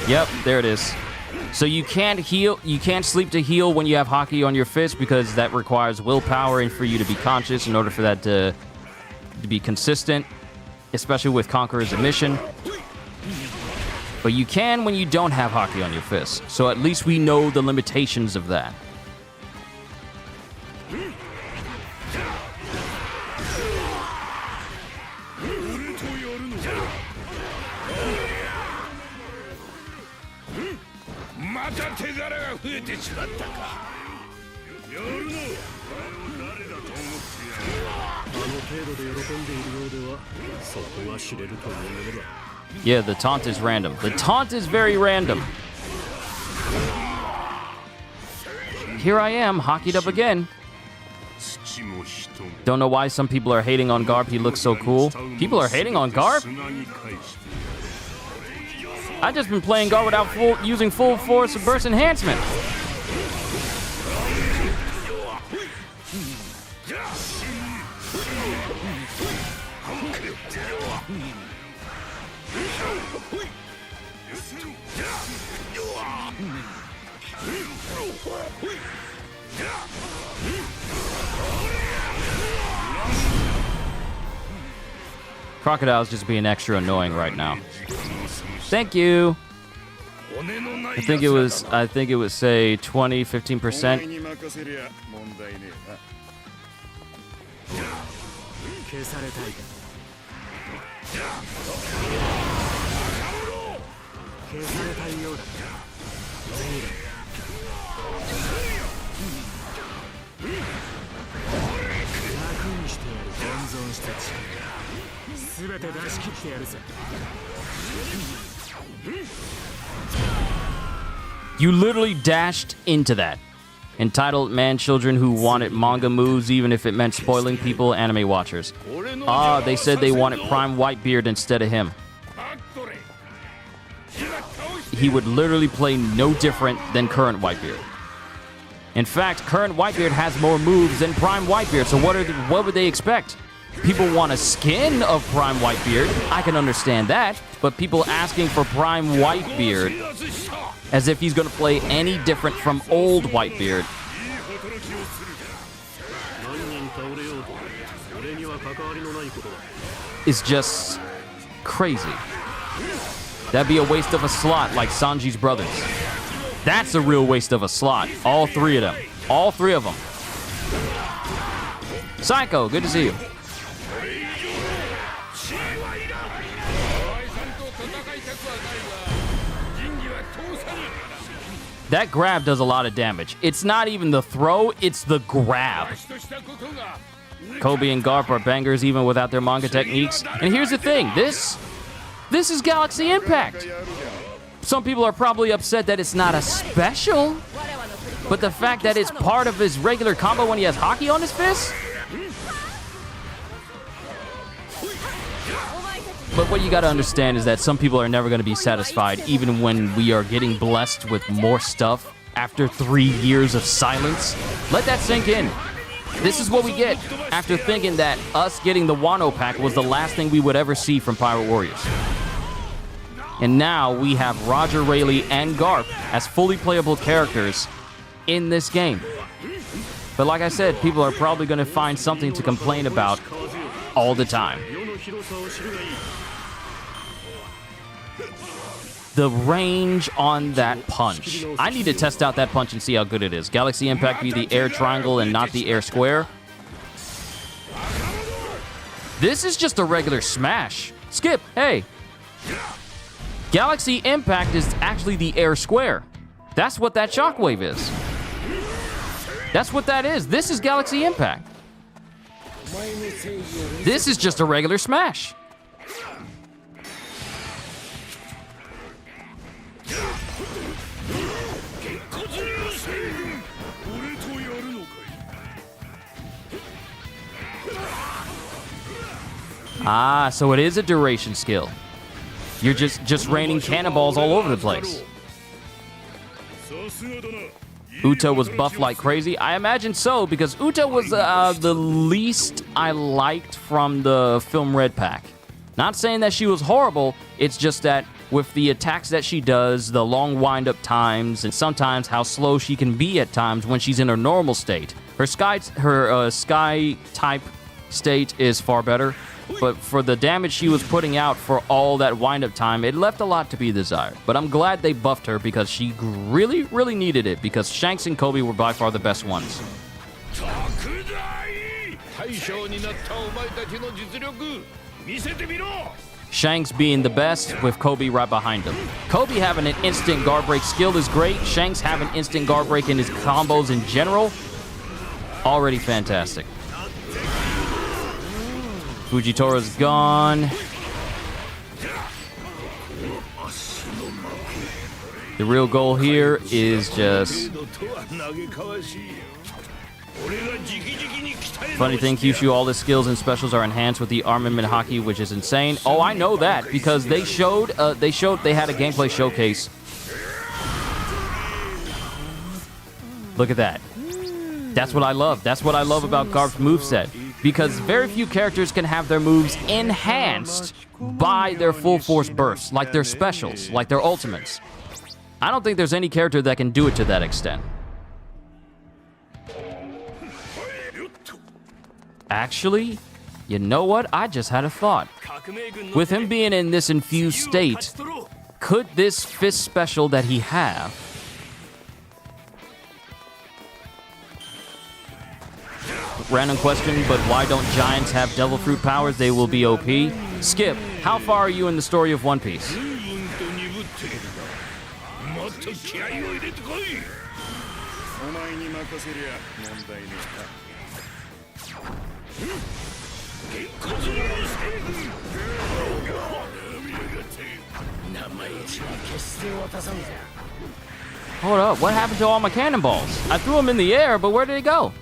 Yep, there it is. So you can't heal, you can't sleep to heal when you have hockey on your fist because that requires willpower and for you to be conscious in order for that to be consistent, especially with Conqueror's Admission. But you can when you don't have hockey on your fist. So at least we know the limitations of that. Yeah, the taunt is random. The taunt is very random. Here I am, hockeyed up again. Don't know why some people are hating on Garp. He looks so cool. People are hating on Garp? I've just been playing Garp without using full force of burst enhancement. Crocodile's just being extra annoying right now. Thank you. I think it was say 20, 15%. You literally dashed into that. Entitled man children who wanted manga moves even if it meant spoiling people, anime watchers. They said they wanted Prime Whitebeard instead of him. He would literally play no different than current Whitebeard. In fact, current Whitebeard has more moves than Prime Whitebeard, so what would they expect? People want a skin of Prime Whitebeard. I can understand that, but people asking for Prime Whitebeard as if he's going to play any different from old Whitebeard. is just crazy. That'd be a waste of a slot like Sanji's brothers. That's a real waste of a slot. All three of them. All three of them. Psycho, good to see you. That grab does a lot of damage. It's not even the throw, it's the grab. Kobe and Garp are bangers even without their manga techniques. And here's the thing, this is Galaxy Impact. Some people are probably upset that it's not a special, but the fact that it's part of his regular combo when he has hockey on his fist? But what you gotta understand is that some people are never gonna be satisfied even when we are getting blessed with more stuff after 3 years of silence. Let that sink in. This is what we get after thinking that us getting the Wano pack was the last thing we would ever see from Pirate Warriors. And now we have Roger, Rayleigh, and Garp as fully playable characters in this game. But like I said, people are probably gonna find something to complain about all the time. The range on that punch. I need to test out that punch and see how good it is. Galaxy Impact be the air triangle and not the air square. This is just a regular smash. Skip, hey. Galaxy Impact is actually the air square. That's what that shockwave is. That's what that is. This is Galaxy Impact. This is just a regular smash. Ah, so it is a duration skill. You're just raining cannonballs all over the place. Uta was buffed like crazy. I imagine so, because Uta was the least I liked from the film Red Pack. Not saying that she was horrible, it's just that with the attacks that she does, the long wind-up times, and sometimes how slow she can be at times when she's in her normal state. Her sky type state is far better, but for the damage she was putting out for all that wind-up time, it left a lot to be desired. But I'm glad they buffed her because she really, really needed it, because Shanks and Kobe were by far the best ones. Shanks being the best with Kobe right behind him. Kobe having an instant guard break skill is great. Shanks having instant guard break in his combos in general, already fantastic. Fujitora's gone. The real goal here is just... Funny thing, Kyushu, all the skills and specials are enhanced with the armament hockey, which is insane. Oh, I know that, because they showed they had a gameplay showcase. Look at that. That's what I love. That's what I love about Garp's moveset, because very few characters can have their moves enhanced by their full force bursts, like their specials, like their ultimates. I don't think there's any character that can do it to that extent. Actually, you know what? I just had a thought. With him being in this infused state, could this fist special that he have random question, but why don't giants have devil fruit powers? They will be OP. Skip, how far are you in the story of One Piece? Hold up, what happened to all my cannonballs? I threw them in the air, but where did they go?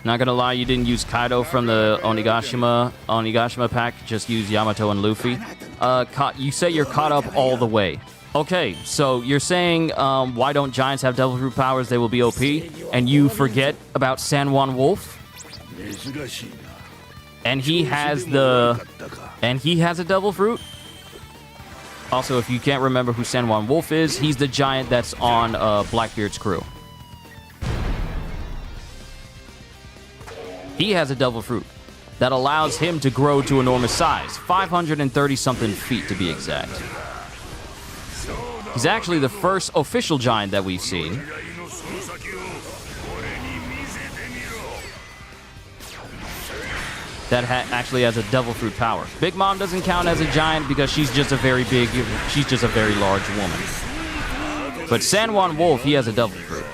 Not gonna lie, you didn't use Kaido from the Onigashima pack, just use Yamato and Luffy. You say you're caught up all the way. Okay, so you're saying, why don't giants have devil fruit powers? They will be OP, and you forget about San Juan Wolf? And he has a devil fruit? Also, if you can't remember who San Juan Wolf is, he's the giant that's on Blackbeard's crew. He has a devil fruit that allows him to grow to enormous size, 530-something feet to be exact. He's actually the first official giant that we've seen. That actually has a devil fruit power. Big Mom doesn't count as a giant because she's just a very large woman. But San Juan Wolf, he has a devil fruit.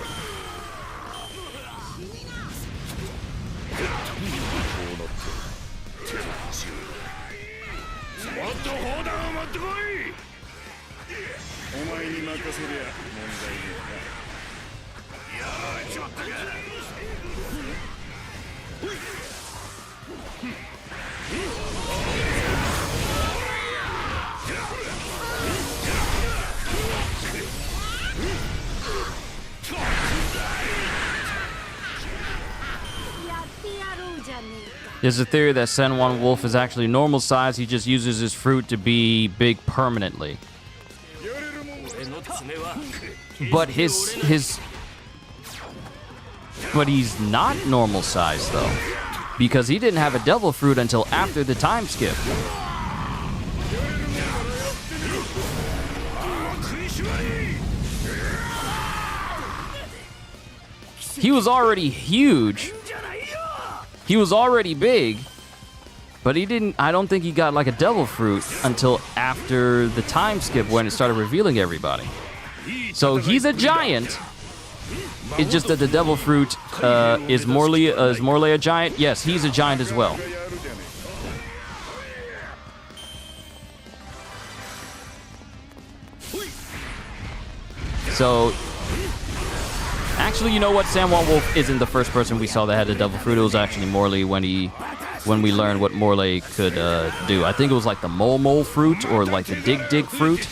There's a theory that San Juan Wolf is actually normal size. He just uses his fruit to be big permanently. But but he's not normal size though, because he didn't have a devil fruit until after the time skip. He was already huge. He was already big, but I don't think he got like a devil fruit until after the time skip when it started revealing everybody. So he's a giant. It's just that the devil fruit is Morley a giant? Yes, he's a giant as well. So actually, you know what? San Juan Wolf isn't the first person we saw that had a devil fruit. It was actually Morley when we learned what Morley could do. I think it was like the mole fruit or like the dig fruit.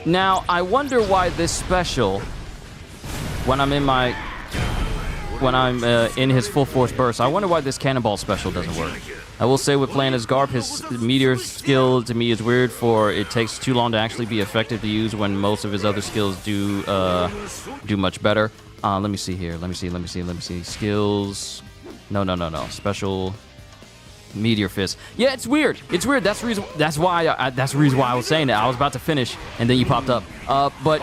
Now, I wonder why this special, when I'm in his full force burst, I wonder why this cannonball special doesn't work. I will say with playing as Garp, his meteor skill to me is weird, for it takes too long to actually be effective to use when most of his other skills do much better. Let me see here. Let me see. Skills. No. Special. Meteor fist. Yeah, it's weird. That's the reason. That's the reason why I was saying that. I was about to finish, and then you popped up. But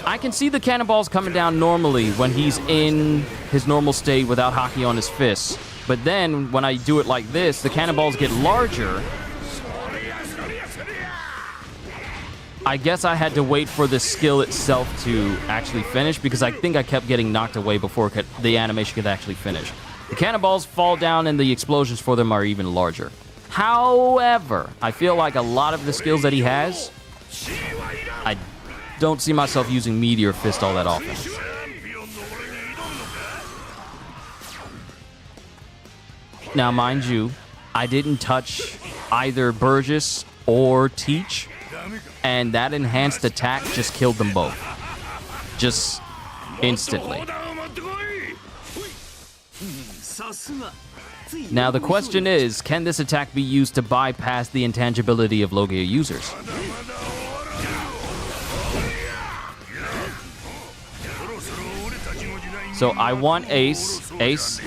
I can see the cannonballs coming down normally when he's in his normal state without Haki on his fists. But then when I do it like this, the cannonballs get larger. I guess I had to wait for the skill itself to actually finish, because I think I kept getting knocked away before the animation could actually finish. The cannonballs fall down and the explosions for them are even larger. However, I feel like a lot of the skills that he has, I don't see myself using Meteor Fist all that often. Now, mind you, I didn't touch either Burgess or Teach, and that enhanced attack just killed them both. Just instantly. Now, the question is, can this attack be used to bypass the intangibility of Logia users? So I want Ace. Ace.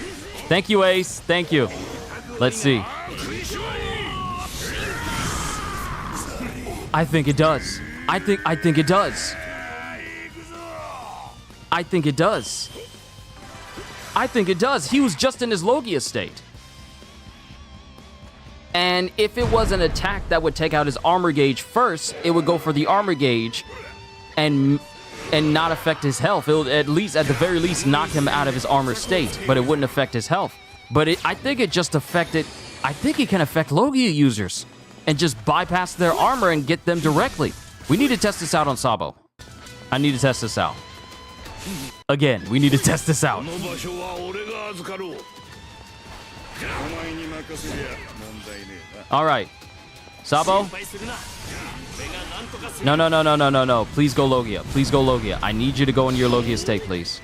Thank you, Ace. Thank you. Let's see. I think it does. I think it does. I think it does. I think it does. He was just in his Logia state. And if it was an attack that would take out his armor gauge first, it would go for the armor gauge and not affect his health. It would at the very least, knock him out of his armor state, but it wouldn't affect his health. But I think it can affect Logia users and just bypass their armor and get them directly. We need to test this out on Sabo. I need to test this out. Again, we need to test this out. All right. Sabo? No. Please go Logia. Please go Logia. I need you to go in your Logia state, please.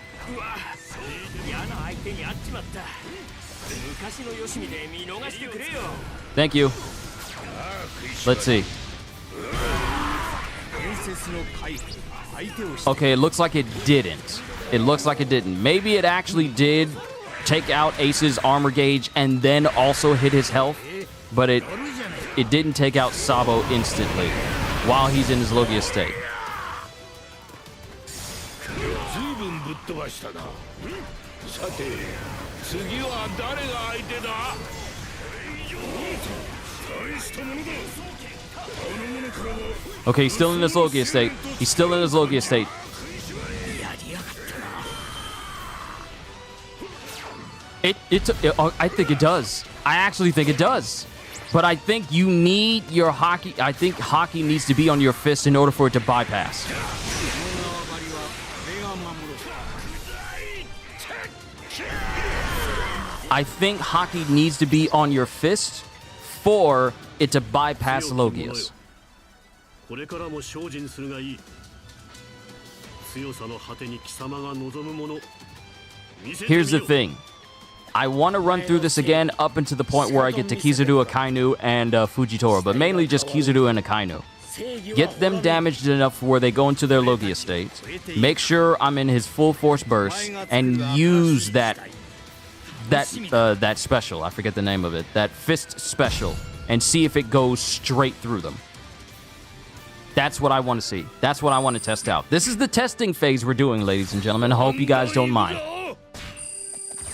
Thank you. Let's see. Okay, it looks like it didn't. It looks like it didn't. Maybe it actually did take out Ace's armor gauge and then also hit his health, but it didn't take out Sabo instantly while he's in his Logia state. Okay, he's still in his Logia state. He's still in his Logia state. I think it does. I actually think it does. But I think you need your Haki. I think Haki needs to be on your fist in order for it to bypass. I think Haki needs to be on your fist for it to bypass Logias. Here's the thing. I want to run through this again up until the point where I get to Kizaru, Akainu, and Fujitora, but mainly just Kizaru and Akainu. Get them damaged enough where they go into their Logia state. Make sure I'm in his full force burst and use that special. I forget the name of it. That fist special, and see if it goes straight through them. That's what I want to see. That's what I want to test out. This is the testing phase we're doing, ladies and gentlemen. I hope you guys don't mind.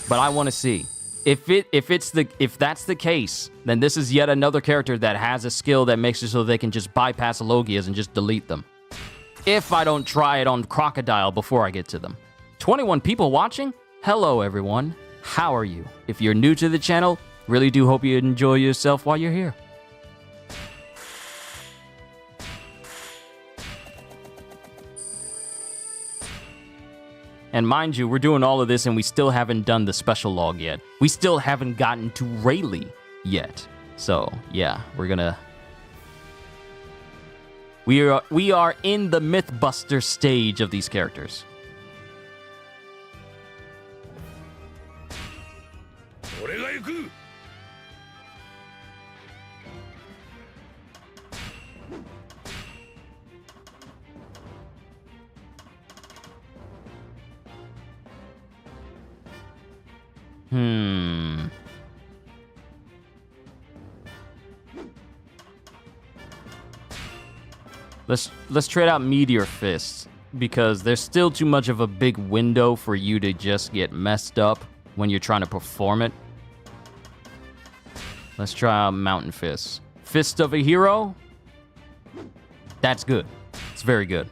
But I want to see. If that's the case, then this is yet another character that has a skill that makes it so they can just bypass Logias and just delete them. If I don't try it on Crocodile before I get to them. 21 people watching? Hello, everyone. How are you? If you're new to the channel, really do hope you enjoy yourself while you're here. And mind you, we're doing all of this and we still haven't done the special log yet. We still haven't gotten to Rayleigh yet. So, yeah, we are in the Mythbuster stage of these characters. Let's trade out Meteor Fists, because there's still too much of a big window for you to just get messed up when you're trying to perform it. Let's try out Mountain Fists. Fist of a Hero? That's good. It's very good.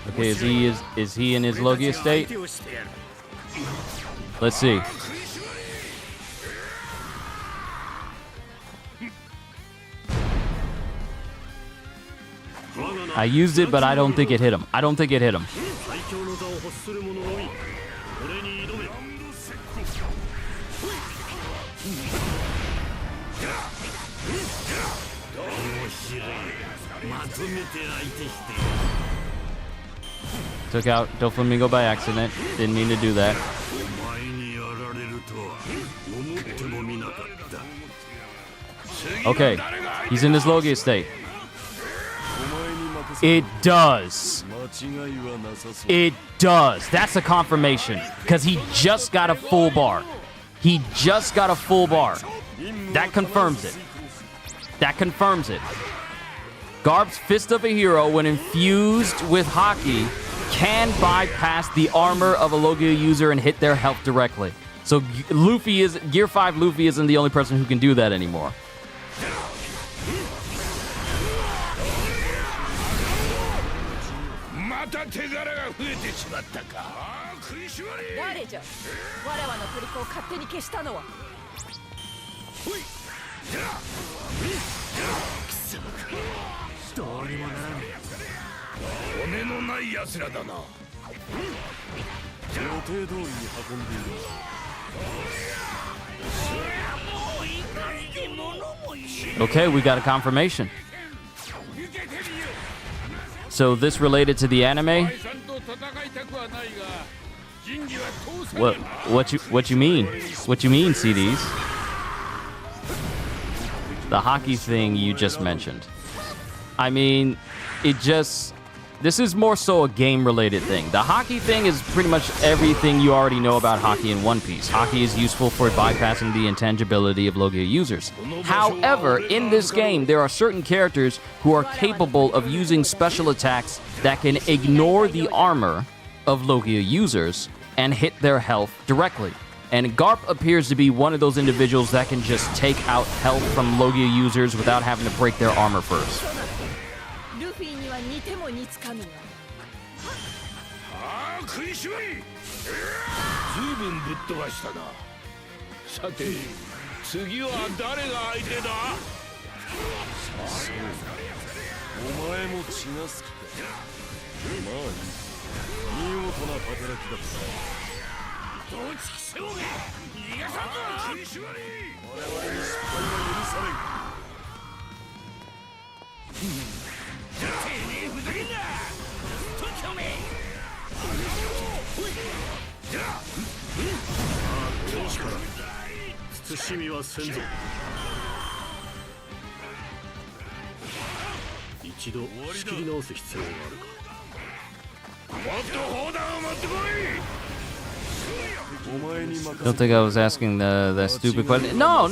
Okay, is he in his Logia state? Let's see. I used it, but I don't think it hit him. I don't think it hit him. Took out Doflamingo by accident. Didn't mean to do that. Okay, he's in his Logia state. It does. It does. That's a confirmation, because he just got a full bar. He just got a full bar. That confirms it. That confirms it. Garp's Fist of a Hero, when infused with Haki, can bypass the armor of a Logia user and hit their health directly. So Gear 5 Luffy isn't the only person who can do that anymore. 骨のない奴らだな。予定通りに運んでいる。 Okay, we got a confirmation. So this related to the anime? What you mean? What you mean, CDs? The hockey thing you just mentioned. I mean, this is more so a game-related thing. The hockey thing is pretty much everything you already know about hockey in One Piece. Hockey is useful for bypassing the intangibility of Logia users. However, in this game, there are certain characters who are capable of using special attacks that can ignore the armor of Logia users and hit their health directly. And Garp appears to be one of those individuals that can just take out health from Logia users without having to break their armor first. ああ食いしばり。随分ぶっ飛ばしたな。さて次は誰が相手だ。そうだ。お前も血が好きか。まあいい。見事な働きだった。どっちきせよが逃がさんぞ。食いしばり。我々に失敗は許されん。てめえふざけんな。とっちゃおめえ。 慎みはせんぞ。一度仕切り直す必要があるか。もっと砲弾を持ってこい。 Don't think I was asking that stupid question. No.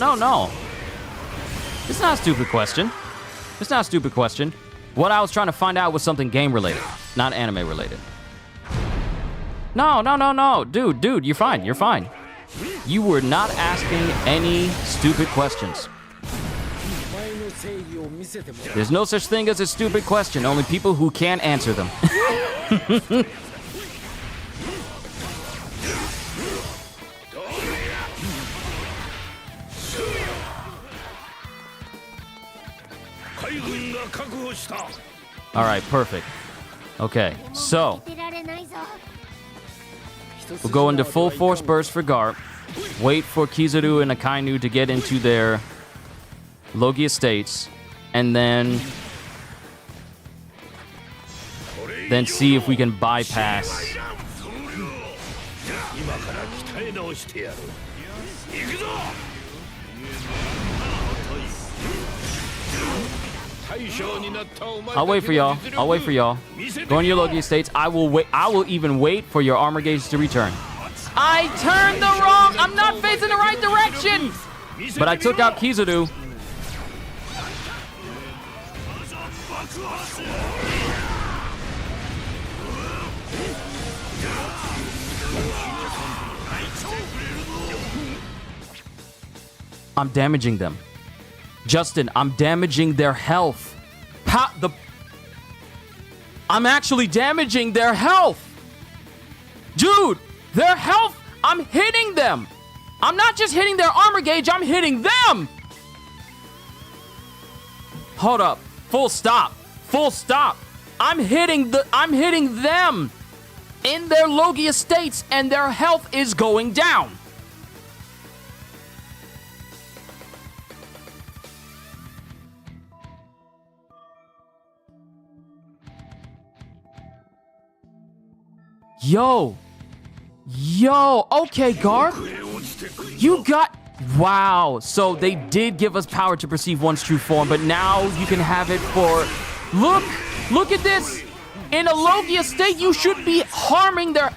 It's not a stupid question. It's not a stupid question. What I was trying to find out was something game related, not anime related. No. Dude, you're fine. You're fine. You were not asking any stupid questions. There's no such thing as a stupid question, only people who can't answer them. All right, perfect. Okay, so we'll go into full force burst for Garp. Wait for Kizaru and Akainu to get into their Logia states, and then see if we can bypass. I'll wait for y'all. Go in your Logia states. I will wait. I will even wait for your armor gauge to return. I turned the wrong. I'm not facing the right direction. But I took out Kizaru. I'm damaging them. Justin, I'm damaging their health. I'm actually damaging their health. Dude, their health, I'm hitting them. I'm not just hitting their armor gauge, I'm hitting them. Hold up. Full stop. I'm hitting them in their Logia states, and their health is going down. Yo, okay, Garp. You got... Wow, so they did give us power to perceive one's true form, but now you can have it for... Look at this. In a Logia state, you should be harming their...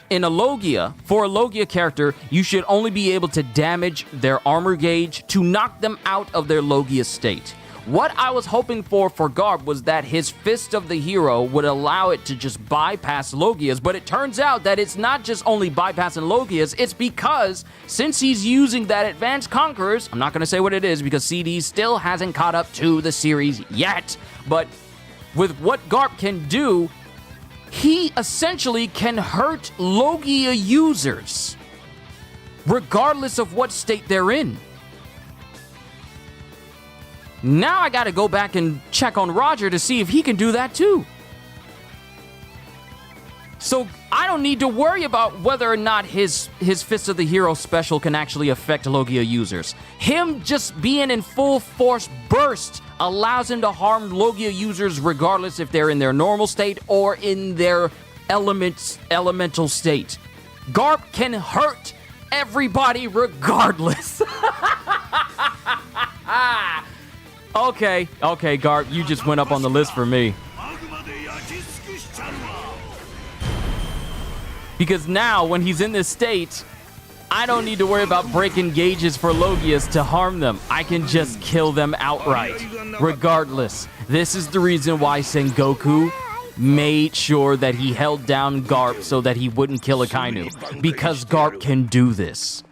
In a Logia, for a Logia character, you should only be able to damage their armor gauge to knock them out of their Logia state. What I was hoping for Garp was that his Fist of the Hero would allow it to just bypass Logias, but it turns out that it's not just only bypassing Logias, it's because since he's using that Advanced Conquerors, I'm not going to say what it is because CD still hasn't caught up to the series yet, but with what Garp can do, he essentially can hurt Logia users, regardless of what state they're in. Now I gotta go back and check on Roger to see if he can do that too. So I don't need to worry about whether or not his Fist of the Hero special can actually affect Logia users. Him just being in full force burst allows him to harm Logia users regardless if they're in their normal state or in their elemental state. Garp can hurt everybody regardless. Okay, Garp, you just went up on the list for me. Because now, when he's in this state, I don't need to worry about breaking gauges for Logias to harm them. I can just kill them outright, regardless. This is the reason why Sengoku made sure that he held down Garp so that he wouldn't kill Akainu. Because Garp can do this.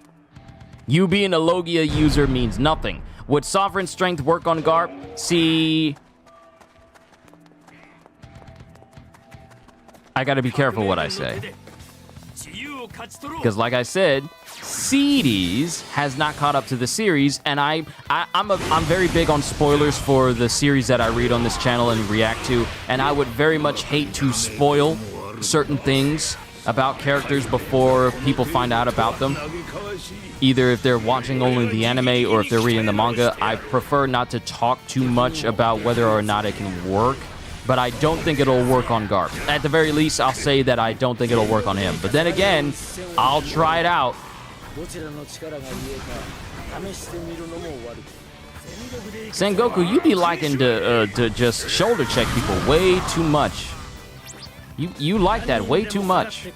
You being a Logia user means nothing. Would Sovereign Strength work on Garp? See... I gotta be careful what I say. Because like I said, CDs has not caught up to the series, and I'm very big on spoilers for the series that I read on this channel and react to, and I would very much hate to spoil certain things about characters before people find out about them. Either if they're watching only the anime or if they're reading the manga. I prefer not to talk too much about whether or not it can work. But I don't think it'll work on Garp. At the very least, I'll say that I don't think it'll work on him. But then again, I'll try it out. Sengoku, you be liking to just shoulder check people way too much. You like that way too much.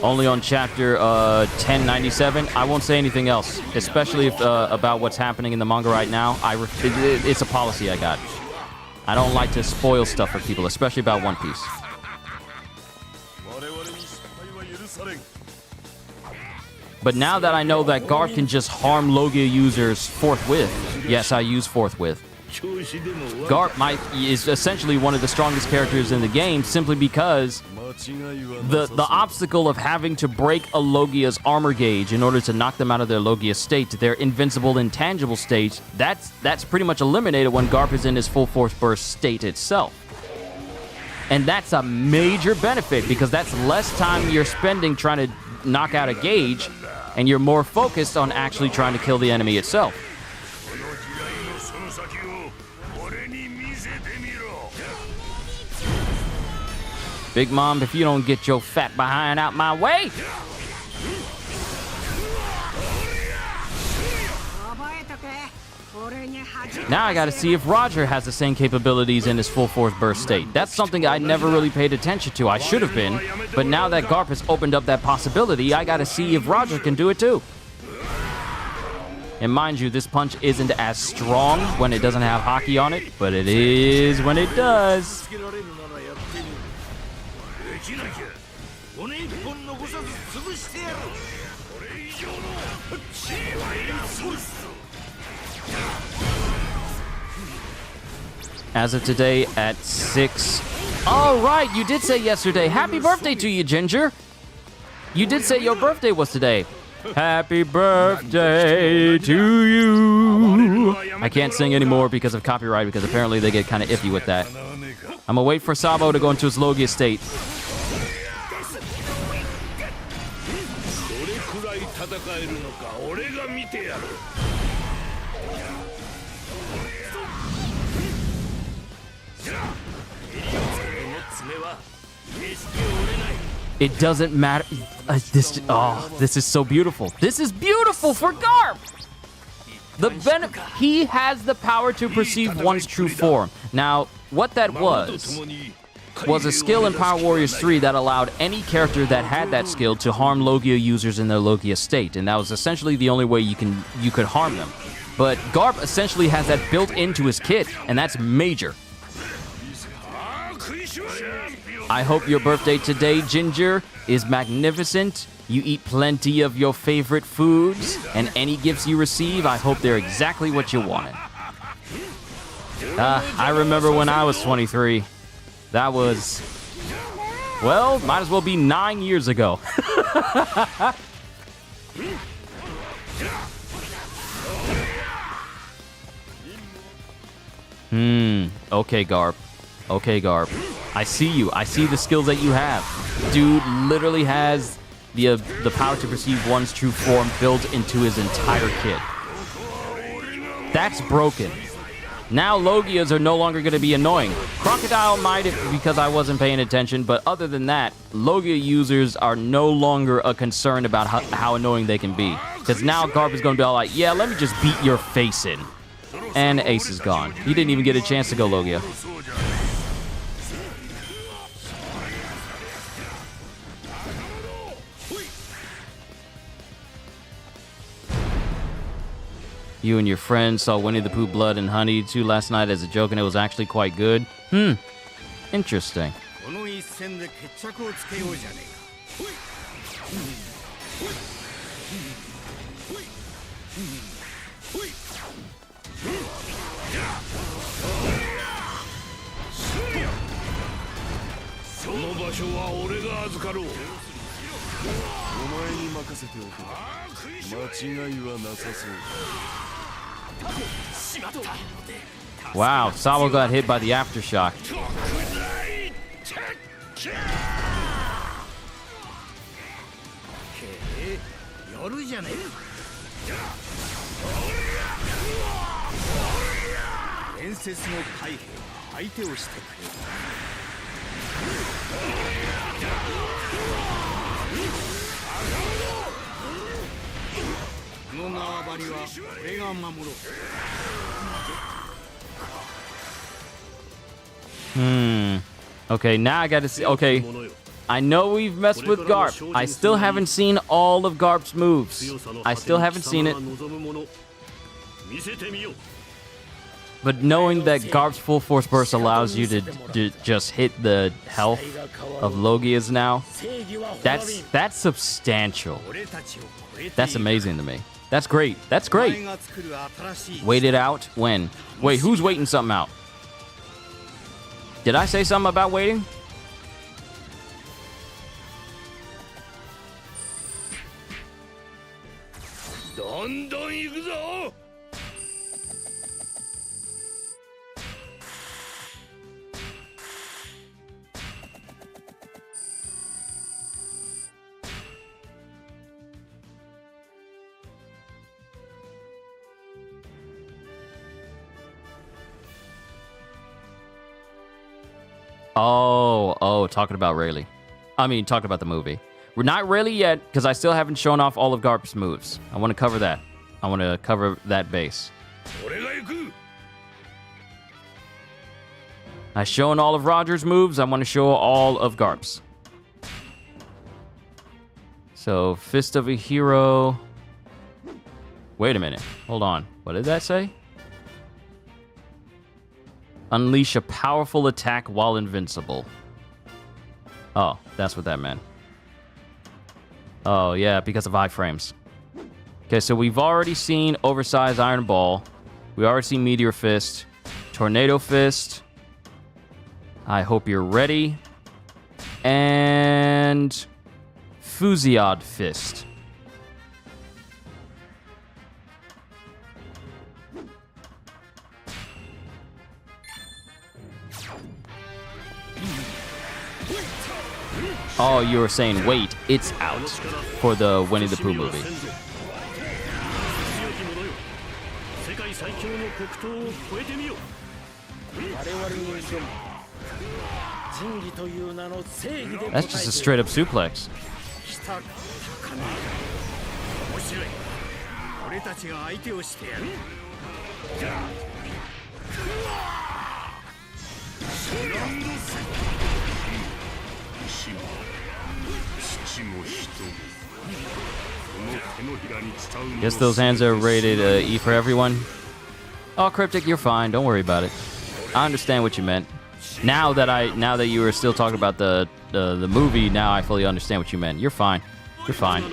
Only on chapter 1097. I won't say anything else, especially if, about what's happening in the manga right now. It's a policy I got. I don't like to spoil stuff for people, especially about One Piece. But now that I know that Garp can just harm Logia users forthwith, yes, I use forthwith. Garp is essentially one of the strongest characters in the game simply because the obstacle of having to break a Logia's armor gauge in order to knock them out of their Logia state, their invincible, intangible state, that's pretty much eliminated when Garp is in his full force burst state itself. And that's a major benefit because that's less time you're spending trying to knock out a gauge and you're more focused on actually trying to kill the enemy itself. Big Mom, if you don't get your fat behind out my way. Now I gotta see if Roger has the same capabilities in his full force burst state. That's something I never really paid attention to. I should have been. But now that Garp has opened up that possibility, I gotta see if Roger can do it too. And mind you, this punch isn't as strong when it doesn't have hockey on it, but it is when it does. As of today at 6. All right, you did say yesterday. Happy birthday to you, Ginger. You did say your birthday was today. Happy birthday to you. I can't sing anymore because of copyright, because apparently they get kind of iffy with that. I'm gonna wait for Sabo to go into his Logia state. It doesn't matter. This is so beautiful. This is beautiful for Garp. He has the power to perceive one's true form. Now, what that was a skill in Power Warriors 3 that allowed any character that had that skill to harm Logia users in their Logia state, and that was essentially the only way you could harm them. But Garp essentially has that built into his kit, and that's major. I hope your birthday today, Ginger, is magnificent. You eat plenty of your favorite foods, and any gifts you receive, I hope they're exactly what you wanted. I remember when I was 23. That was, well, might as well be 9 years ago. Okay, Garp. Okay, Garp. I see you. I see the skills that you have. Dude literally has the power to perceive one's true form built into his entire kit. That's broken. Now Logias are no longer going to be annoying. Crocodile might if because I wasn't paying attention, but other than that, Logia users are no longer a concern about how annoying they can be. Because now Garp is going to be all like, yeah, let me just beat your face in. And Ace is gone. He didn't even get a chance to go Logia. You and your friends saw Winnie the Pooh Blood and Honey 2 last night as a joke, and it was actually quite good. Interesting. この一戦で決着をつけようじゃねえか。その場所は俺が預かろう。お前に任せておく。間違いはなさそう。 Wow, Sabo got hit by the aftershock. やるじゃねえか。伝説の海兵相手をしてくれ。この縄張りは俺が守ろう。Okay, now I gotta see. Okay, I know we've messed with Garp. I still haven't seen all of Garp's moves. I still haven't seen it. But knowing that Garp's full force burst allows you to just hit the health of Logias now, that's substantial. That's amazing to me. That's great. That's great. Wait it out? When? Wait, who's waiting something out? Did I say something about waiting? Oh, talking about Rayleigh. I mean, talking about the movie. We're not Rayleigh yet, because I still haven't shown off all of Garp's moves. I want to cover that. I want to cover that base. I've shown all of Roger's moves. I want to show all of Garp's. So, Fist of a Hero. Wait a minute. Hold on. What did that say? Unleash a powerful attack while invincible. Oh, that's what that meant. Oh, yeah, because of iframes. Okay, so we've already seen Oversized Iron Ball. We already seen Meteor Fist. Tornado Fist. I hope you're ready. And... Fusiad Fist. Oh, you were saying, wait, it's out for the Winnie the Pooh movie. That's just a straight up suplex. Guess those hands are rated E for everyone. Oh, Cryptic, you're fine. Don't worry about it. I understand what you meant. Now that you were still talking about the movie, now I fully understand what you meant. You're fine. You're fine.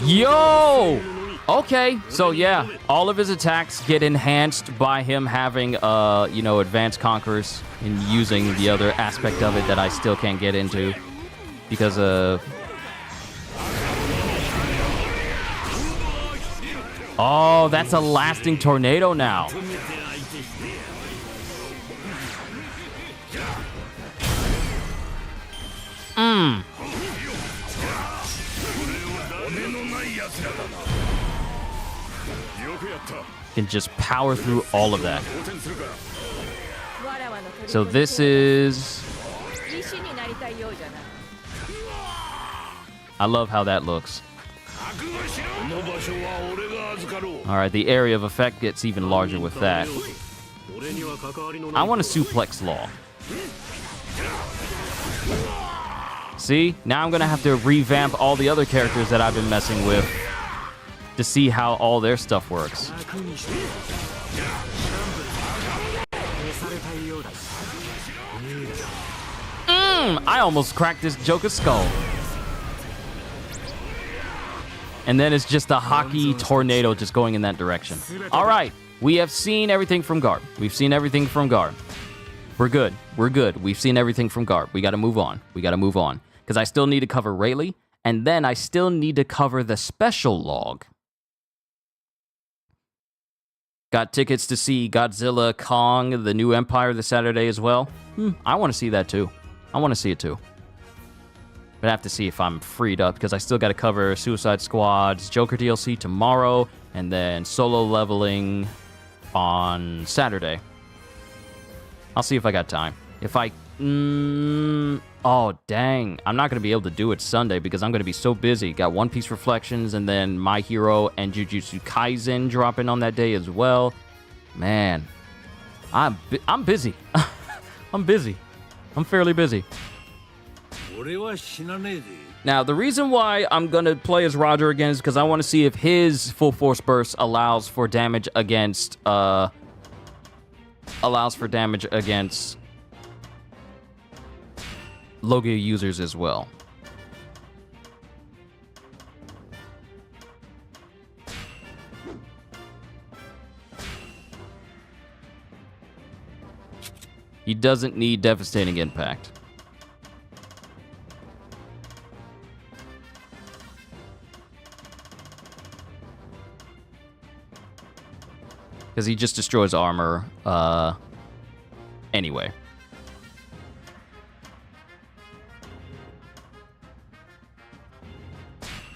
Yo! Okay, so yeah, all of his attacks get enhanced by him having, advanced conquerors and using the other aspect of it that I still can't get into because Oh, that's a lasting tornado now. Can just power through all of that. So this is... I love how that looks. All right, the area of effect gets even larger with that. I want a suplex law. See? Now I'm going to have to revamp all the other characters that I've been messing with to see how all their stuff works. I almost cracked this Joker's skull. And then it's just a hockey tornado just going in that direction. All right. We have seen everything from Garp. We've seen everything from Garp. We're good. We're good. We've seen everything from Garp. We got to move on. We got to move on. Because I still need to cover Rayleigh. And then I still need to cover the special log. Got tickets to see Godzilla, Kong, the new Empire this Saturday as well. I want to see that too. I want to see it too. But I have to see if I'm freed up because I still got to cover Suicide Squad's Joker DLC tomorrow and then solo leveling on Saturday. I'll see if I got time. If I... oh, dang. I'm not going to be able to do it Sunday because I'm going to be so busy. Got One Piece Reflections and then My Hero and Jujutsu Kaisen dropping on that day as well. Man, I'm busy. I'm busy. I'm fairly busy. Now, the reason why I'm going to play as Roger again is because I want to see if his full force burst allows for damage against... Logia users as well. He doesn't need devastating impact. Because he just destroys armor anyway.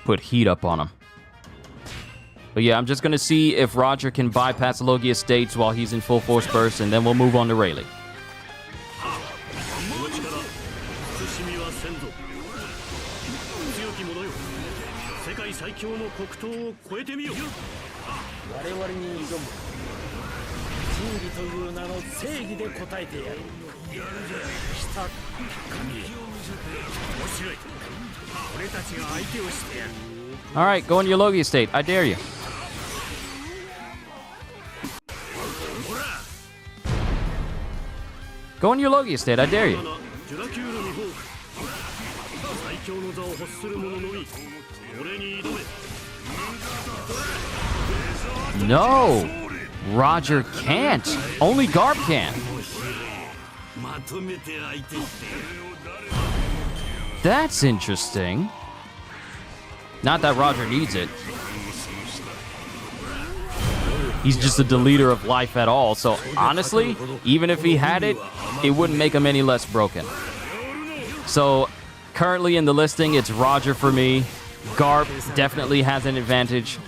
Put heat up on him. But yeah, I'm just going to see if Roger can bypass Logia states while he's in full force burst, and then we'll move on to Rayleigh. All right, go into your Logia state. I dare you. Go into your Logia state. I dare you. No, Roger can't. Only Garp can. That's interesting. Not that Roger needs it. He's just a deleter of life at all. So honestly, even if he had it, it wouldn't make him any less broken. So currently in the listing, it's Roger for me. Garp definitely has an advantage.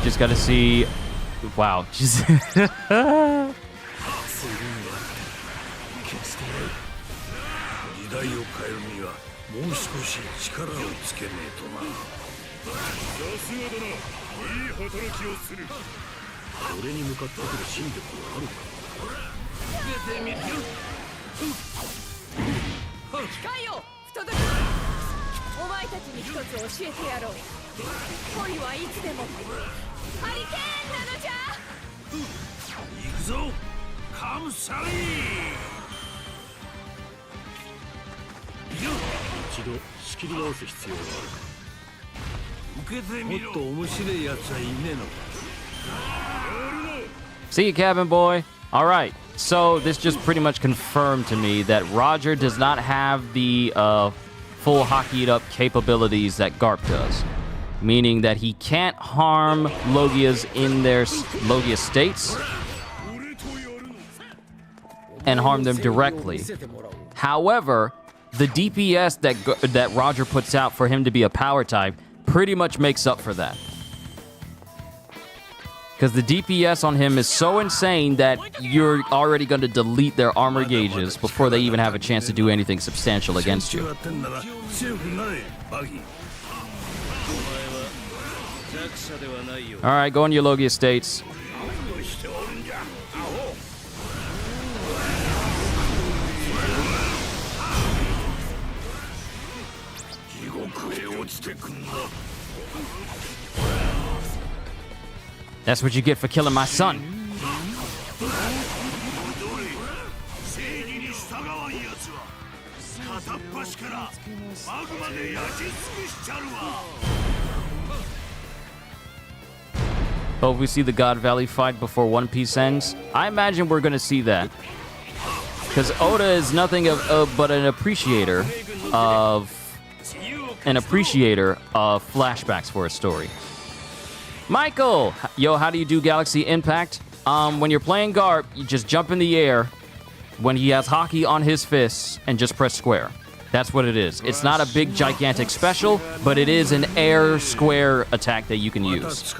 Just gotta see. Wow. Just See you, cabin boy. All right. So this just pretty much confirmed to me that Roger does not have the full hockeyed up capabilities that Garp does. Meaning that he can't harm Logias in their Logia states and harm them directly. However, the DPS that Roger puts out for him to be a power type pretty much makes up for that. Because the DPS on him is so insane that you're already going to delete their armor gauges before they even have a chance to do anything substantial against you. Alright, go on your Logia states. That's what you get for killing my son. Hope we see the God Valley fight before One Piece ends. I imagine we're going to see that. Because Oda is nothing but an appreciator of flashbacks for a story. Michael! Yo, how do you do Galaxy Impact? When you're playing Garp, you just jump in the air when he has hockey on his fists and just press square. That's what it is. It's not a big, gigantic special, but it is an air square attack that you can use.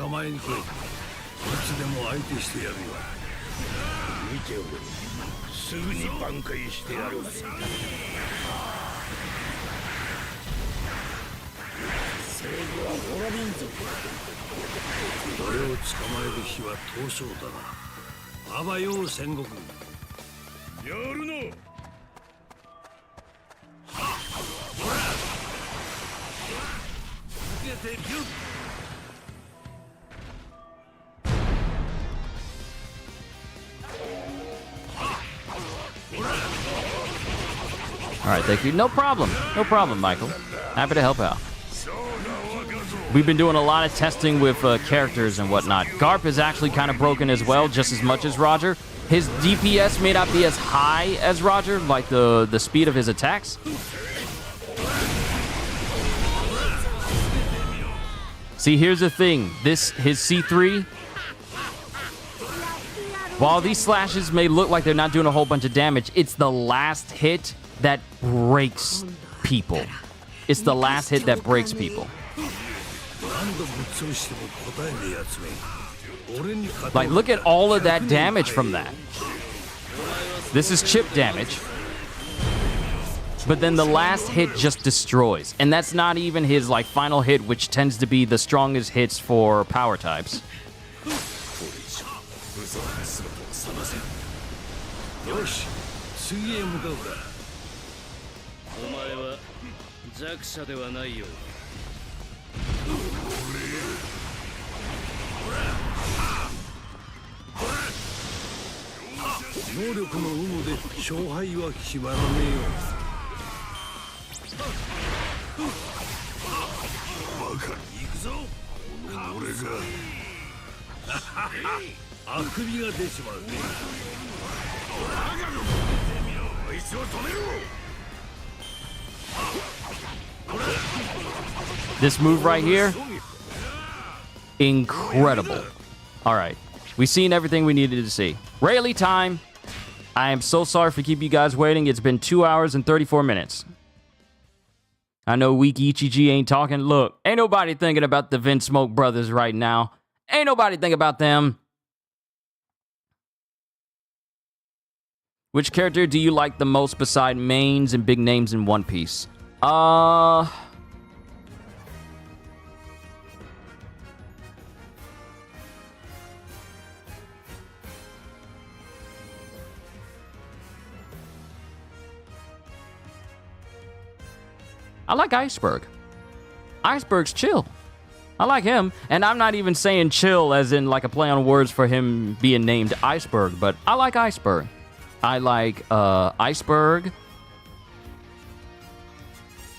All right, thank you. No problem. No problem, Michael. Happy to help out. We've been doing a lot of testing with characters and whatnot. Garp is actually kind of broken as well, just as much as Roger. His DPS may not be as high as Roger, like the speed of his attacks. See, here's the thing. His C3, while these slashes may look like they're not doing a whole bunch of damage, it's the last hit that breaks people. It's the last hit that breaks people. Like, look at all of that damage from that. This is chip damage. But then the last hit just destroys. And that's not even his, like, final hit, which tends to be the strongest hits for power types. This move right here, incredible. All right, we've seen everything we needed to see. Rayleigh time. I am so sorry for keeping you guys waiting. It's been 2 hours and 34 minutes. I know Weak Ichiji ain't talking. Look, ain't nobody thinking about the Vince Smoke brothers right now. Ain't nobody thinking about them. Which character do you like the most beside mains and big names in One Piece? I like Iceberg. Iceberg's chill. I like him. And I'm not even saying chill as in like a play on words for him being named Iceberg, but I like Iceberg. I like Iceberg.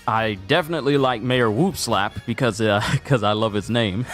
I definitely like Mayor Whoop Slap because I love his name.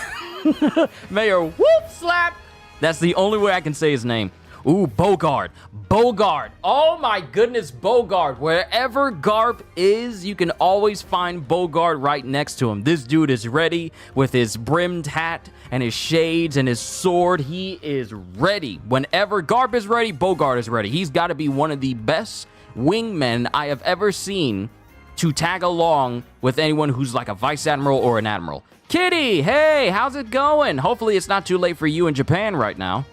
Mayor Whoop Slap. That's the only way I can say his name. Ooh, Bogard. Bogard. Oh my goodness, Bogard. Wherever Garp is, you can always find Bogard right next to him. This dude is ready with his brimmed hat and his shades and his sword. He is ready. Whenever Garp is ready, Bogard is ready. He's got to be one of the best wingmen I have ever seen to tag along with anyone who's like a vice admiral or an admiral. Kitty, hey, how's it going? Hopefully it's not too late for you in Japan right now.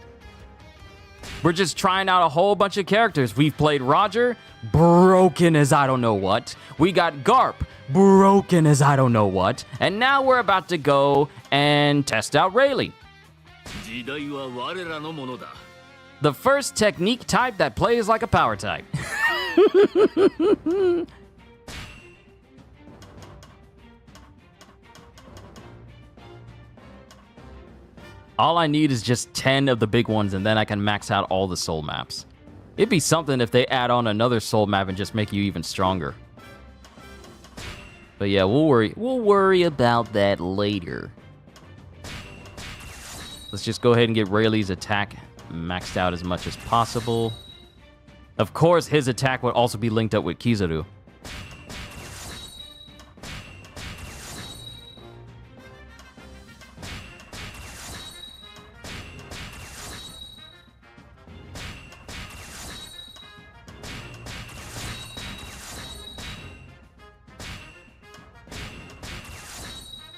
We're just trying out a whole bunch of characters. We've played Roger, broken as I don't know what. We got Garp, broken as I don't know what. And now we're about to go and test out Rayleigh, 時代は我らのものだ the first technique type that plays like a power type. All I need is just 10 of the big ones, and then I can max out all the soul maps. It'd be something if they add on another soul map and just make you even stronger. But yeah, we'll worry about that later. Let's just go ahead and get Rayleigh's attack maxed out as much as possible. Of course, his attack would also be linked up with Kizaru.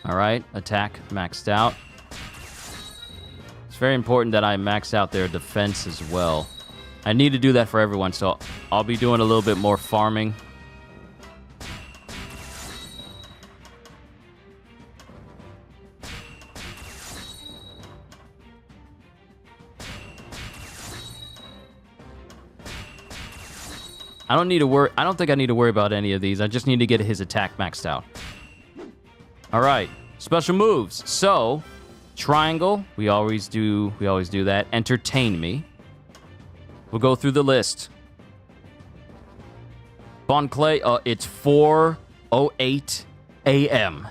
All right, attack maxed out. It's very important that I max out their defense as well. I need to do that for everyone, so I'll be doing a little bit more farming. I don't think I need to worry about any of these. I just need to get his attack maxed out. All right, special moves. So, triangle, we always do that. Entertain me. We'll go through the list. Bon Clay, it's 4:08 a.m.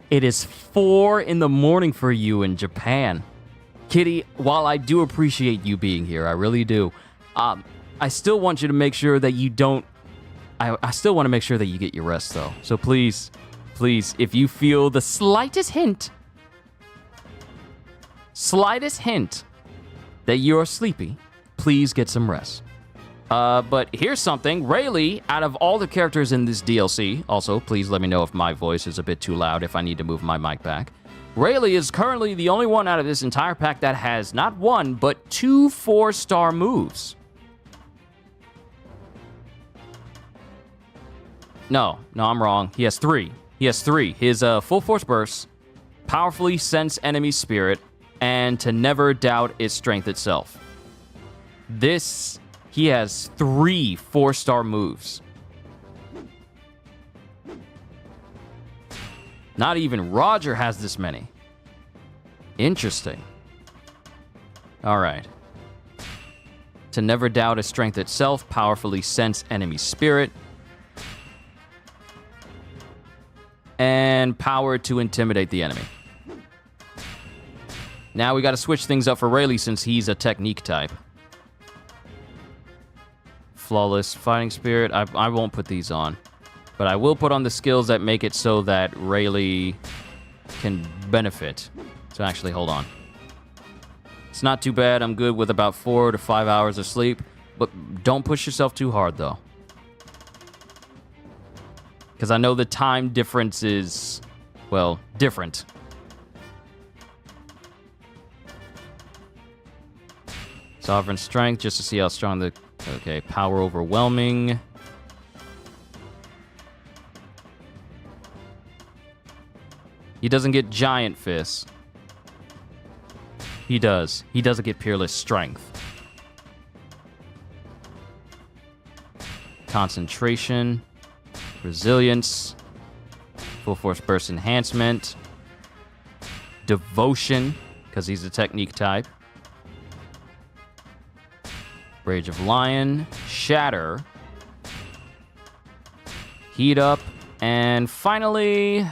It is 4 in the morning for you in Japan. Kitty, while I do appreciate you being here, I really do. I still want you to make sure that you don't... I still want to make sure that you get your rest, though. So please, if you feel the slightest hint that you're sleepy, please get some rest. But here's something. Rayleigh, out of all the characters in this DLC, also, please let me know if my voice is a bit too loud, if I need to move my mic back. Rayleigh is currently the only one out of this entire pack that has not one, but 2 4-star moves. No, I'm wrong. He has 3. His full force burst, powerfully sense enemy spirit, and to never doubt its strength itself. He has 3 4-star moves. Not even Roger has this many. Interesting. All right. To never doubt its strength itself, powerfully sense enemy spirit, and power to intimidate the enemy. Now we got to switch things up for Rayleigh since he's a technique type. Flawless fighting spirit. I won't put these on, but I will put on the skills that make it so that Rayleigh can benefit. So actually, hold on. It's not too bad. I'm good with about 4 to 5 hours of sleep, but don't push yourself too hard though. Because I know the time difference is, well, different. Sovereign Strength, just to see how strong the... Okay, Power Overwhelming. He doesn't get Giant Fist. He does. He doesn't get Peerless Strength. Concentration. Resilience, full force burst enhancement, devotion, because he's a technique type, Rage of Lion, shatter, heat up, and finally,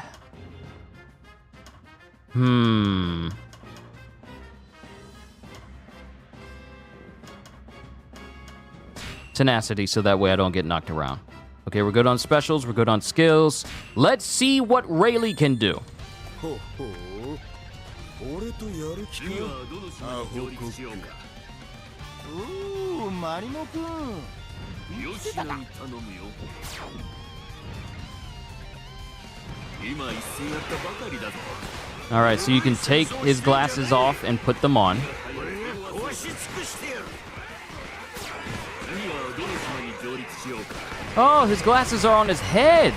tenacity so that way I don't get knocked around. Okay, we're good on specials. We're good on skills. Let's see what Rayleigh can do. ほほう俺とやる気か次はどの島に上陸しようか。おおマリモくん吉野に頼むよ。今一戦やったばかりだぞ。 All right, so you can take his glasses off and put them on. 次はどの島に上陸しようか。 Oh, his glasses are on his head.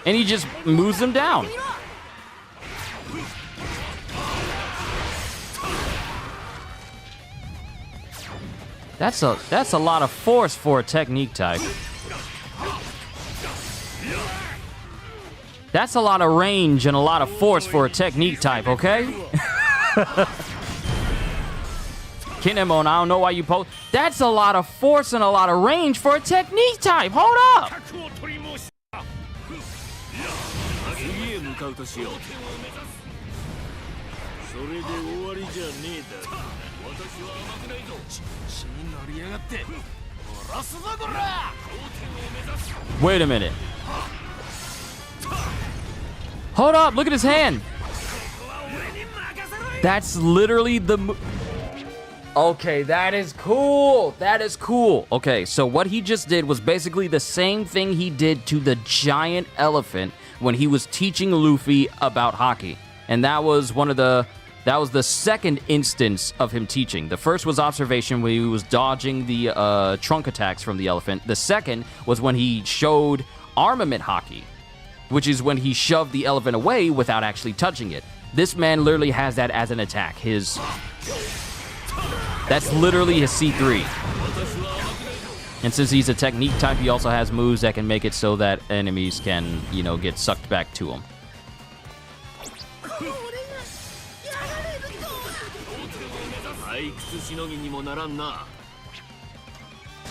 And he just moves them down. That's a lot of force for a technique type. That's a lot of range and a lot of force for a technique type, okay? Kinemon, I don't know why you post. That's a lot of force and a lot of range for a technique type. Hold up. 次へ向かうとしよう。それで終わりじゃねえだろ。私は甘くないぞ。血に乗りやがって。殺すぞこら。 Wait a minute. Hold up, look at his hand. That's literally the... Okay, that is cool. That is cool. Okay, so what he just did was basically the same thing he did to the giant elephant when he was teaching Luffy about hockey. And that was the second instance of him teaching. The first was observation when he was dodging the trunk attacks from the elephant. The second was when he showed armament hockey, which is when he shoved the elephant away without actually touching it. This man literally has that as an attack. That's literally his C3. And since he's a technique type, he also has moves that can make it so that enemies can, you know, get sucked back to him.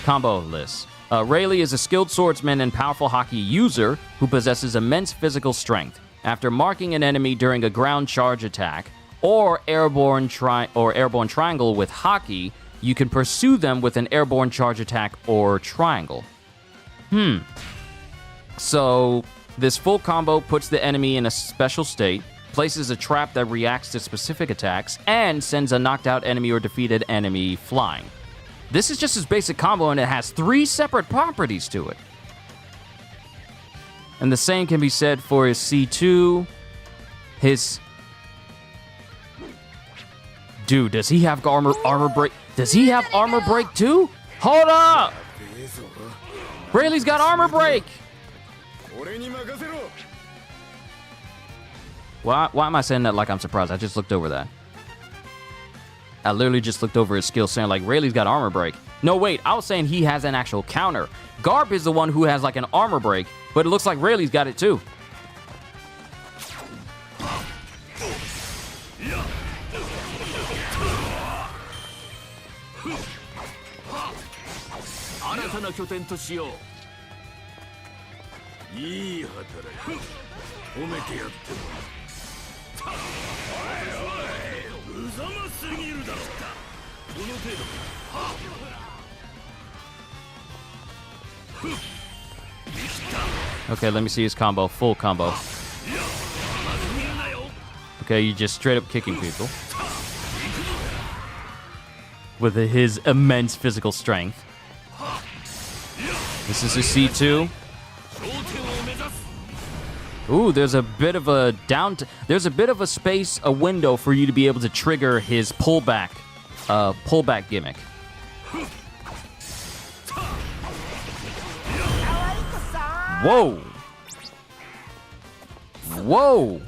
Combo list. Rayleigh is a skilled swordsman and powerful hockey user who possesses immense physical strength. After marking an enemy during a ground charge attack or airborne triangle with hockey, you can pursue them with an airborne charge attack or triangle. So this full combo puts the enemy in a special state, places a trap that reacts to specific attacks, and sends a knocked out enemy or defeated enemy flying. This is just his basic combo, and it has 3 separate properties to it. And the same can be said for his C2, his... Dude, does he have armor break? Does he have armor break too? Hold up! Rayleigh's got armor break! Why am I saying that like I'm surprised? I just looked over that. I literally just looked over his skill saying like Rayleigh's got armor break. No, wait, I was saying he has an actual counter. Garp is the one who has like an armor break, but it looks like Rayleigh's got it too. Okay, let me see his combo. Full combo. Okay, you just straight up kicking people with his immense physical strength. This is a C2. Ooh, there's a bit of a there's a bit of a space, a window for you to be able to trigger his pullback gimmick. Whoa! Whoa!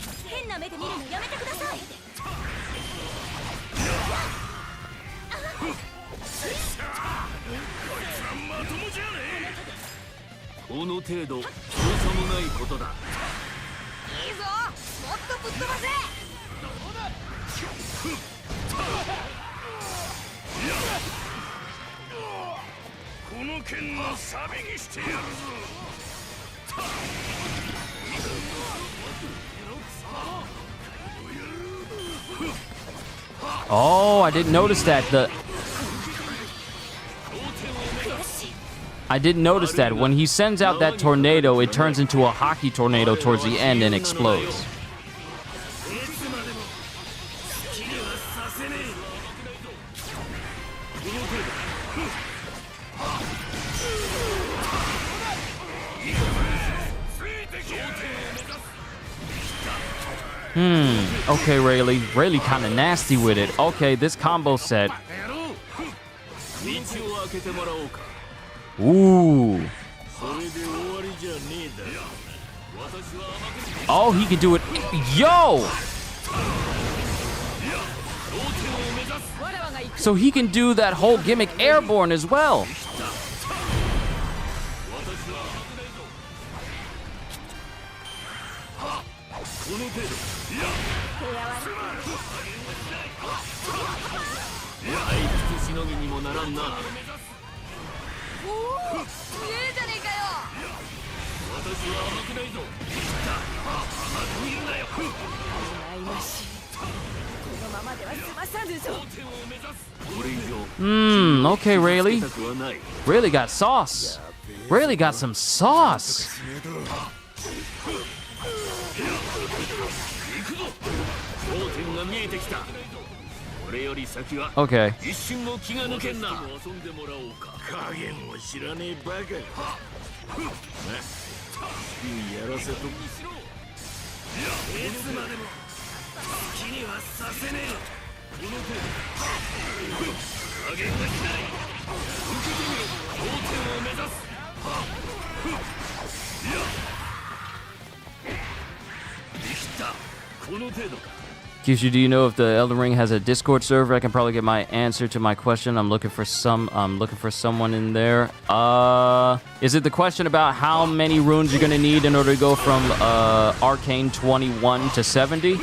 Oh, I didn't notice that. I didn't notice that. When he sends out that tornado, it turns into a hockey tornado towards the end and explodes. Okay, Rayleigh. Rayleigh kind of nasty with it. Okay, this combo set. Ooh. Oh, he can do it. Yo! So he can do that whole gimmick airborne as well. Okay, Rayleigh. Rayleigh got sauce. Rayleigh got some sauce. Okay. Kyushu, do you know if the Elden Ring has a Discord server? I can probably get my answer to my question. I'm looking for someone in there. Is it the question about how many runes you're gonna need in order to go from Arcane 21 to 70?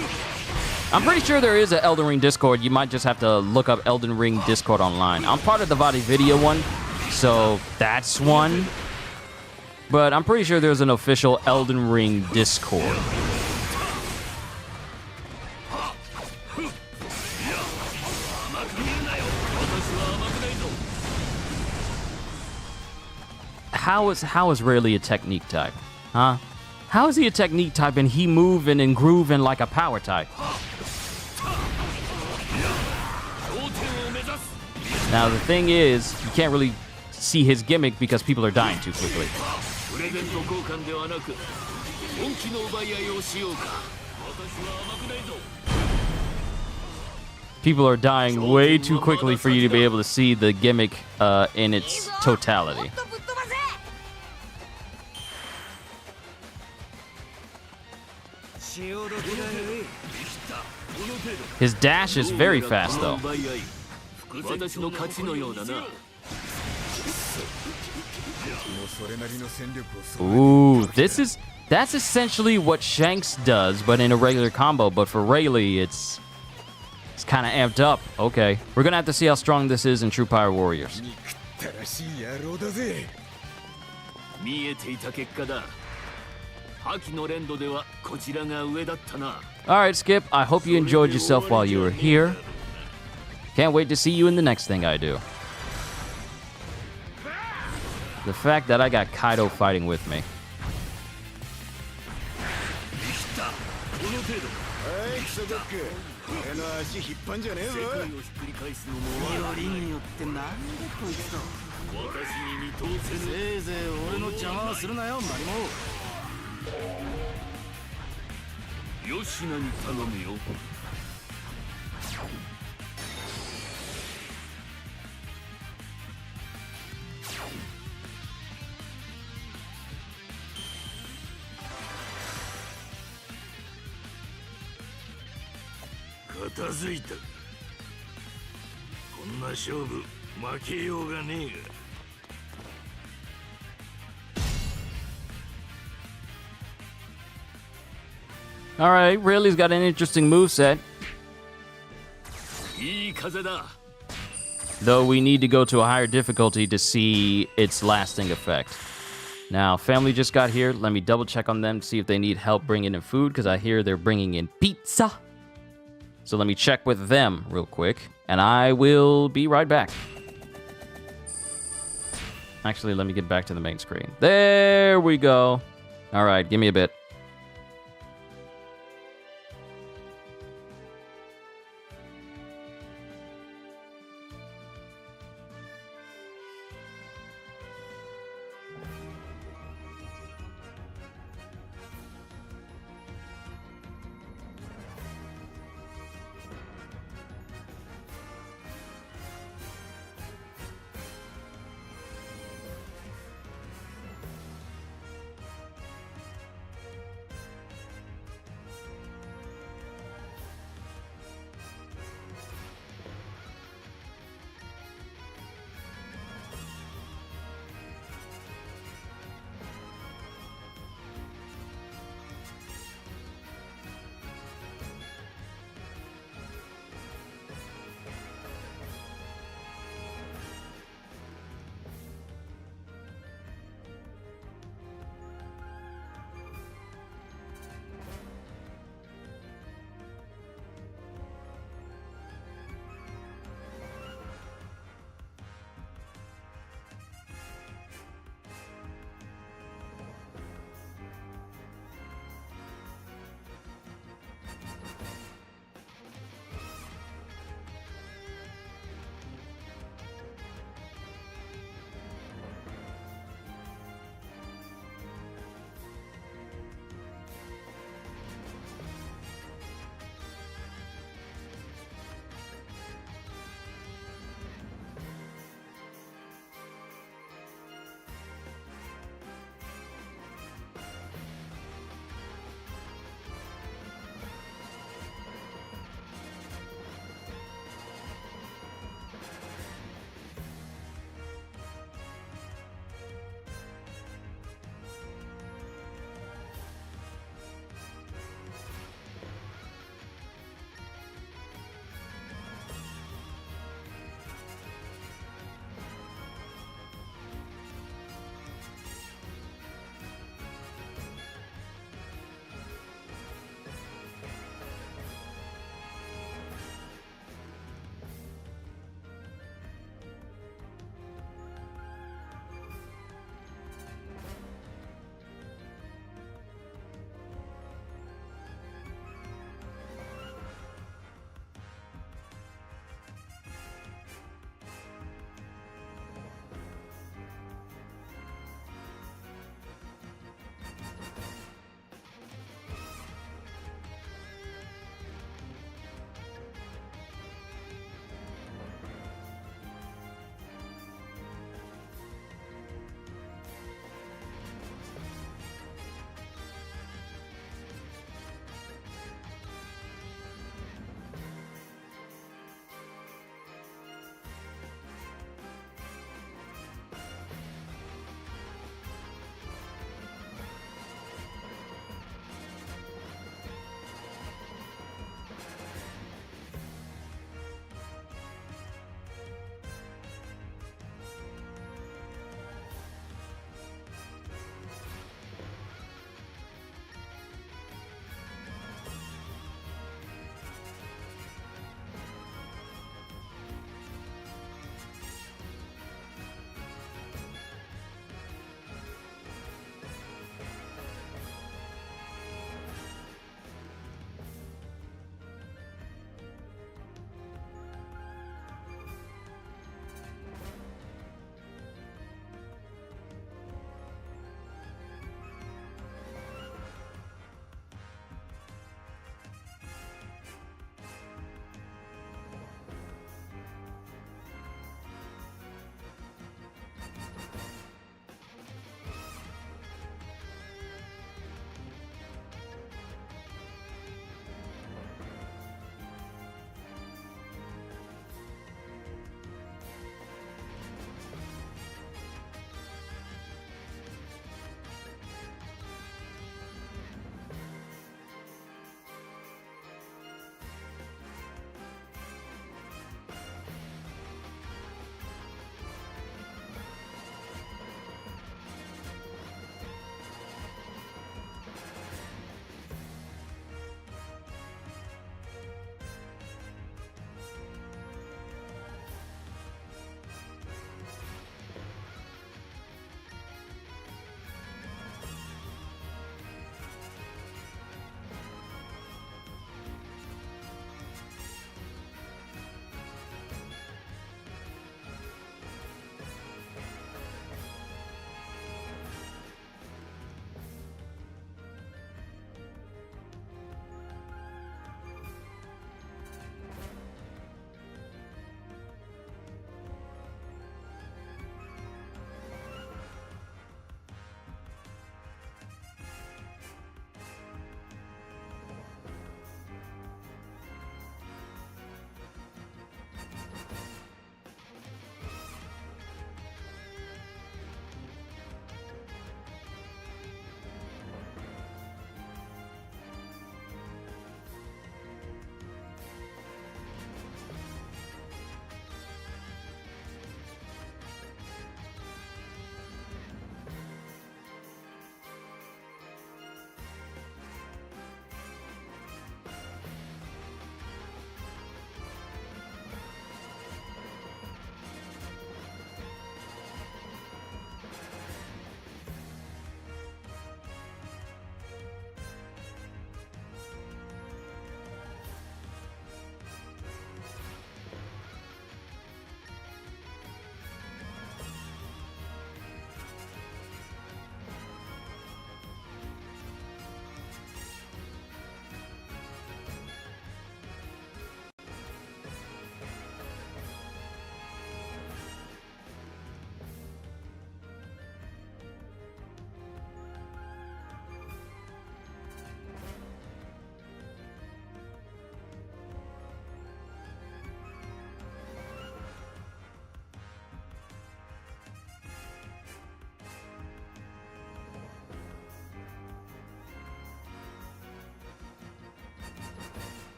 I'm pretty sure there is an Elden Ring Discord. You might just have to look up Elden Ring Discord online. I'm part of the Vadi Video one, so that's one. But I'm pretty sure there's an official Elden Ring Discord. How is Rayleigh a technique type? Huh? How is he a technique type and he moving and grooving like a power type? Now the thing is, you can't really see his gimmick because people are dying too quickly. People are dying way too quickly for you to be able to see the gimmick in its totality. His dash is very fast, though. Ooh, that's essentially what Shanks does, but in a regular combo. But for Rayleigh, it's kind of amped up. Okay, we're gonna have to see how strong this is in True Power Warriors. Alright, Skip, I hope you enjoyed yourself while you were here. Can't wait to see you in the next thing I do. The fact that I got Kaido fighting with me. Alright, Rayleigh's got an interesting moveset. Though we need to go to a higher difficulty to see its lasting effect. Now, family just got here. Let me double check on them to see if they need help bringing in food, because I hear they're bringing in pizza. So let me check with them real quick, and I will be right back. Actually, let me get back to the main screen. There we go. All right, give me a bit.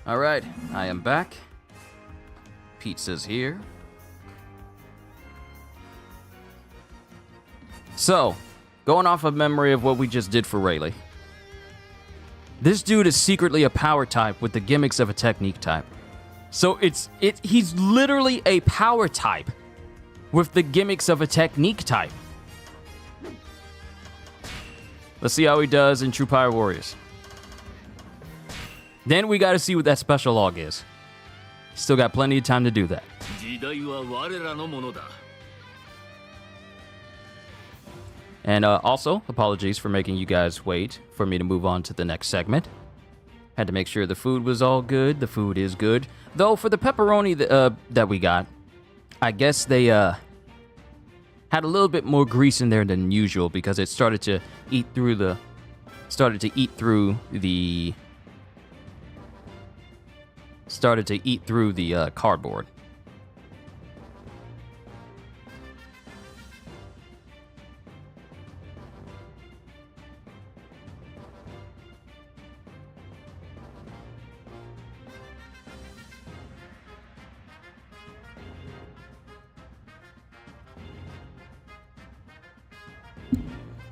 All right, I am back. Pizza's here. So, going off of memory of what we just did for Rayleigh. This dude is secretly a power type with the gimmicks of a technique type. So he's literally a power type with the gimmicks of a technique type. Let's see how he does in True Power Warriors. Then we gotta see what that special log is. Still got plenty of time to do that. 時代は我らのものだ And also, apologies for making you guys wait for me to move on to the next segment. Had to make sure the food was all good. The food is good. Though, for the pepperoni that we got, I guess they had a little bit more grease in there than usual because it started to eat through the cardboard.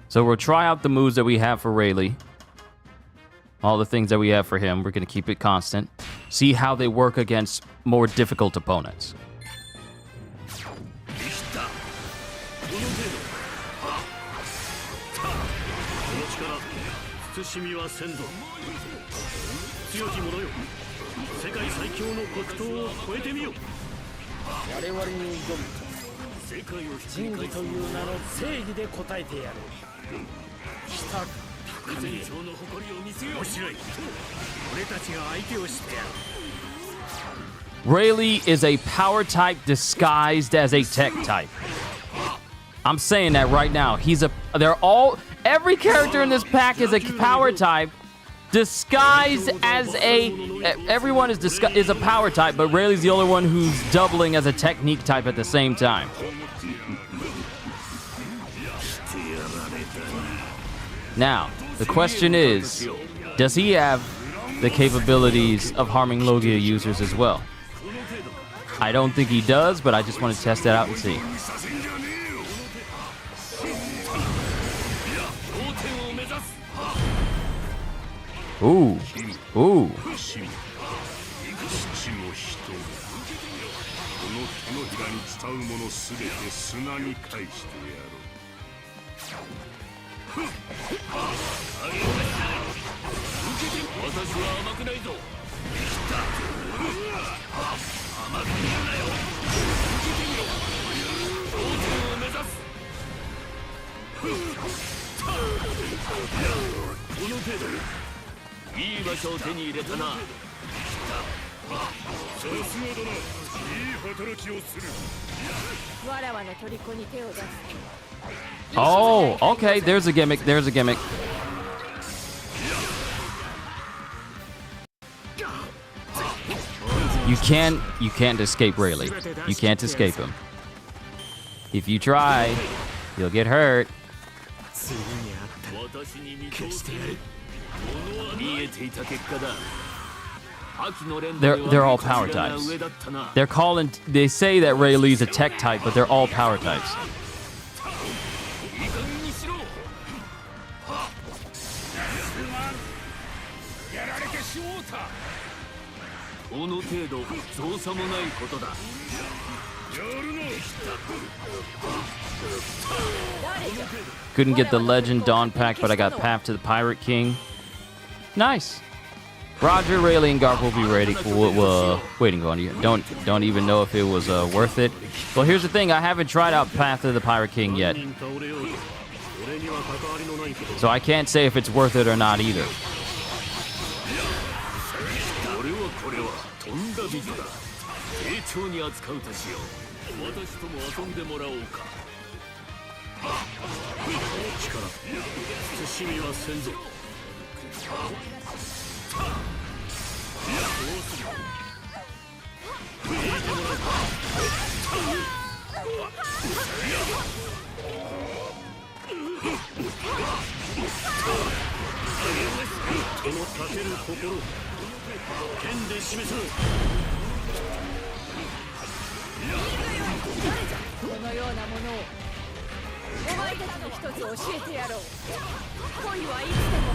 So we'll try out the moves that we have for Rayleigh. All the things that we have for him, we're going to keep it constant. See how they work against more difficult opponents. 慎みはせんぞ強き者よ世界最強の黒刀を超えてみよ我々に挑む世界を仁義という名の正義で答えてやるした高前長の誇りを見せよう面白い俺たちが相手をしてやる Rayleigh is a power type disguised as a tech type. I'm saying that right now. Every character in this pack is a power type disguised as everyone is a power type, but Rayleigh's the only one who's doubling as a technique type at the same time. Now, the question is, does he have the capabilities of harming Logia users as well? I don't think he does, but I just want to test that out and see. Ooh. Ooh. Oh, okay, there's a gimmick, there's a gimmick. You can't escape Rayleigh. You can't escape him. If you try, you'll get hurt. They're all power types. They say that Rayleigh's a tech type, but they're all power types. Couldn't get the Legend Dawn pack, but I got Path to the Pirate King. Nice. Roger, Rayleigh, and Garp will be waiting on you. Don't even know if it was worth it. Well, here's the thing. I haven't tried out Path to the Pirate King yet. So I can't say if it's worth it or not either. の立てる心剣で示す。このようなものをお前たちの一つ教えてやろう。恋はいつでも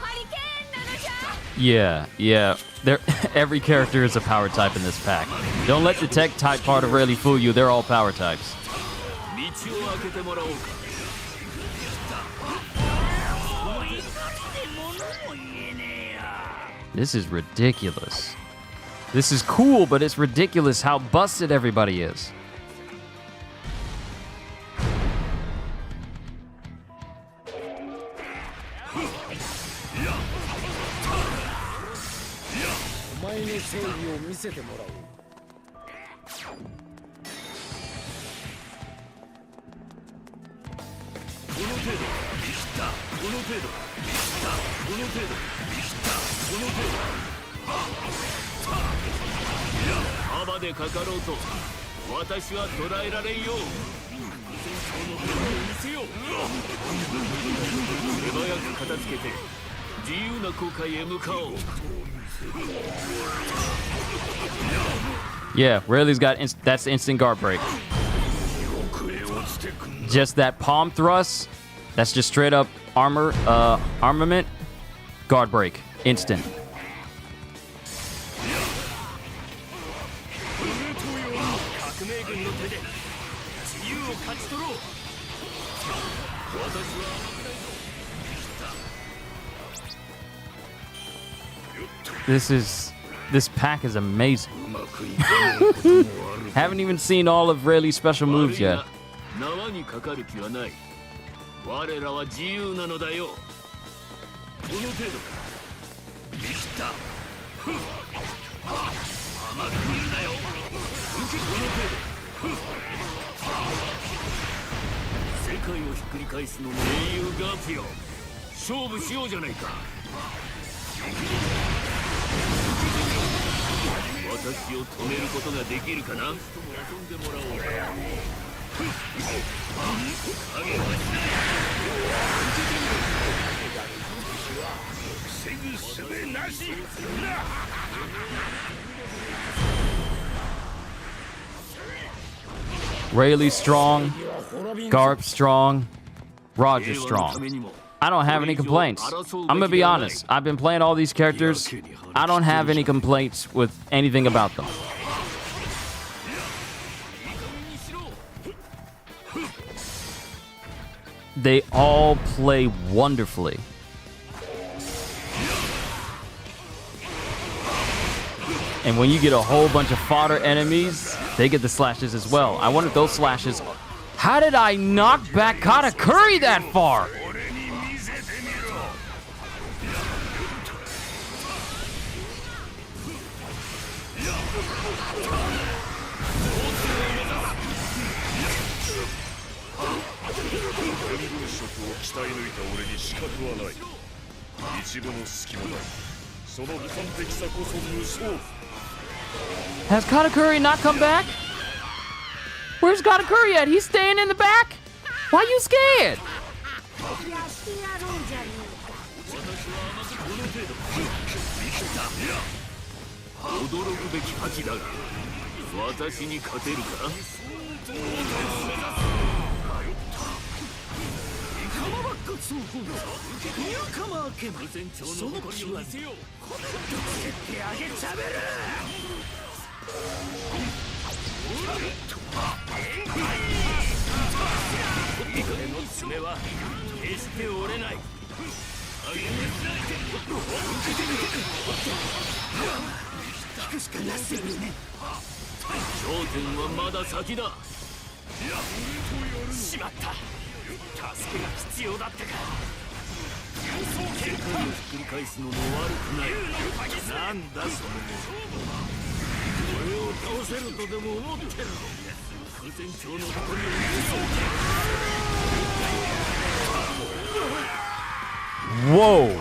ハリケーンなのじゃ。Yeah. Every character is a power type in this pack. Don't let the tech type part of Rayleigh fool you. They're all power types. 道を開けてもらおうか。This is ridiculous. This is cool, but it's ridiculous how busted everybody is. お前の正義を見せてもらおう。この程度、この程度、この程度、この程度。束でかかろうと、私は捉えられんよ。その程度を見せよう。手早く片付けて、自由な航海へ向かおう。Yeah, Rayleigh's got that's instant guard break. Just that palm thrust, that's just straight up armament, guard break, instant. 革命軍の手で自由を勝ち取ろう。私は This pack is amazing. Haven't even seen all of Rayleigh's special moves yet. 縄にかかる気はない。我らは自由なのだよ。この程度か。できた。甘く見るなよ。受けこの程度。世界をひっくり返すのも英雄ガープよ。勝負しようじゃないか。私を止めることができるかな。遊んでもらおう。防ぐ術なし。Rayleigh strong, Garp strong, Roger strong. I don't have any complaints. I'm gonna be honest. I've been playing all these characters. I don't have any complaints with anything about them. They all play wonderfully. And when you get a whole bunch of fodder enemies, they get the slashes as well. I wonder if those slashes... How did I knock back Katakuri that far? Has Katakuri not come back? Where's Katakuri at? He's staying in the back? Why are you scared? 驚くべき覇気だが、私に勝てるか？その気は見せよう。蹴ってあげちゃべる。彼の爪は決して折れない。引くしかなし。頂点はまだ先だ。しまった。助けが必要だったか。世界をひっくり返すのも悪くない。なんだその俺を倒せるとでも思ってるの。副船長の誇りを許そう。 Whoa.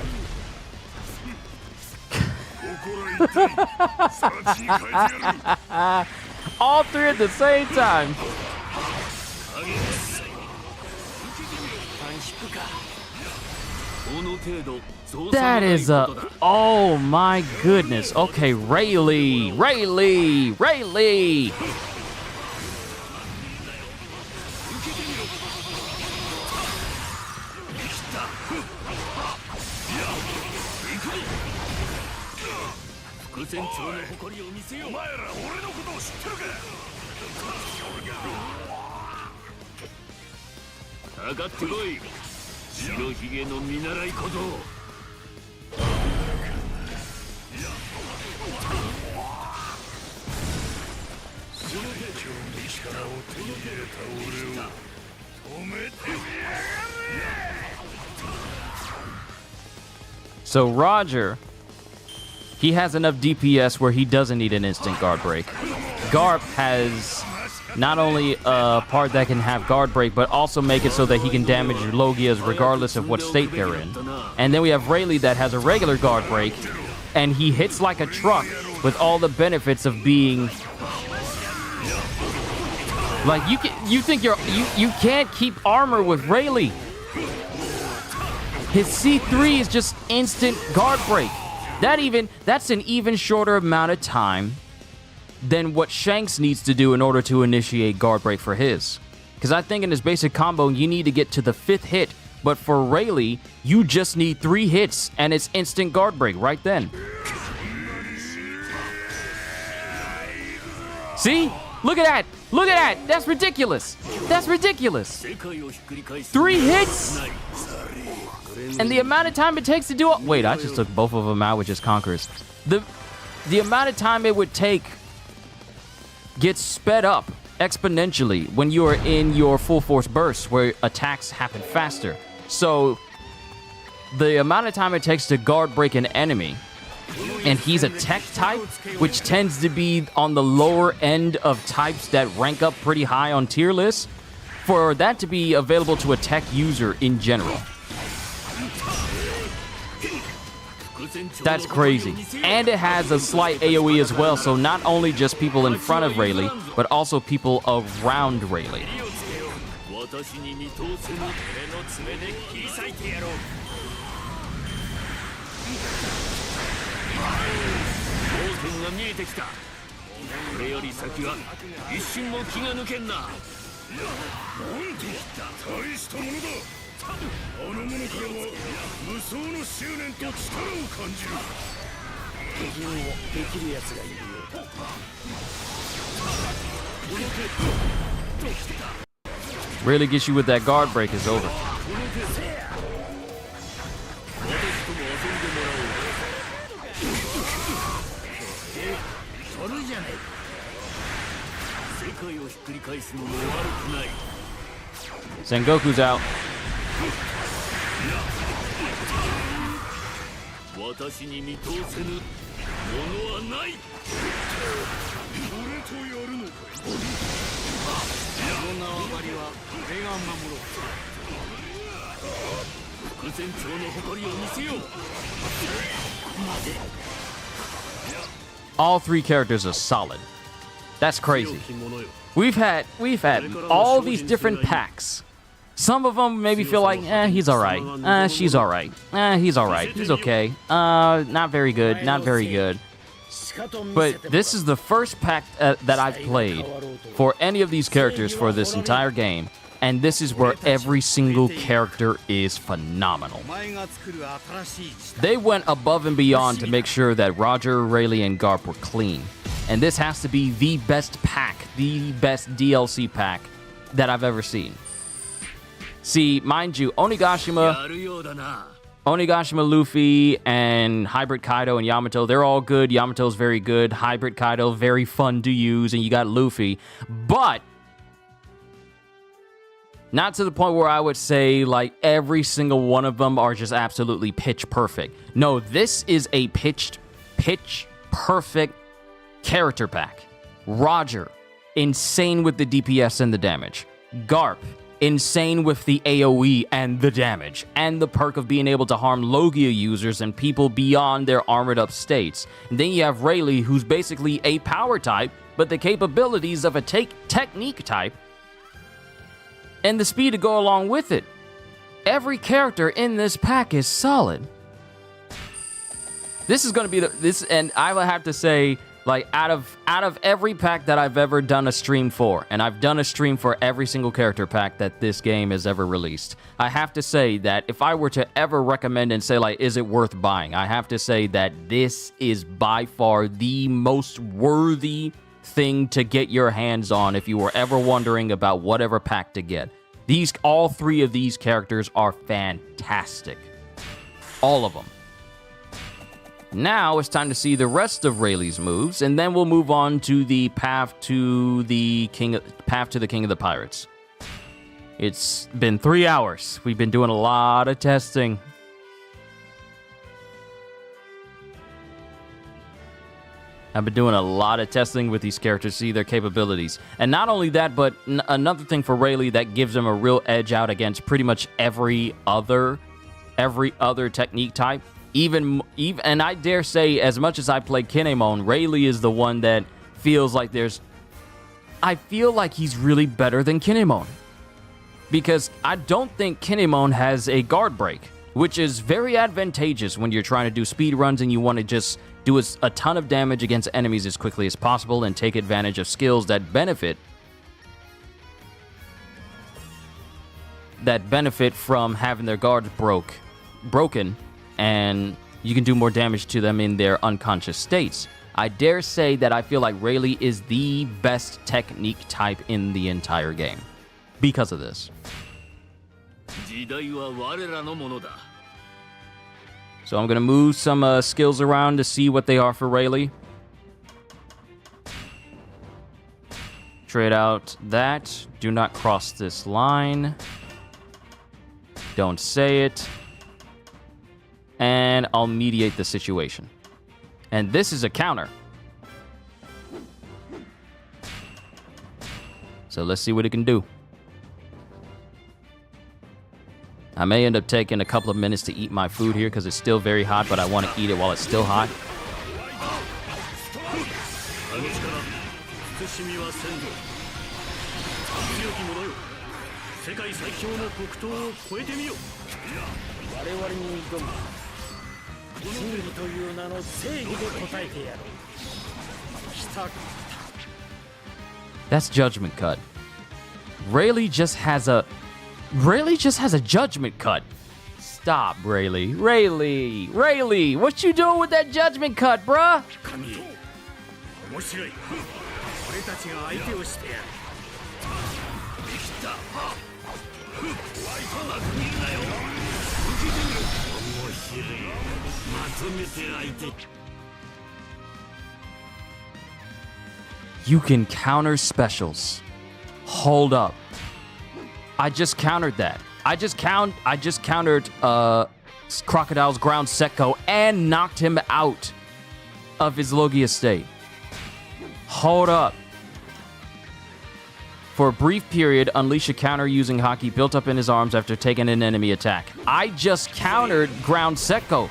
All three at the same time. この程度 That is a... Oh my goodness. Okay, Rayleigh. So Roger, he has enough DPS where he doesn't need an instant guard break. Garp has not only a part that can have guard break, but also make it so that he can damage your Logias regardless of what state they're in. And then we have Rayleigh that has a regular guard break, and he hits like a truck with all the benefits of being... Like, you think you can't keep armor with Rayleigh. His C3 is just instant guard break. That's an even shorter amount of time than what Shanks needs to do in order to initiate guard break for his. Because I think in his basic combo, you need to get to the 5th hit. But for Rayleigh, you just need 3 hits, and it's instant guard break right then. See? Look at that! Look at that! That's ridiculous! That's ridiculous! 3 hits? And the amount of time it takes to do it... Wait, I just took both of them out with just Conquerors. The amount of time it would take gets sped up exponentially when you are in your full force burst where attacks happen faster. So the amount of time it takes to guard break an enemy, and he's a tech type, which tends to be on the lower end of types that rank up pretty high on tier lists, for that to be available to a tech user in general. That's crazy. And it has a slight AoE as well, so not only just people in front of Rayleigh, but also people around Rayleigh. Really gets you with that guard break is over. Sengoku's out. All 3 characters are solid. That's crazy. We've had all these different packs. Some of them maybe feel like, he's alright. She's alright. He's alright. He's okay. Not very good. Not very good. But this is the first pack that I've played for any of these characters for this entire game. And this is where every single character is phenomenal. They went above and beyond to make sure that Roger, Rayleigh, and Garp were clean. And this has to be the best pack, the best DLC pack that I've ever seen. See, mind you, Onigashima, Luffy, and Hybrid Kaido and Yamato, they're all good. Yamato's very good. Hybrid Kaido, very fun to use. And you got Luffy. But not to the point where I would say, like, every single one of them are just absolutely pitch perfect. No, this is a pitch perfect character pack. Roger, insane with the DPS and the damage. Garp, insane with the AoE and the damage, and the perk of being able to harm Logia users and people beyond their armored up states. And then you have Rayleigh, who's basically a power type, but the capabilities of a technique type, and the speed to go along with it. Every character in this pack is solid. This is going to be this, and I will have to say, like, out of every pack that I've ever done a stream for, and I've done a stream for every single character pack that this game has ever released, I have to say that if I were to ever recommend and say, like, is it worth buying, I have to say that this is by far the most worthy thing to get your hands on if you were ever wondering about whatever pack to get. All three of these characters are fantastic. All of them. Now it's time to see the rest of Rayleigh's moves, and then we'll move on to the path to the King of the Pirates. It's been 3 hours. We've been doing a lot of testing. I've been doing a lot of testing with these characters to see their capabilities. And not only that, but another thing for Rayleigh that gives him a real edge out against pretty much every other technique type. Even and I dare say, as much as I play Kinemon, Rayleigh is the one that feels like I feel like he's really better than Kinemon. Because I don't think Kinemon has a guard break, which is very advantageous when you're trying to do speed runs and you want to just do a ton of damage against enemies as quickly as possible and take advantage of skills that benefit from having their guards broken, and you can do more damage to them in their unconscious states. I dare say that I feel like Rayleigh is the best technique type in the entire game because of this. So I'm going to move some skills around to see what they are for Rayleigh. Trade out that. Do not cross this line. Don't say it. And I'll mediate the situation. And this is a counter. So let's see what it can do. I may end up taking a couple of minutes to eat my food here because it's still very hot, but I want to eat it while it's still hot. That's judgment cut. Rayleigh just has a judgment cut. Stop, Rayleigh. Rayleigh, what you doing with that judgment cut, bruh? You can counter specials. Hold up. I just countered that. I just countered Crocodile's ground Sekko and knocked him out of his Logia state. Hold up. For a brief period, unleash a counter using Haki built up in his arms after taking an enemy attack. I just countered ground Sekko.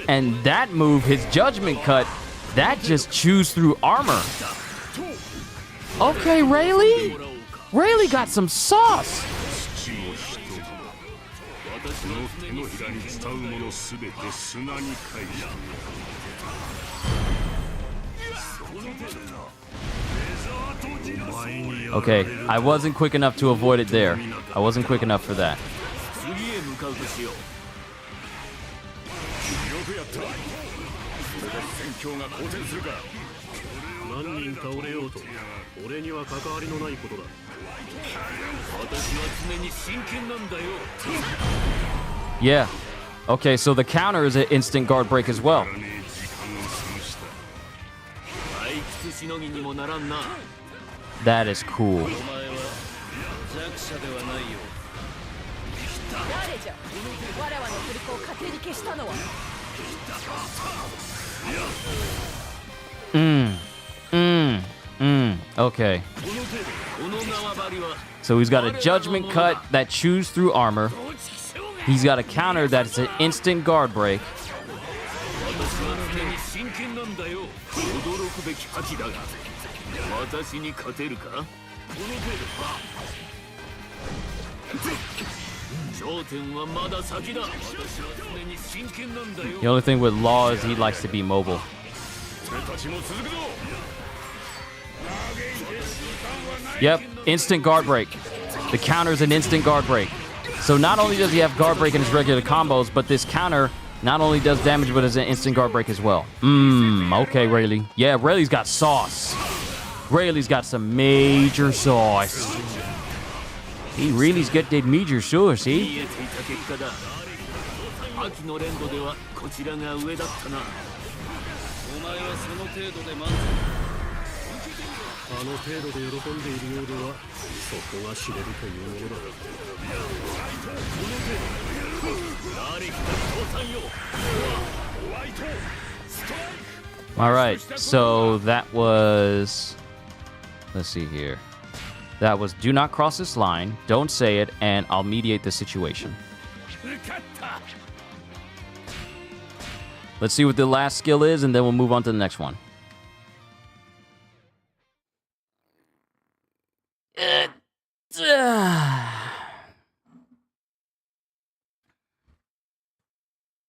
And that move, his judgment cut, that just chews through armor. Okay, Rayleigh? Rayleigh got some sauce. Okay, I wasn't quick enough to avoid it there. I wasn't quick enough for that. Yeah. Okay, so the counter is an instant guard break as well. That is cool. Okay. So he's got a judgment cut that chews through armor. He's got a counter that's an instant guard break. 常に真剣なんだよ。驚くべき覇気だが、私に勝てるか？この程度。頂点はまだ先だ。私は常に真剣なんだよ。 The only thing with Law is he likes to be mobile. 俺たちも続くぞ。 Yep, instant guard break. The counter is an instant guard break. So not only does he have guard break in his regular combos, but this counter not only does damage, but is an instant guard break as well. Okay, Rayleigh. Yeah, Rayleigh's got sauce. Rayleigh's got some major sauce. He really's got that major sauce, eh? 見えていた結果だ。秋の連動ではこちらが上だったな。お前はその程度で満足。あの程度で喜んでいるようでは、そこが知れるというものだ。誰か倒産よ。ホワイトストライク。 All right, so that was... Let's see here. That was do not cross this line, don't say it, and I'll mediate the situation. Let's see what the last skill is, and then we'll move on to the next one.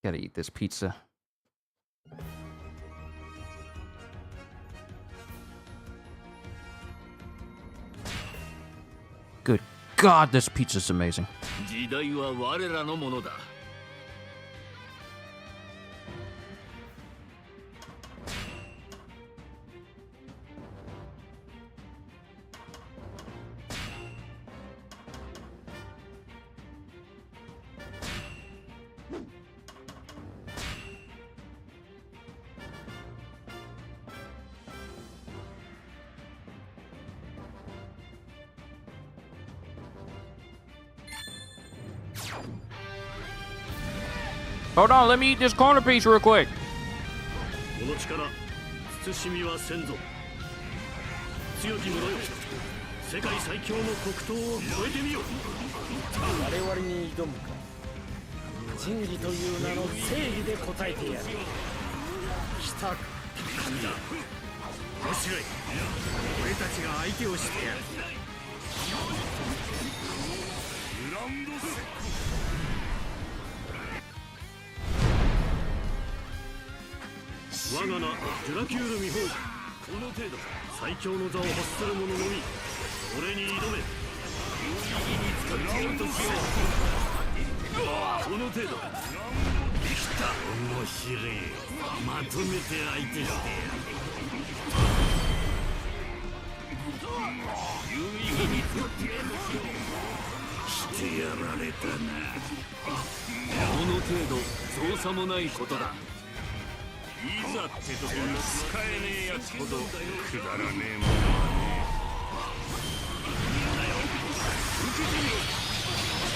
Gotta eat this pizza. Good God, this pizza's amazing. 時代は我らのものだ。Hold on, let me eat this corner piece real quick. この力、慎みはせんぞ。強き者よ、世界最強の黒刀を超えてみよ。我々に挑むか。仁義という名の正義で答えてやる。来たか。神だ。面白い。俺たちが相手をしてやる。グランドセック。 我が名ドラキュール・ミホーク。この程度最強の座を欲する者のみ俺に挑め。右に使ってやるとしよう。この程度できた。面白い。まとめて相手してやる。有意義に使ってやるとしよう。してやられたな。この程度造作もないことだ。 いざってとこに使えねえやつほどくだらねえものはね。受けてみろ。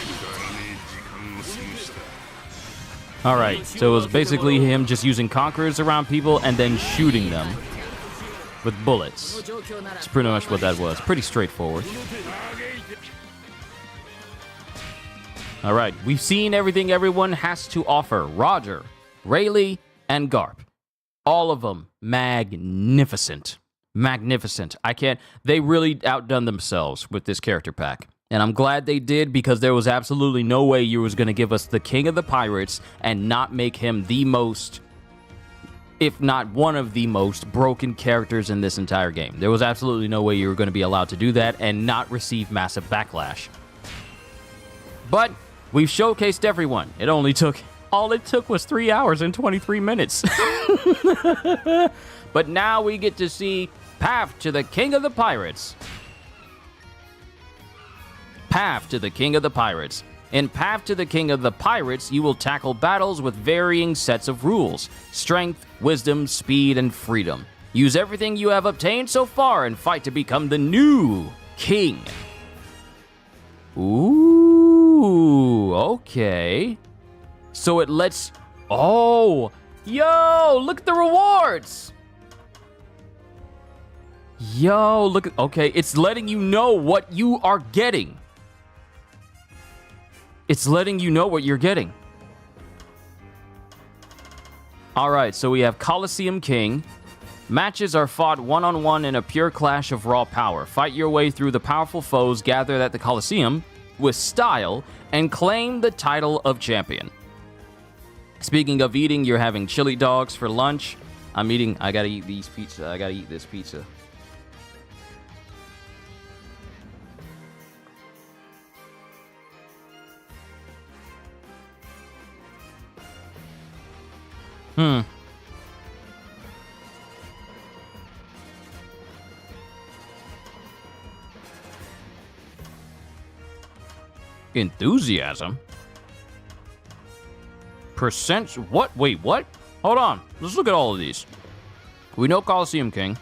くだらねえ時間を過ごした。 Alright, so it was basically him just using conquerors around people and then shooting them with bullets. That's pretty much what that was. Pretty straightforward. Alright, we've seen everything everyone has to offer. Roger, Rayleigh, and Garp. All of them magnificent. Magnificent. I can't... They really outdone themselves with this character pack. And I'm glad they did, because there was absolutely no way you was going to give us the King of the Pirates and not make him the most, if not one of the most, broken characters in this entire game. There was absolutely no way you were going to be allowed to do that and not receive massive backlash. But we've showcased everyone. All it took was 3 hours and 23 minutes. But now we get to see Path to the King of the Pirates. Path to the King of the Pirates. In Path to the King of the Pirates, you will tackle battles with varying sets of rules: strength, wisdom, speed, and freedom. Use everything you have obtained so far and fight to become the new king. Ooh, okay. So it lets... Oh! Yo, look at the rewards! Yo, look at... Okay, it's letting you know what you are getting. It's letting you know what you're getting. All right, so we have Coliseum King. Matches are fought one-on-one in a pure clash of raw power. Fight your way through the powerful foes gathered at the Coliseum with style and claim the title of champion. Speaking of eating, you're having chili dogs for lunch. I gotta eat these pizza. I gotta eat this pizza. Enthusiasm? Percent? What? Wait, what? Hold on. Let's look at all of these. We know Coliseum King.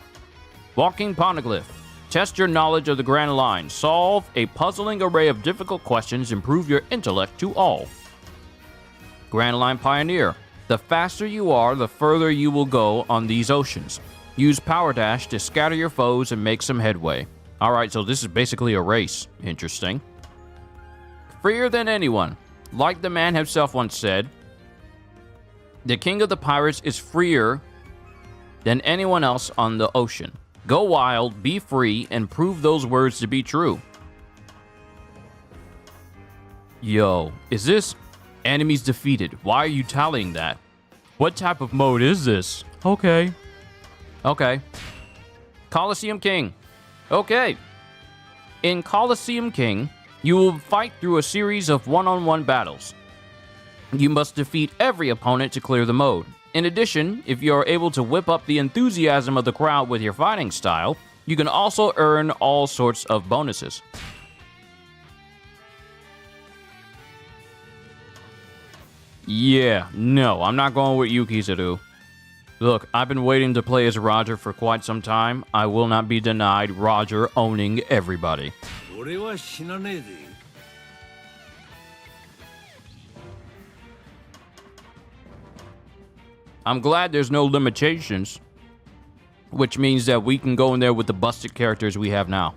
Walking Poneglyph. Test your knowledge of the Grand Line. Solve a puzzling array of difficult questions. Improve your intellect to all. Grand Line Pioneer. The faster you are, the further you will go on these oceans. Use Power Dash to scatter your foes and make some headway. Alright, so this is basically a race. Interesting. Freer than anyone. Like the man himself once said, the king of the pirates is freer than anyone else on the ocean. Go wild, be free, and prove those words to be true. Yo, is this enemies defeated? Why are you tallying that? What type of mode is this? Okay. Coliseum King. Okay. In Coliseum King, you will fight through a series of one-on-one battles. You must defeat every opponent to clear the mode. In addition, if you are able to whip up the enthusiasm of the crowd with your fighting style, you can also earn all sorts of bonuses. Yeah, no, I'm not going with Yukizaru. Look, I've been waiting to play as Roger for quite some time. I will not be denied Roger owning everybody. I'm glad there's no limitations, which means that we can go in there with the busted characters we have now.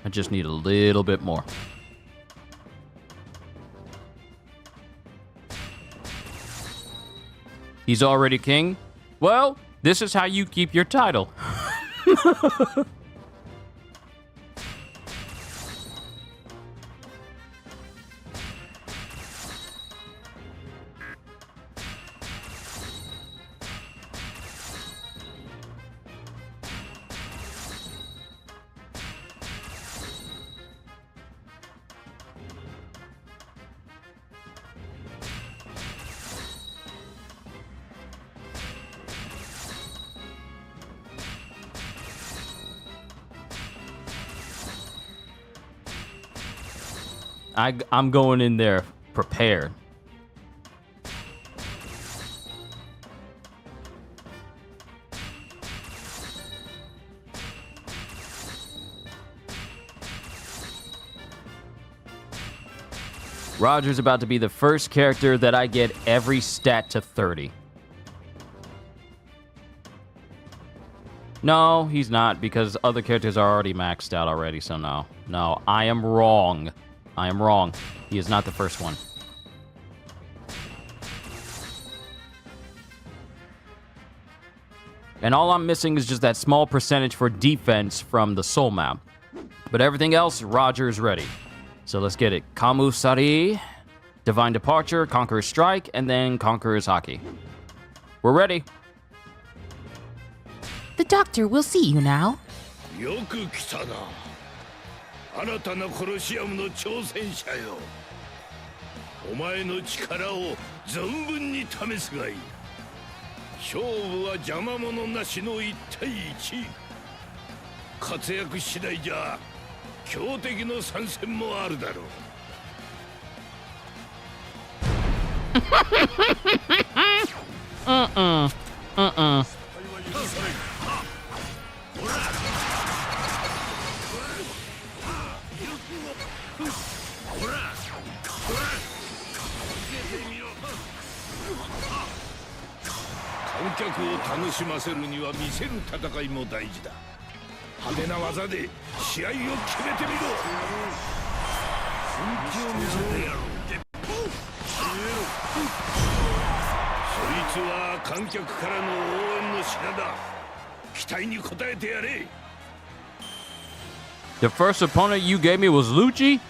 I just need a little bit more. He's already king? Well, this is how you keep your title. I'm going in there prepared. Roger's about to be the first character that I get every stat to 30. No, he's not, because other characters are already maxed out already, so no. No, I am wrong. I am wrong. He is not the first one. And all I'm missing is just that small percentage for defense from the soul map. But everything else, Roger is ready. So let's get it. Kamu Sari, Divine Departure, Conqueror's Strike, and then Conqueror's Haki. We're ready. The doctor will see you now. よく来たな。新たなコロシアムの挑戦者よ。お前の力を存分に試すがいい。勝負は邪魔者なしの1対1。活躍次第じゃ強敵の参戦もあるだろう。観客を楽しませるには見せる戦いも大事だ。派手な技で試合を決めてみろ。本気を見せてやろう。そいつは観客からの応援の品だ。期待に応えてやれ。 The first opponent you gave me was Lucci?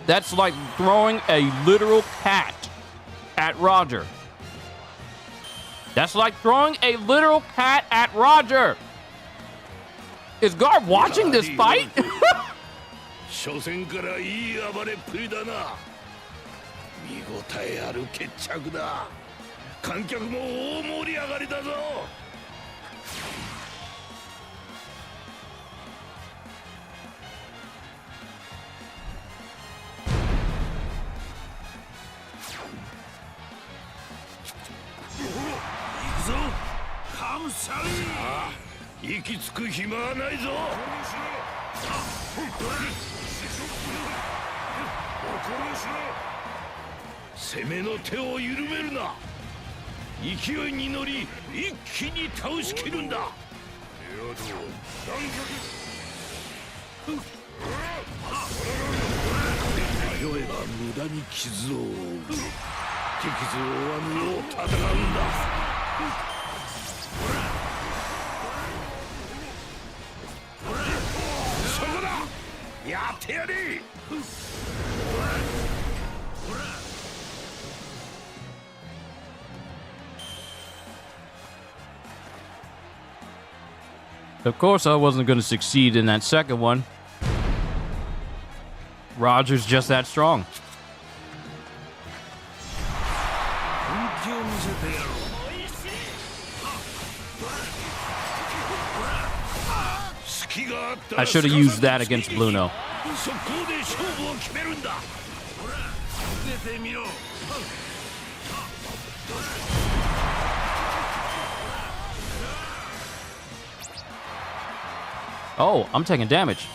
That's like throwing a literal cat at Roger. That's like throwing a literal cat at Roger. Is Garp watching this fight? 初戦からいい暴れっぷりだな。見応えある決着だ。観客も大盛り上がりだぞ。行くぞ、カムサリー。さあ、息つく暇はないぞ。攻めの手を緩めるな。勢いに乗り一気に倒しきるんだ。迷えば無駄に傷を負う。敵図を追わぬよう戦うんだ。そこだ、やってやれ。Of course, I wasn't going to succeed in that second one. Roger's just that strong. I should have used that against Bluno. Oh, I'm taking damage.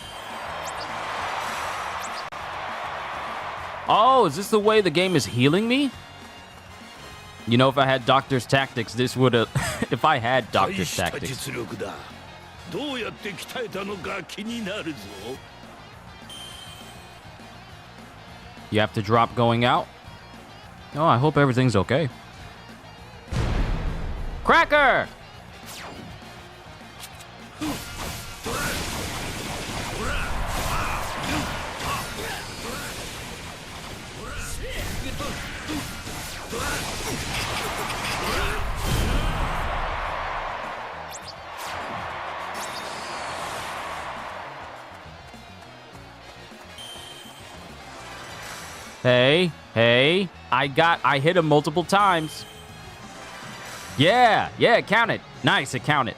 Oh, is this the way the game is healing me? You know, if I had Doctor's Tactics, this would have... if I had Doctor's Tactics. You have to drop going out? Oh, I hope everything's okay. Cracker! Hey, hey, I hit him multiple times. Yeah, it counted. Nice, it counted.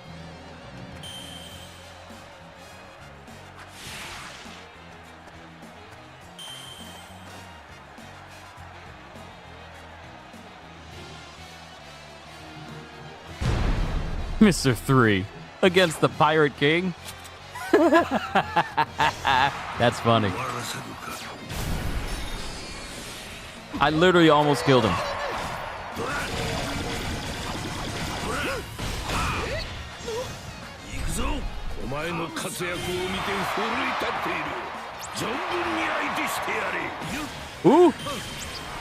Mr. 3 against the Pirate King. That's funny. I literally almost killed him. Ooh!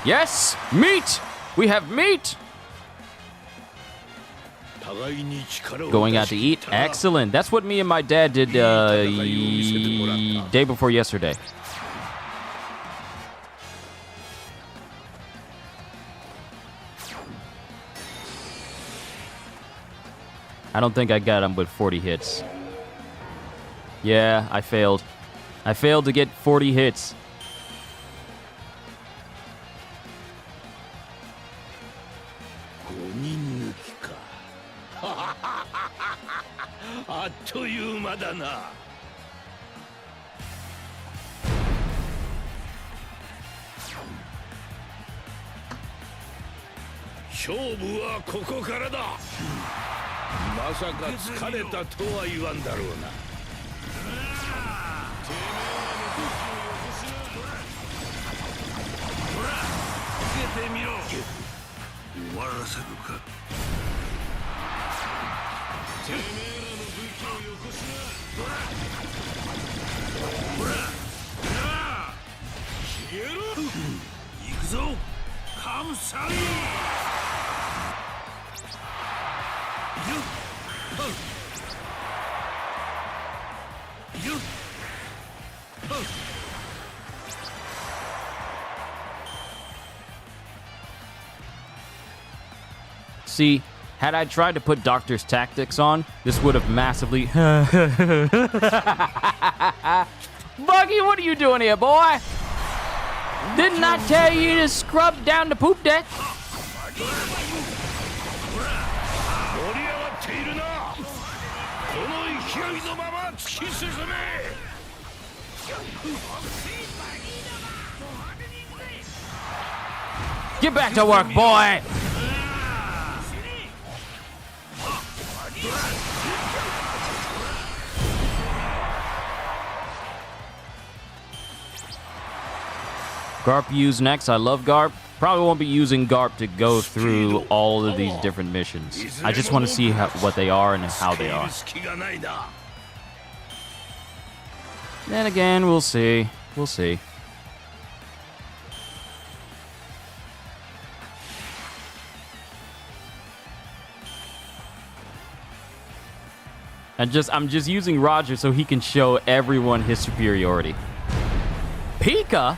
Yes! Meat! We have meat! Going out to eat? Excellent. That's what me and my dad did day before yesterday. I don't think I got him with 40 hits. Yeah, I failed. I failed to get 40 hits. See, had I tried to put Doctor's tactics on, this would have massively... Buggy, what are you doing here, boy? Didn't I tell you to scrub down the poop deck? Get back to work, boy! Garp used next. I love Garp. Probably won't be using Garp to go through all of these different missions. I just want to see what they are and how they are. Then again, we'll see. We'll see. I'm just using Roger so he can show everyone his superiority. Pika?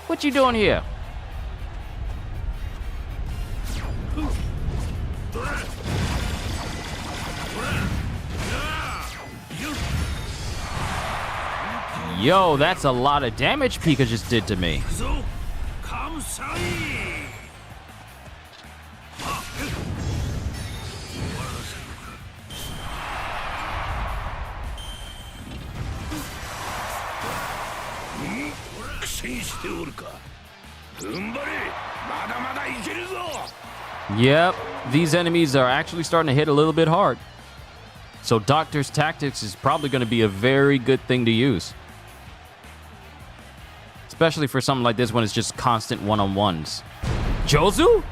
What you doing here? Yo, that's a lot of damage Pika just did to me. Yep, these enemies are actually starting to hit a little bit hard. So Doctor's tactics is probably going to be a very good thing to use. Especially for something like this when it's just constant one-on-ones. Jozu?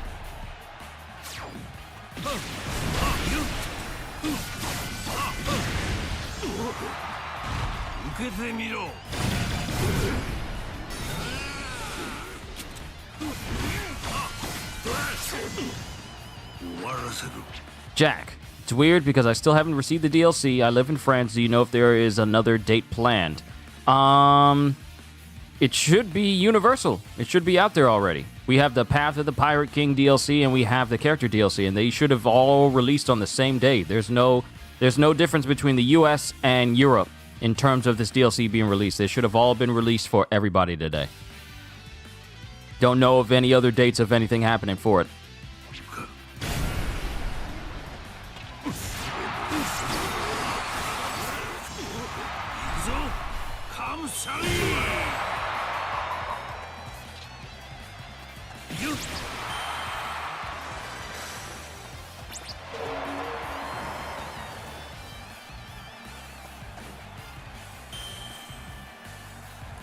Jack, it's weird because I still haven't received the DLC. I live in France. Do you know if there is another date planned? It should be universal. It should be out there already. We have the Path of the Pirate King DLC and we have the character DLC, and they should have all released on the same day. There's no difference between the US and Europe in terms of this DLC being released. They should have all been released for everybody today. Don't know of any other dates of anything happening for it.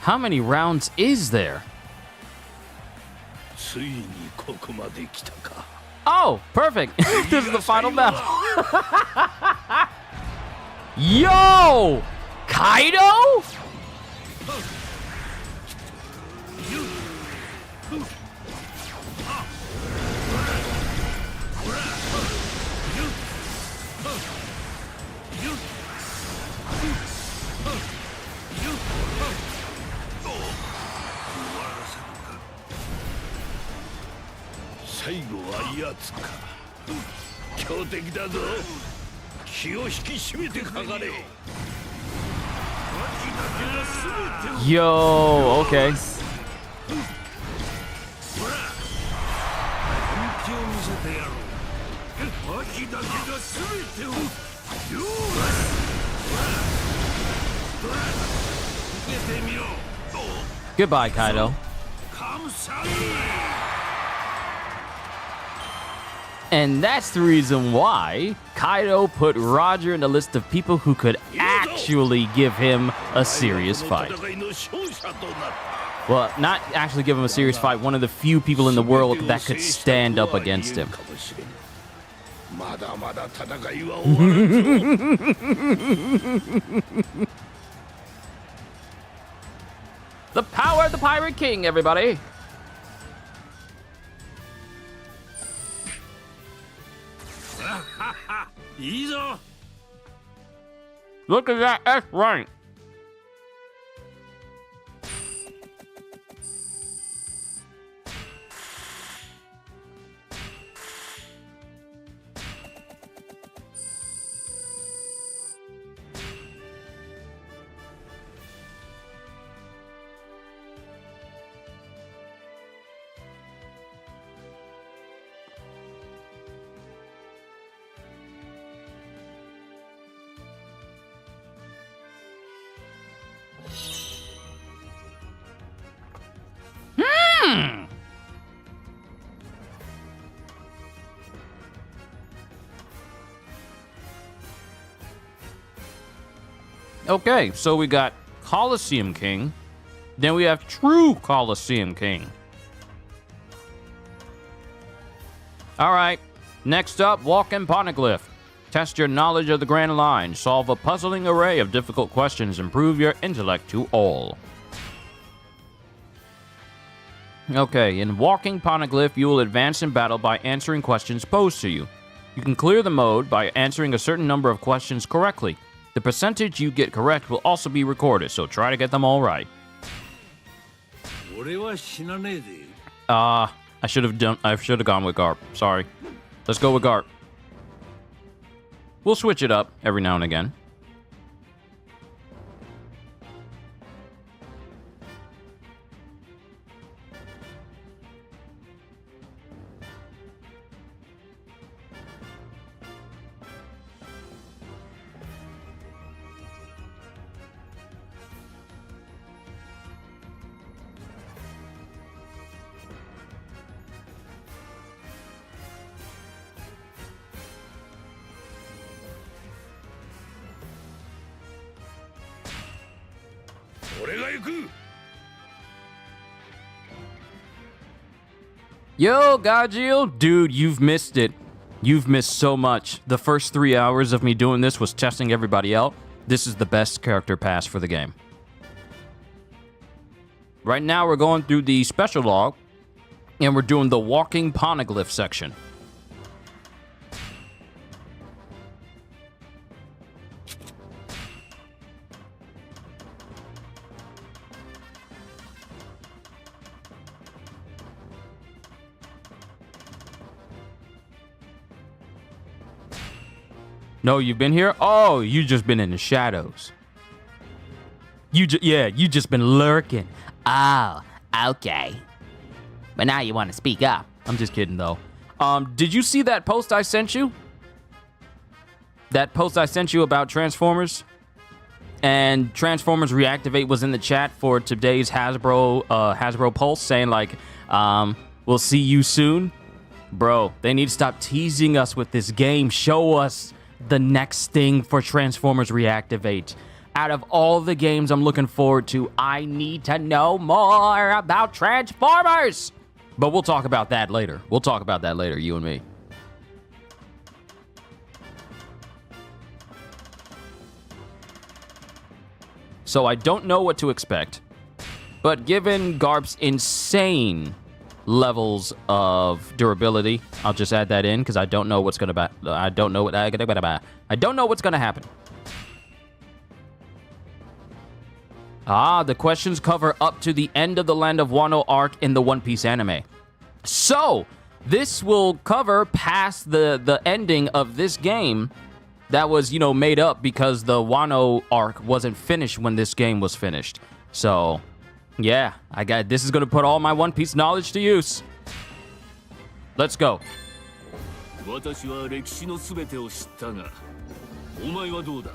How many rounds is there? Oh, perfect. This is the final battle. Yo! Kaido? Yo, okay. Goodbye, Kaido. And that's the reason why Kaido put Roger in the list of people who could actually give him a serious fight. Well, not actually give him a serious fight, one of the few people in the world that could stand up against him. The power of the Pirate King, everybody! いいぞ。 Look at that S rank. Okay, so we got Coliseum King. Then we have True Coliseum King. All right, next up, Walking Poneglyph. Test your knowledge of the Grand Line. Solve a puzzling array of difficult questions. Improve your intellect to all. Okay, in Walking Poneglyph, you will advance in battle by answering questions posed to you. You can clear the mode by answering a certain number of questions correctly. The percentage you get correct will also be recorded, so try to get them all right. I should have gone with Garp. Sorry. Let's go with Garp. We'll switch it up every now and again. Yo, Gajil, dude, you've missed it. You've missed so much. The first 3 hours of me doing this was testing everybody out. This is the best character pass for the game. Right now, we're going through the special log, and we're doing the Walking Poneglyph section. No, you've been here? Oh, you just been in the shadows. You just been lurking. Oh, okay. But now you want to speak up. I'm just kidding, though. Did you see that post I sent you? That post I sent you about Transformers? And Transformers Reactivate was in the chat for today's Hasbro Pulse, saying like, we'll see you soon. Bro, they need to stop teasing us with this game. Show us the next thing for Transformers Reactivate. Out of all the games I'm looking forward to, I need to know more about Transformers. But we'll talk about that later. We'll talk about that later, you and me. So I don't know what to expect, but given Garp's insane levels of durability, I'll just add that in because I don't know what's gonna I don't know what's gonna happen. The questions cover up to the end of the Land of Wano arc in the One Piece anime. So this will cover past the ending of this game that was, made up because the Wano arc wasn't finished when this game was finished. So yeah, this is going to put all my One Piece knowledge to use. Let's go. 私は歴史のすべてを知ったが、お前はどうだ？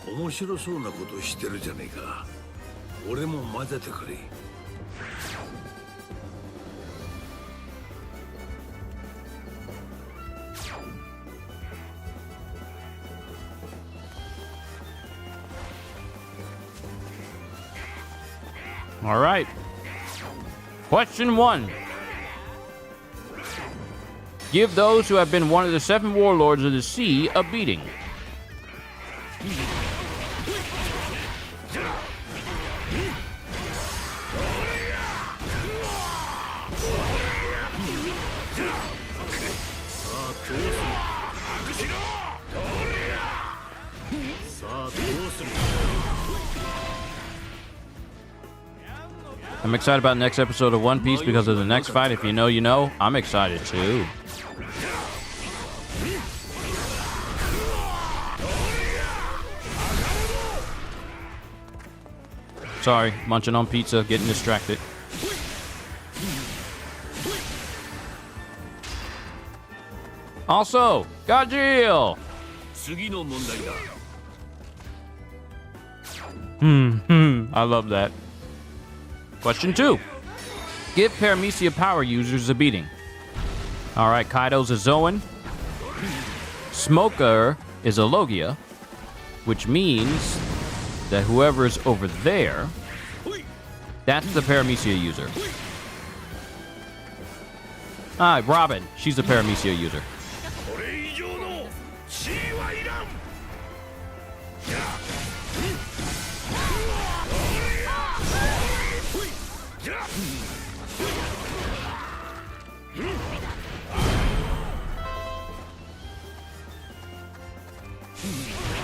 面白そうなことしてるじゃねえか。俺も混ぜてくれ。All right. Question 1. Give those who have been one of the 7 warlords of the sea a beating. I'm excited about the next episode of One Piece because of the next fight. If you know, you know. I'm excited too. Sorry, munching on pizza, getting distracted. Also, Gajil! 次の問題だ I love that. Question 2. Give Paramecia power users a beating. Alright, Kaido's a Zoan. Smoker is a Logia, which means that whoever is over there, that's the Paramecia user. Ah, Robin, she's the Paramecia user. これ以上の地位はいらん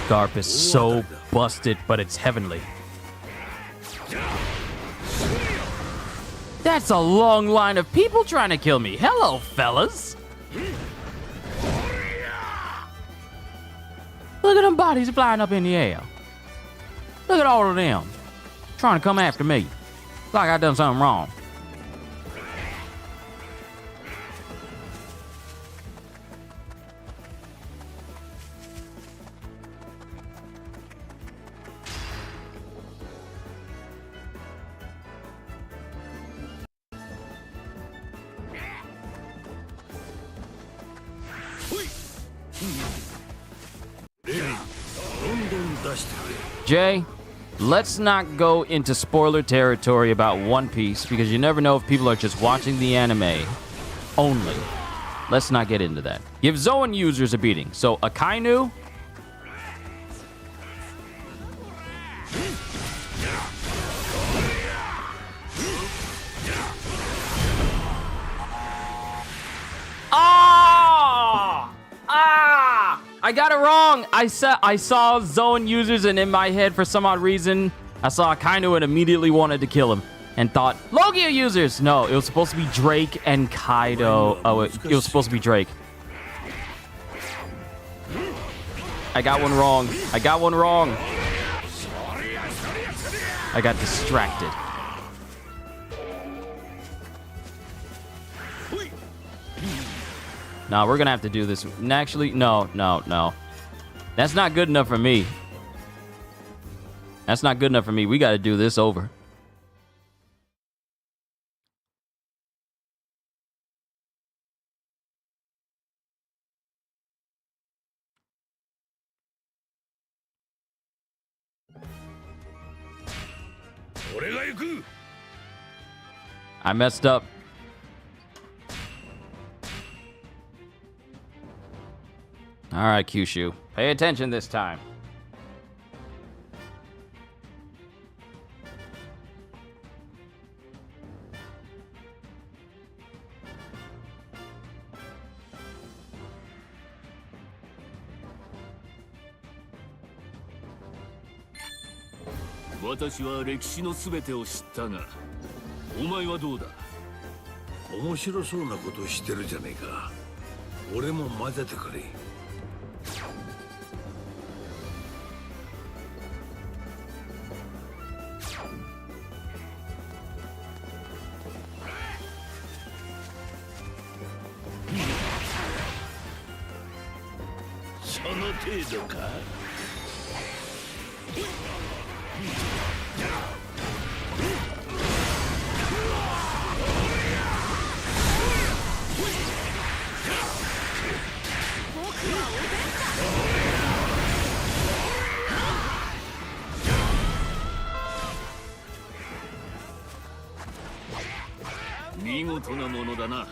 Garp is so busted, but it's heavenly. That's a long line of people trying to kill me. Hello, fellas. Look at them bodies flying up in the air. Look at all of them trying to come after me. Like I done something wrong. Jay, let's not go into spoiler territory about One Piece because you never know if people are just watching the anime only. Let's not get into that. Give Zoan users a beating. So, Akainu. I got it wrong. I saw Zoan users, and in my head, for some odd reason, I saw Akainu and immediately wanted to kill him and thought, Logia users! No, it was supposed to be Drake and Kaido. Oh, it was supposed to be Drake. I got one wrong. I got one wrong. I got distracted. No, we're gonna have to do this. Actually, no. That's not good enough for me. That's not good enough for me. We gotta do this over. I messed up. All right, Kyushu. Pay attention this time.「私は歴史のすべてを知ったが、お前はどうだ?」面白そうなことしてるじゃねえか。俺も混ぜてくれ。その程度か。見事なものだな。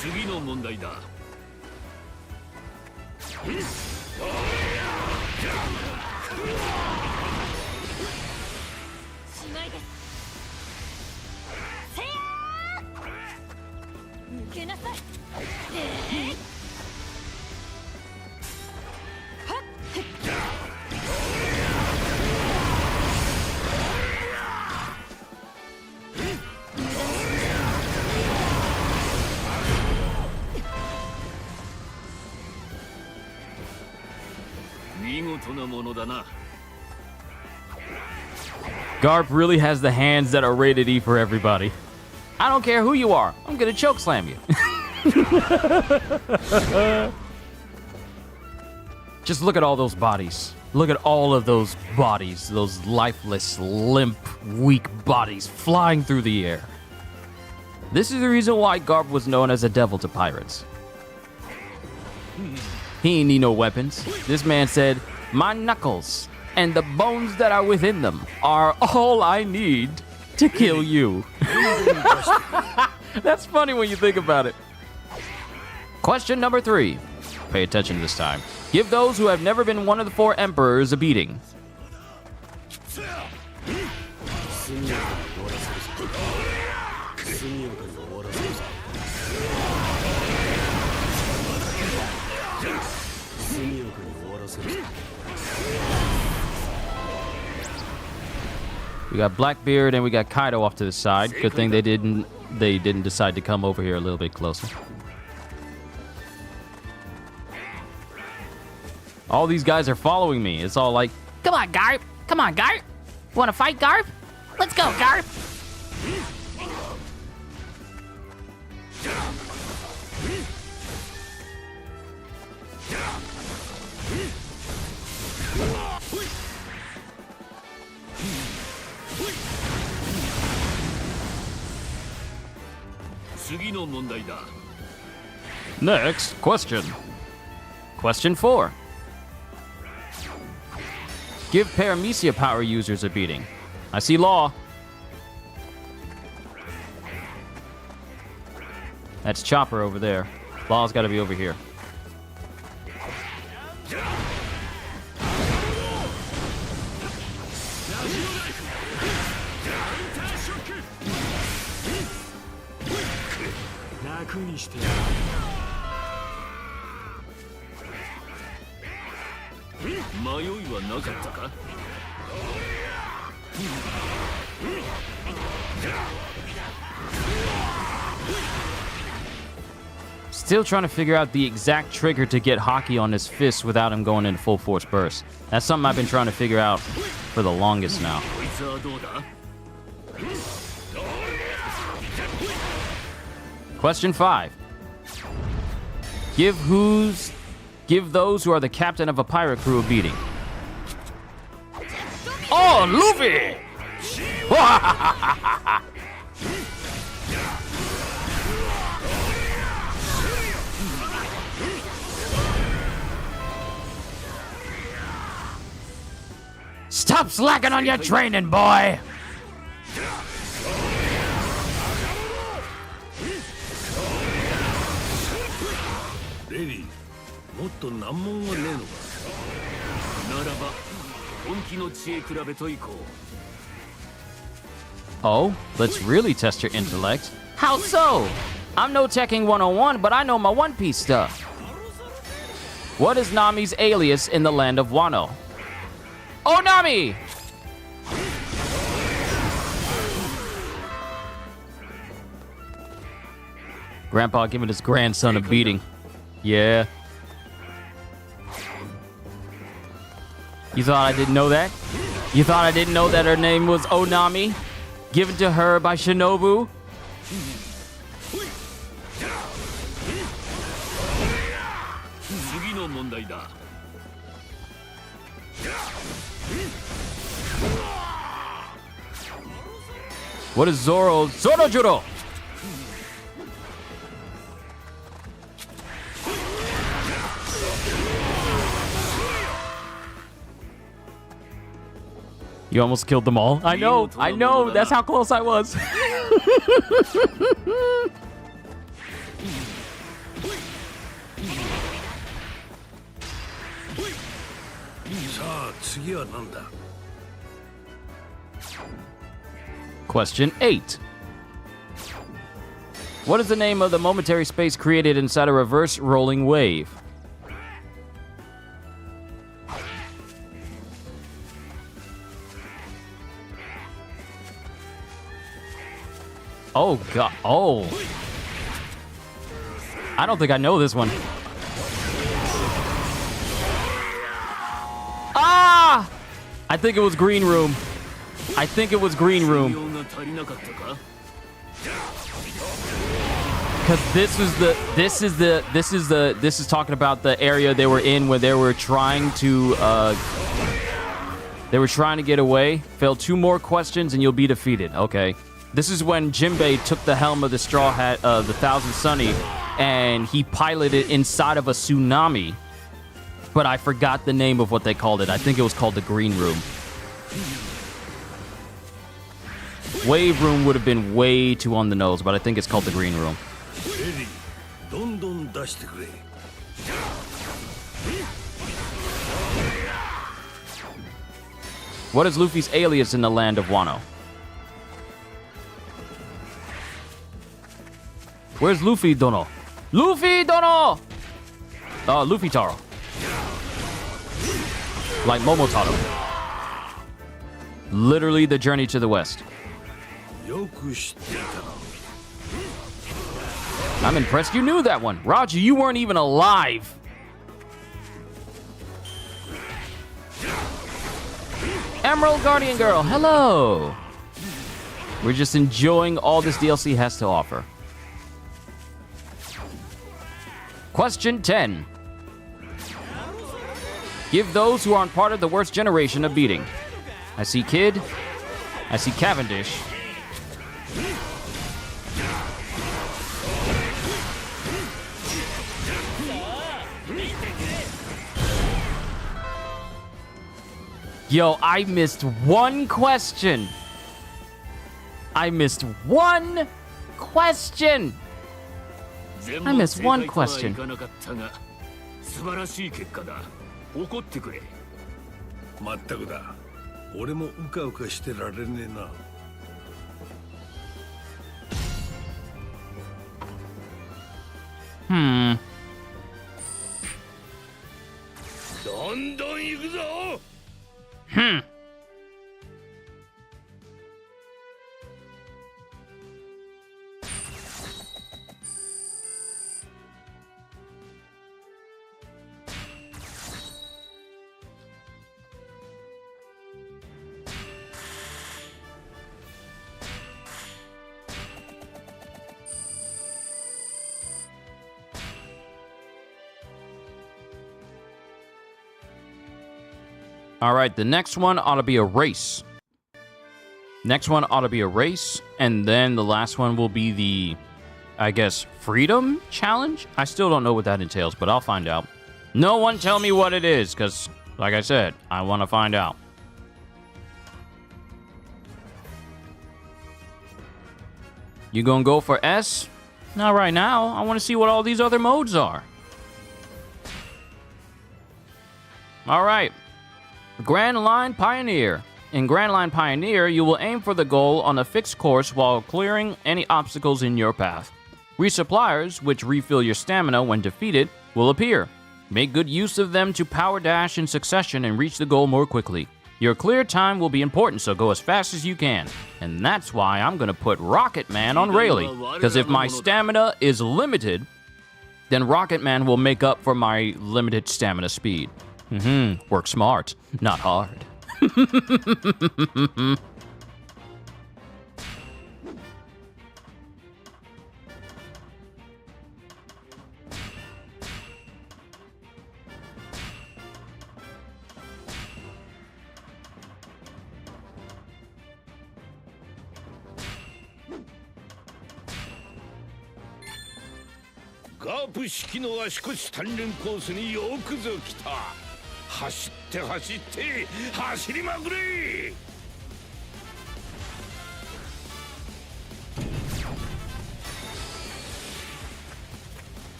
次の問題だ。ものだな。 Garp really has the hands that are rated E for everybody. I don't care who you are. I'm gonna choke slam you. Just look at all those bodies. Look at all of those bodies. Those lifeless, limp, weak bodies flying through the air. This is the reason why Garp was known as a devil to pirates. He ain't need no weapons. This man said, my knuckles and the bones that are within them are all I need to kill you. That's funny when you think about it. Question number 3. Pay attention this time. Give those who have never been one of the 4 emperors a beating. We got Blackbeard and we got Kaido off to the side. Good thing they didn't decide to come over here a little bit closer. All these guys are following me. It's all like, Come on, Garp. Come on, Garp. Want to fight, Garp? Let's go, Garp. next question. Question 4. Give Paramecia power users a beating. I see Law. That's Chopper over there. Law's got to be over here. Still trying to figure out the exact trigger to get Haki on his fist without him going into full force burst. That's something I've been trying to figure out for the longest now. Question 5. Give those who are the captain of a pirate crew a beating. Oh, Luffy! Stop slacking on your training, boy! Rayleigh, もっと難問はねえのか。ならば、本気の知恵比べといこう。 Oh, let's really test your intellect. How so? I'm no Tekking 101, but I know my One Piece stuff. What is Nami's alias in the land of Wano? Oh, Nami! Grandpa giving his grandson a beating. Yeah. You thought I didn't know that? You thought I didn't know that her name was Onami? Given to her by Shinobu? What is Zoro's Zorojuro? You almost killed them all. I know, that's how close I was. Question 8. What is the name of the momentary space created inside a reverse rolling wave? Oh, God. Oh. I don't think I know this one. Ah! I think it was green room. I think it was green room. 用が足りなかったか Because this is talking about the area they were in where they were trying to get away. Fail 2 more questions and you'll be defeated. Okay. This is when Jinbei took the helm of the Straw Hat, the Thousand Sunny, and he piloted inside of a tsunami. But I forgot the name of what they called it. I think it was called the Green Room. Wave Room would have been way too on the nose, but I think it's called the Green Room. レリーどんどん出してくれ What is Luffy's alias in the land of Wano? Where's Luffy Dono? Luffy Dono! Luffy Taro. Like Momotaro. Literally the journey to the west. よく知っていたな I'm impressed you knew that one. Roger, you weren't even alive. Emerald Guardian Girl, hello. We're just enjoying all this DLC has to offer. Question 10. Give those who aren't part of the worst generation a beating. I see Kid. I see Cavendish. Yo, I missed one question. I missed one question. I missed one question. 素晴らしい結果だ怒ってくれまったくだ俺もうかうかしてられねえな どんどん行くぞ All right, the next one ought to be a race. Next one ought to be a race, and then the last one will be the, I guess, freedom challenge? I still don't know what that entails, but I'll find out. No one tell me what it is, because, like I said, I want to find out. You gonna go for S? Not right now. I want to see what all these other modes are. All right. Grand Line Pioneer. In Grand Line Pioneer, you will aim for the goal on a fixed course while clearing any obstacles in your path. Resuppliers, which refill your stamina when defeated, will appear. Make good use of them to power dash in succession and reach the goal more quickly. Your clear time will be important, so go as fast as you can. And that's why I'm going to put Rocket Man on Rayleigh, because if my stamina is limited, then Rocket Man will make up for my limited stamina speed. Work smart, not hard. Garp 式の足腰鍛錬コースによくぞ来た走って走って走りまくれ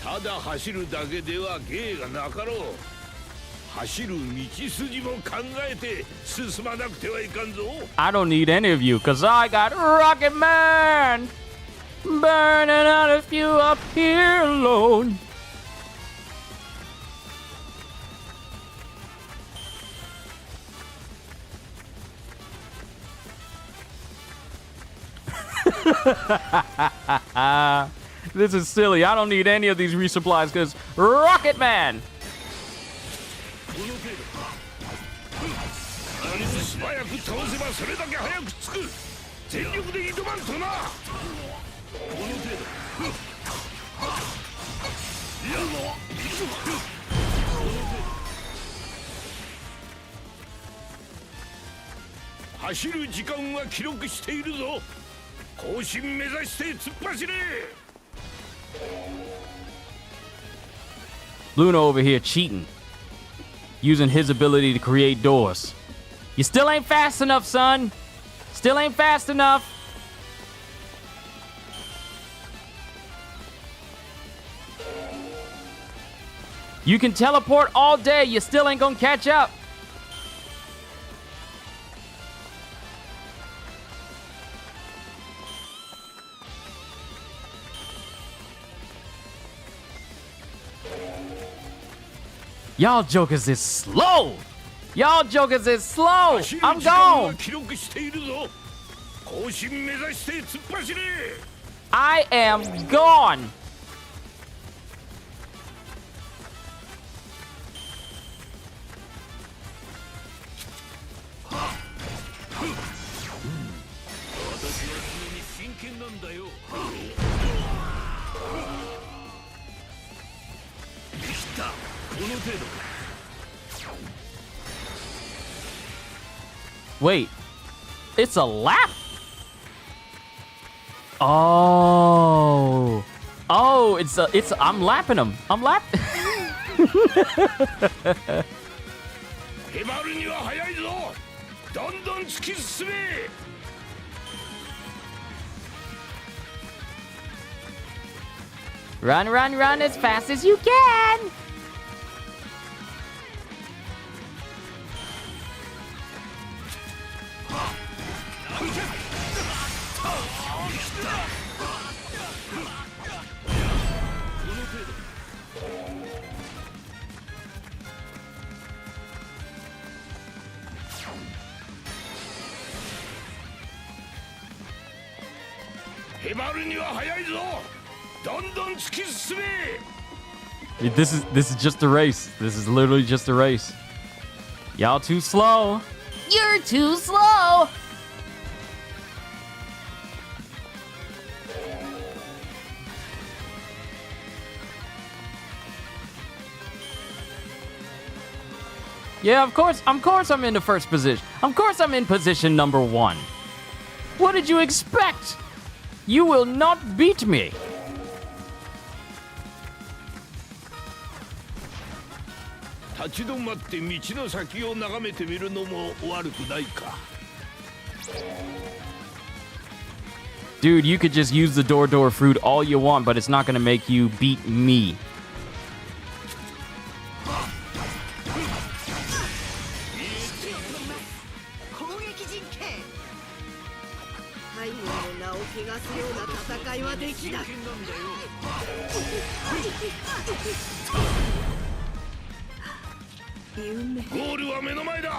ただ走るだけでは芸がなかろう走る道筋も考えて進まなくてはいかんぞ I don't need any of you, cause I got Rocket Man! Burning out a few up here alone. This is silly. I don't need any of these resupplies because Rocket Man. 素早く倒せばそれだけ早くつく。全力で挑まんとな。この程度。いや走る時間は記録しているぞ。更新目指して突っ走れ。 Luna over here cheating, using his ability to create doors. You still ain't fast enough, son. Still ain't fast enough. You can teleport all day. You still ain't gonna catch up. Y'all jokers is slow. Y'all jokers is slow. I'm gone. I am gone. Wait, it's a lap? Oh, I'm lapping him. I'm lapping. Run, run, run as fast as you can. This is just a race. This is literally just a race. Y'all too slow. You're too slow. Yeah, of course I'm in the first position. Of course I'm in position number 1. What did you expect? You will not beat me. Dude, you could just use the door fruit all you want, but it's not gonna make you beat me.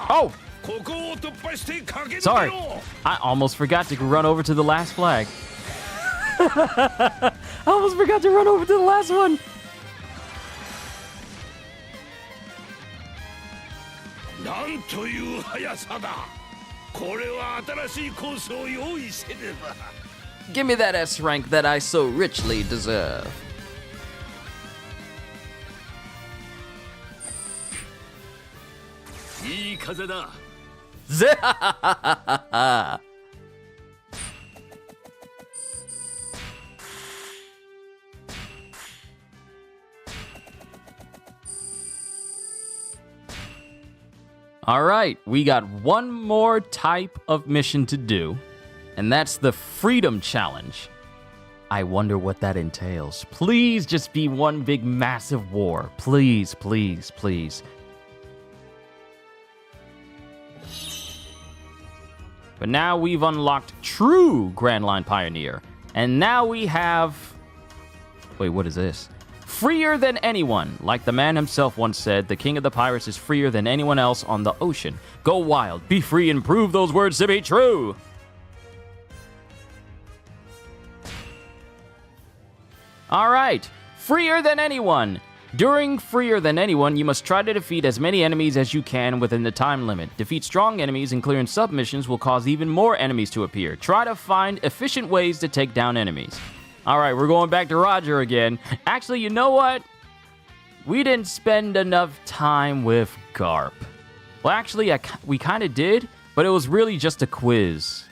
Oh! Sorry, I almost forgot to run over to the last flag. I almost forgot to run over to the last one. Give me that S rank that I so richly deserve. All right, we got one more type of mission to do, and that's the Freedom Challenge. I wonder what that entails. Please just be one big massive war. Please, please, please. But now we've unlocked true Grand Line Pioneer. And now we have... Wait, what is this? Freer than anyone. Like the man himself once said, the king of the pirates is freer than anyone else on the ocean. Go wild, be free, and prove those words to be true. All right. Freer than anyone. During Freer Than Anyone, you must try to defeat as many enemies as you can within the time limit. Defeat strong enemies and clearing submissions will cause even more enemies to appear. Try to find efficient ways to take down enemies. All right, we're going back to Roger again. Actually, you know what? We didn't spend enough time with Garp. Well, actually, we kind of did, but it was really just a quiz.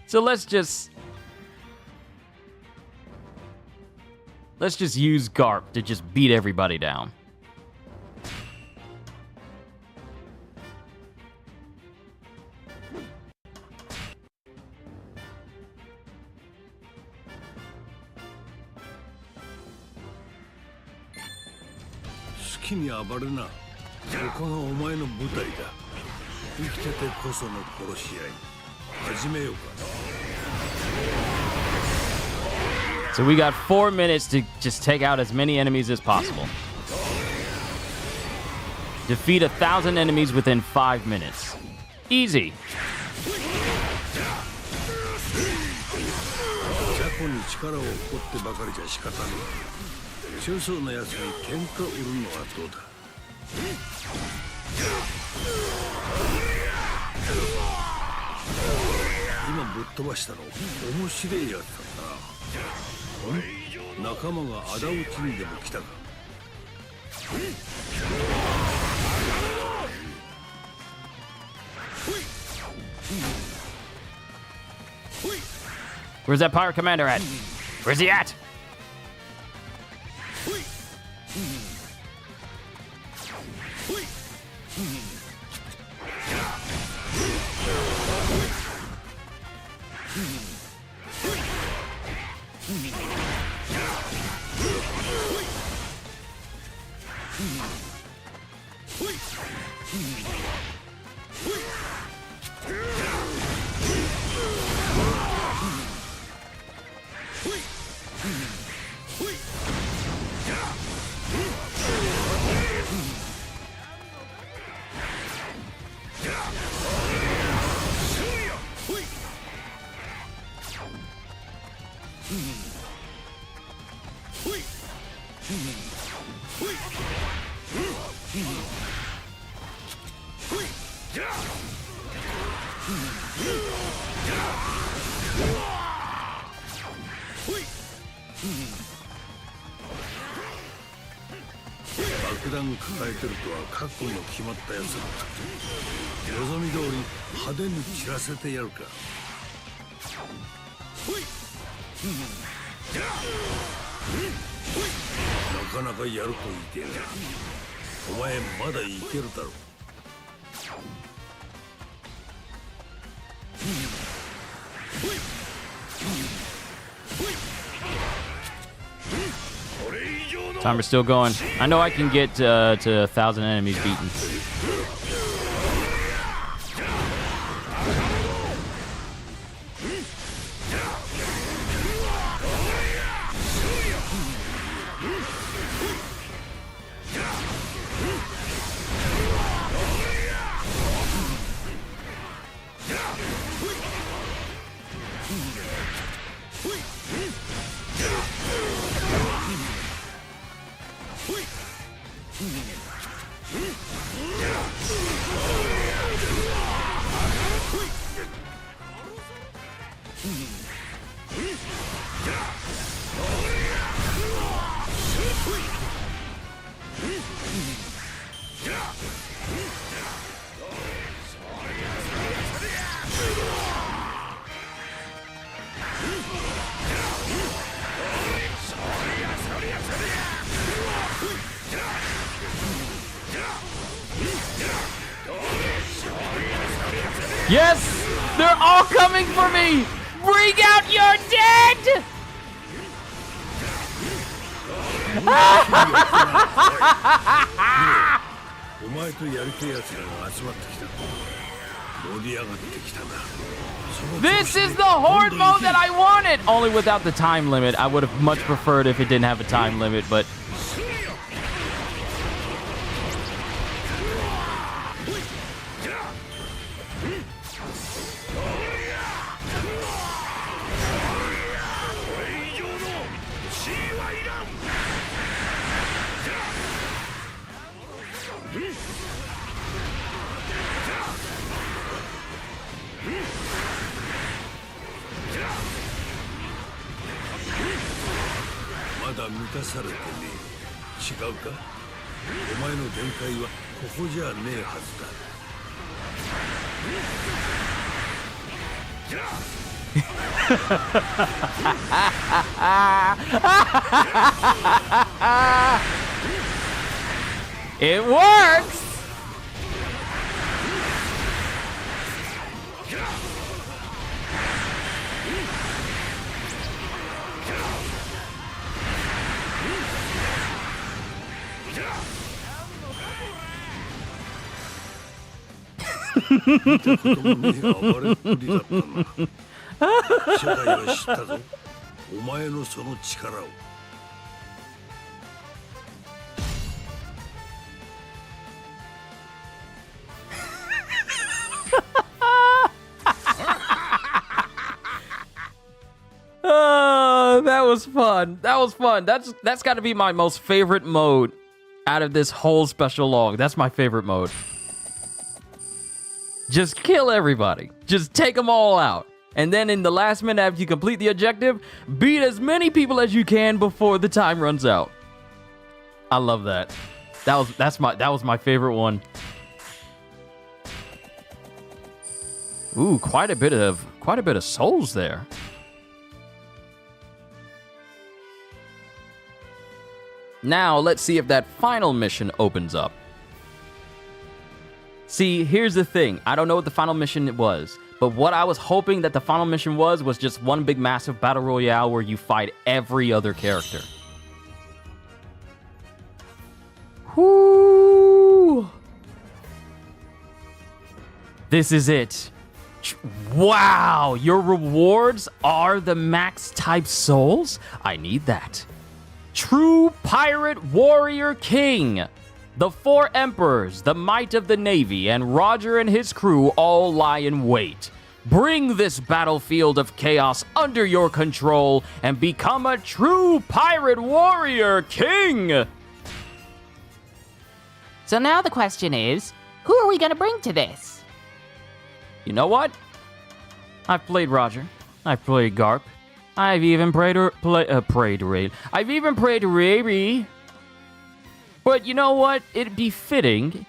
So let's just use Garp to just beat everybody down. So we got 4 minutes to just take out as many enemies as possible. Defeat 1,000 enemies within 5 minutes. Easy. Where's that pirate commander at? Where's he at? Timer's still going. I know I can get to 1,000 enemies beaten. Yes! They're all coming for me! Bring out your dead! This is the horde mode that I wanted! Only without the time limit. I would have much preferred if it didn't have a time limit, but... まだ満たされてねえ。違うか？お前の限界はここじゃねえはずだ。It works! That was fun. That was fun. That's got to be my most favorite mode out of this whole special log. That's my favorite mode. Just kill everybody. Just take them all out. And then in the last minute after you complete the objective, beat as many people as you can before the time runs out. I love that. That was my favorite one. Ooh, quite a bit of souls there. Now, let's see if that final mission opens up. See, here's the thing. I don't know what the final mission was, but what I was hoping that the final mission was just one big massive battle royale where you fight every other character. Whoo! This is it. Wow, your rewards are the max type souls? I need that. True Pirate Warrior King. The 4 Emperors, the might of the Navy, and Roger and his crew all lie in wait. Bring this battlefield of chaos under your control and become a true Pirate Warrior King! So now the question is, who are we gonna bring to this? You know what? I've played Roger. I've played Garp. I've even prayed Rayleigh. I've even prayed Rayleigh. But you know what? It'd be fitting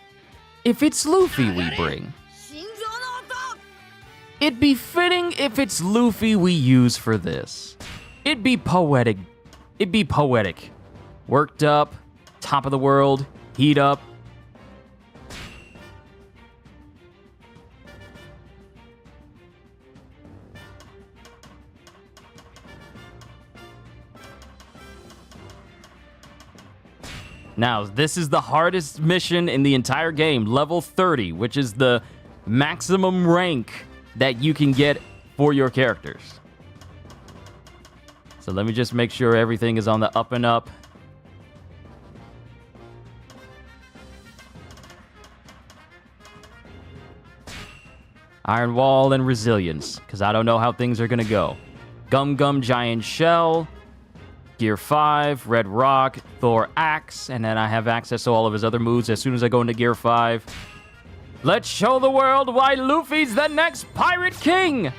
if it's Luffy we bring. It'd be fitting if it's Luffy we use for this. It'd be poetic. It'd be poetic. Worked up, top of the world, heat up. Now, this is the hardest mission in the entire game, level 30, which is the maximum rank that you can get for your characters. So let me just make sure everything is on the up and up. Iron Wall and Resilience, because I don't know how things are going to go. Gum Gum Giant Shell. Gear 5, Red Rock, Thor Axe, and then I have access to all of his other moves as soon as I go into Gear 5. Let's show the world why Luffy's the next Pirate King!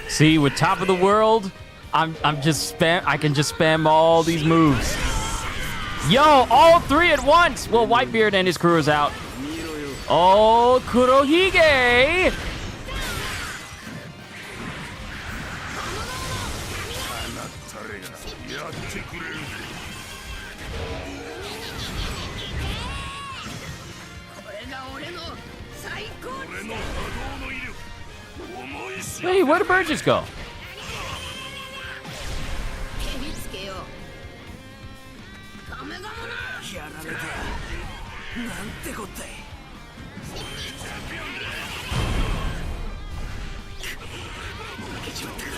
See, with Top of the World, I can just spam all these moves. Yo, all 3 at once! Well, Whitebeard and his crew is out. Oh, Kurohige! やってくれるぜ。これが俺の最高。俺の波動の威力、思い知 Hey, where'd Burgess go? 手につけよう。ダメだもな。やられた。なんてこったい。負けちまったか。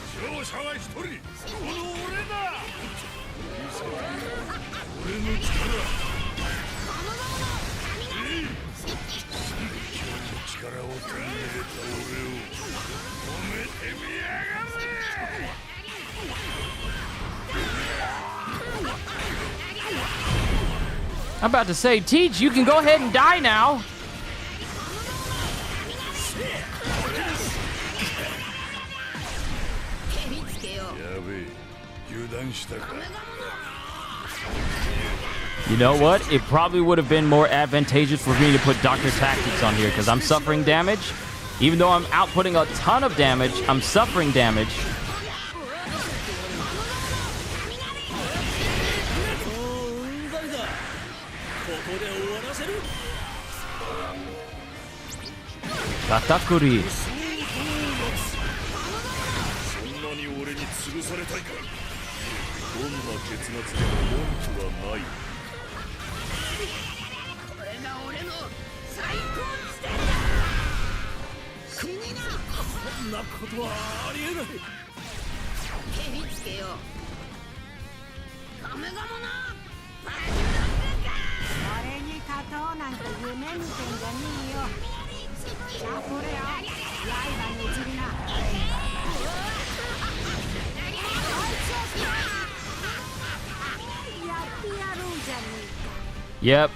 勝者は一人、この俺だ。俺の力。力を手に入れた俺を褒めてみやがれ。 I'm about to say, Teach, you can go ahead and die now. やべえ、油断したか。 You know what? It probably would have been more advantageous for me to put Dr. Tactics on here because I'm suffering damage. Even though I'm outputting a ton of damage, I'm suffering damage. Katakuri. 潰されたいか。どんな結末でも文句はない。これが俺の最高地点だ。死にな。こんなことはありえない。手につけよう。ダメだもな。バカだか。俺に勝とうなんて夢見てんじゃねえよ。じゃあこれよ。刃に移りな。 Yep,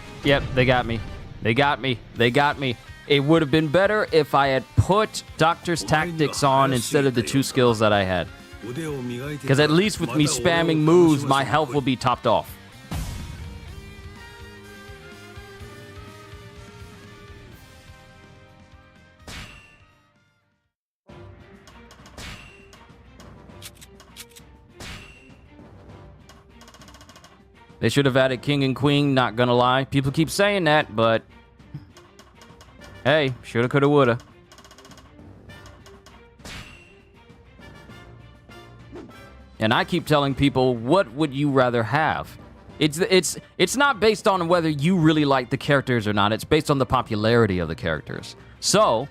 they got me. They got me. They got me. It would have been better if I had put Doctor's Tactics on instead of the two skills that I had. Because at least with me spamming moves, my health will be topped off. They should have added King and Queen, not gonna lie. People keep saying that, but... Hey, shoulda, coulda, woulda. And I keep telling people, what would you rather have? It's not based on whether you really like the characters or not. It's based on the popularity of the characters. So,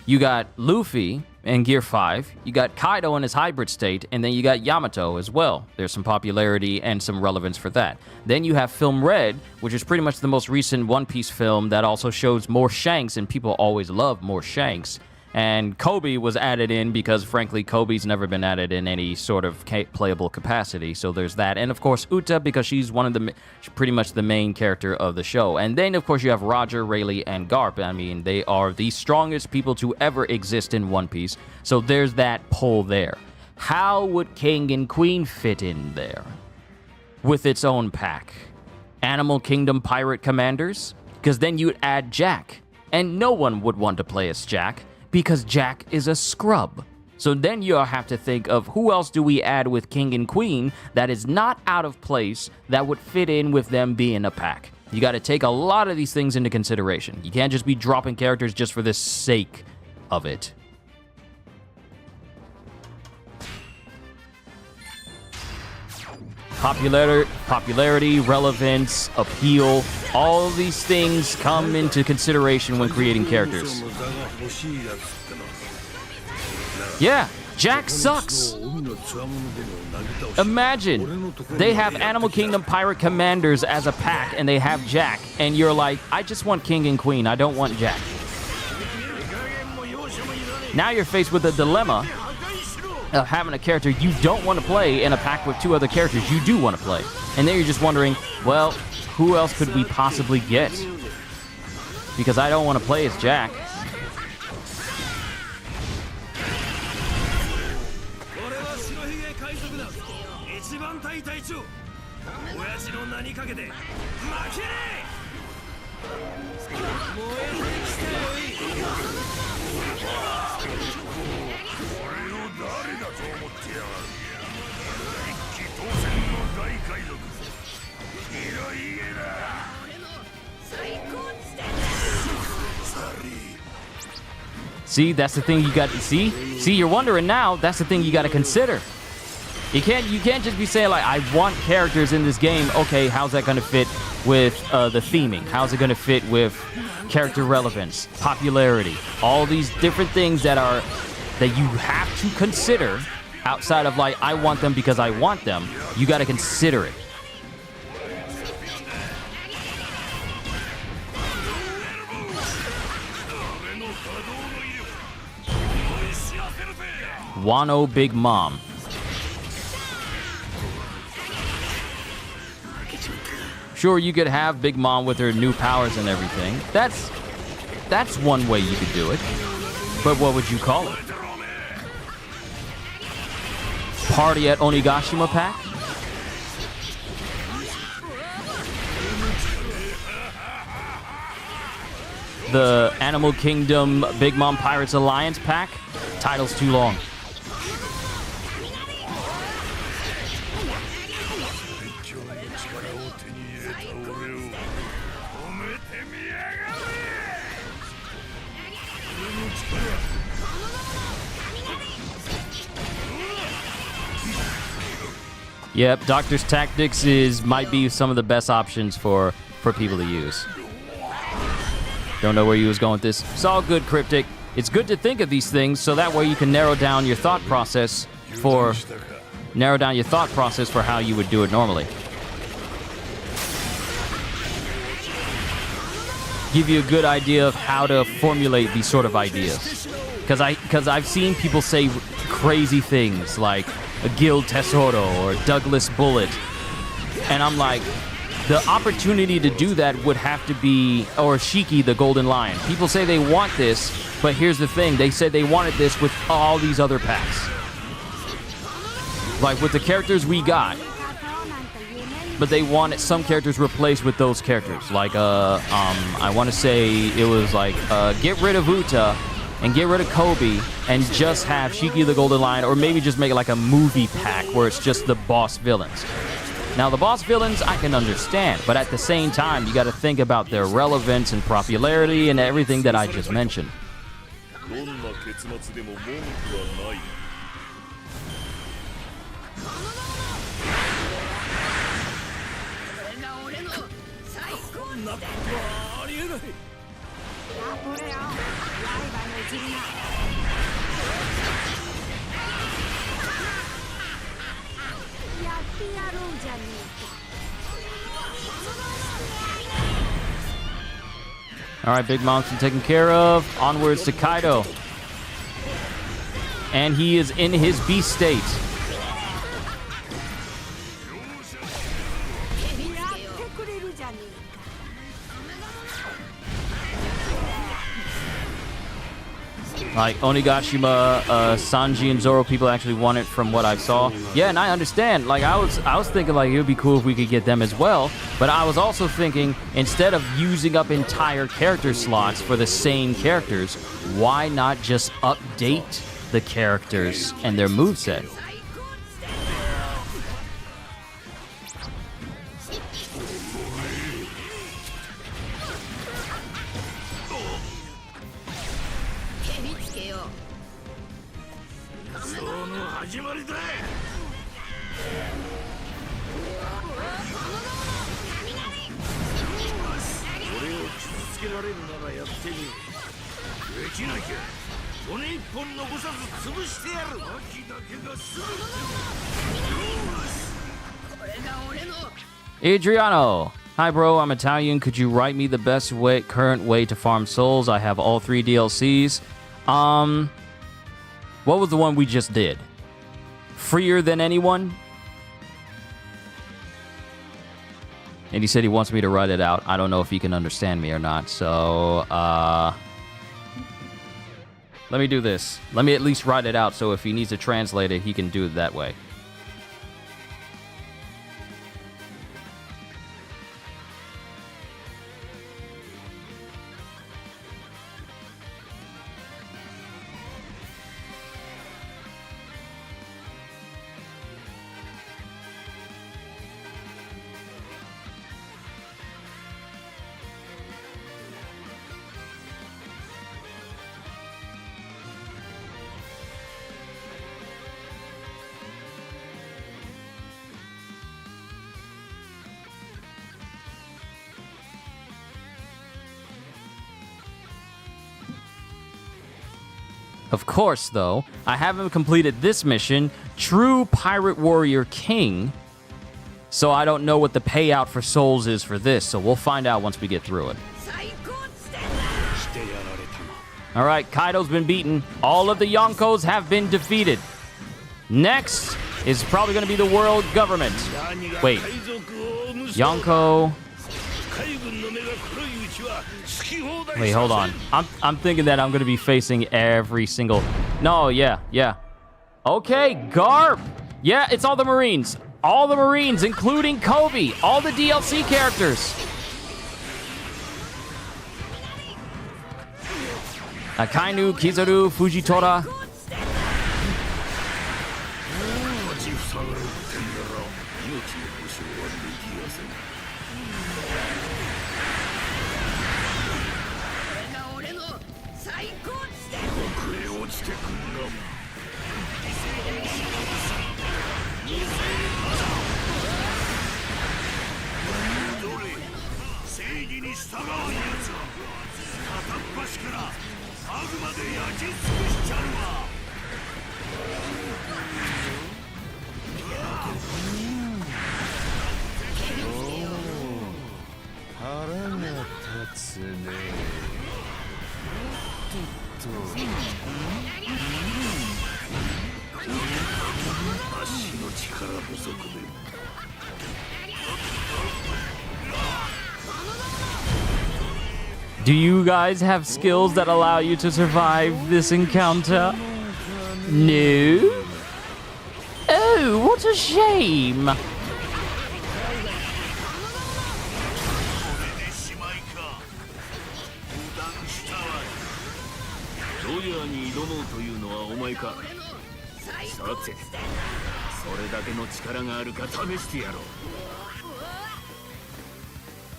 you got Luffy in Gear 5, you got Kaido in his hybrid state, and then you got Yamato as well. There's some popularity and some relevance for that. Then you have Film Red, which is pretty much the most recent One Piece film that also shows more Shanks, and people always love more Shanks. And Kobe was added in because, frankly, Kobe's never been added in any sort of playable capacity. So there's that. And, of course, Uta, because she's one of the pretty much the main character of the show. And then, of course, you have Roger, Rayleigh, and Garp. I mean, they are the strongest people to ever exist in One Piece. So there's that pull there. How would King and Queen fit in there? With its own pack. Animal Kingdom Pirate Commanders? Because then you'd add Jack. And no one would want to play as Jack, because Jack is a scrub. So then you'll have to think of who else do we add with King and Queen that is not out of place that would fit in with them being a pack. You got to take a lot of these things into consideration. You can't just be dropping characters just for the sake of it. Popularity, relevance, appeal, all of these things come into consideration when creating characters. Yeah, Jack sucks. Imagine they have Animal Kingdom Pirate Commanders as a pack and they have Jack, and you're like, I just want King and Queen, I don't want Jack. Now you're faced with a dilemma of having a character you don't want to play in a pack with two other characters you do want to play. And then you're just wondering, well, who else could we possibly get? Because I don't want to play as Jack. 海賊団一番隊隊長親父の名にかけて負けねえ燃えてきたよい俺を誰だと思ってやがる一騎当選の大海賊広い家だ See, that's the thing you got to see. See, you're wondering now. That's the thing you got to consider. You can't just be saying like, I want characters in this game. Okay, how's that going to fit with the theming? How's it going to fit with character relevance, popularity, all these different things that you have to consider outside of like, I want them because I want them. You got to consider it. Wano Big Mom. Sure, you could have Big Mom with her new powers and everything. That's one way you could do it. But what would you call it? Party at Onigashima pack? The Animal Kingdom Big Mom Pirates Alliance pack? Title's too long. Yep, Doctor's Tactics might be some of the best options for people to use. Don't know where you was going with this. It's all good, Cryptic. It's good to think of these things so that way you can narrow down your thought process for how you would do it normally. Give you a good idea of how to formulate these sort of ideas. Because I've seen people say crazy things like a Gil Tesoro or Douglas Bullet. And I'm like, the opportunity to do that would have to be, or Shiki the Golden Lion. People say they want this, but here's the thing. They said they wanted this with all these other packs. Like with the characters we got. But they wanted some characters replaced with those characters. Like, I want to say it was like, get rid of Uta and get rid of Kobe and just have Shiki the Golden Lion, or maybe just make it like a movie pack where it's just the boss villains. Now, the boss villains, I can understand, but at the same time, you got to think about their relevance and popularity and everything that I just mentioned. All right, Big Mom's been taken care of. Onwards to Kaido. And he is in his beast state. Like Onigashima, Sanji, and Zoro, people actually want it from what I saw. Yeah, and I understand. Like I was thinking like it would be cool if we could get them as well. But I was also thinking instead of using up entire character slots for the same characters, why not just update the characters and their moveset? Adriano, hi bro, I'm Italian. Could you write me the best current way to farm souls? I have all 3 DLCs. What was the one we just did? Freer than anyone? And he said he wants me to write it out. I don't know if he can understand me or not. So, let me do this. Let me at least write it out so if he needs to translate it, he can do it that way. Of course, though, I haven't completed this mission, True Pirate Warrior King, so I don't know what the payout for souls is for this, so we'll find out once we get through it. All right, Kaido's been beaten. All of the Yonkos have been defeated. Next is probably going to be the world government. Wait, Yonko. Wait, hold on. I'm thinking that I'm going to be facing every single... No, yeah. Okay, Garp. Yeah, it's all the Marines. All the Marines, including Kobe. All the DLC characters. Akainu, Kizaru, Fujitora. Do you guys have skills that allow you to survive this encounter? No? Oh, what a shame.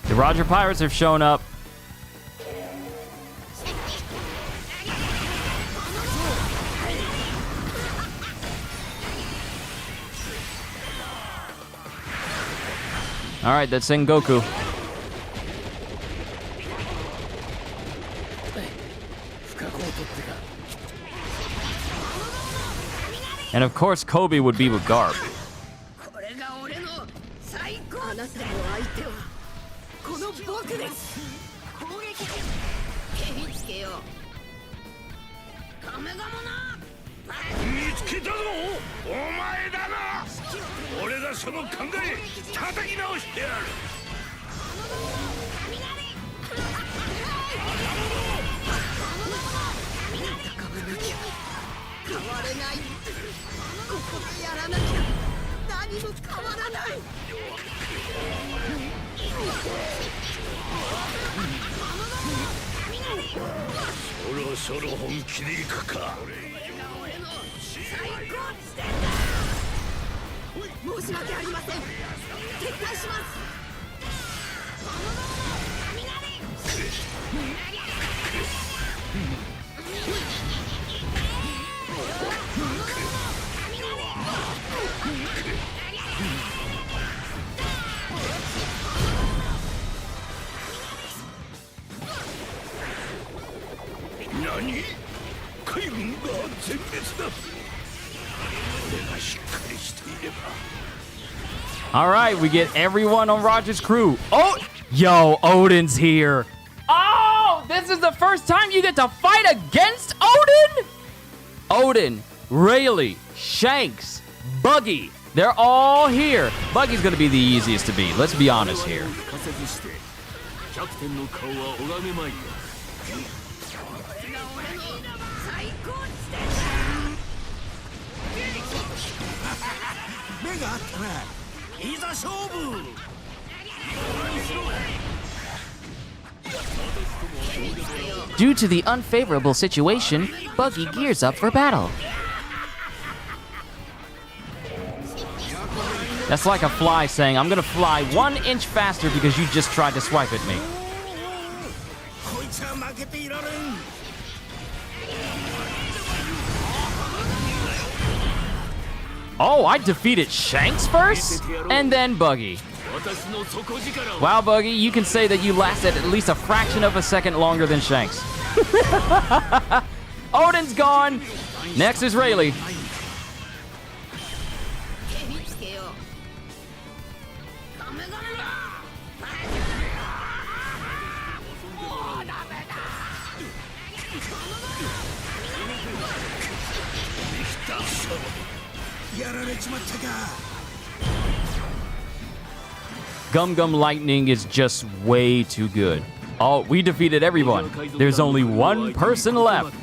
The Roger Pirates have shown up. All right, that's Sengoku. And of course, Kobe would be with Garp. All right, we get everyone on Roger's crew. Oh, yo, Odin's here. Oh, this is the first time you get to fight against Odin? Odin, Rayleigh, Shanks, Buggy. They're all here. Buggy's going to be the easiest to beat. Let's be honest here. Due to the unfavorable situation, Buggy gears up for battle. That's like a fly saying, I'm gonna fly 1 inch faster because you just tried to swipe at me. Oh, I defeated Shanks first? And then Buggy. Wow, Buggy, you can say that you lasted at least a fraction of a second longer than Shanks. Odin's gone. Next is Rayleigh. Gum Gum Lightning is just way too good. Oh, we defeated everyone. There's only one person left.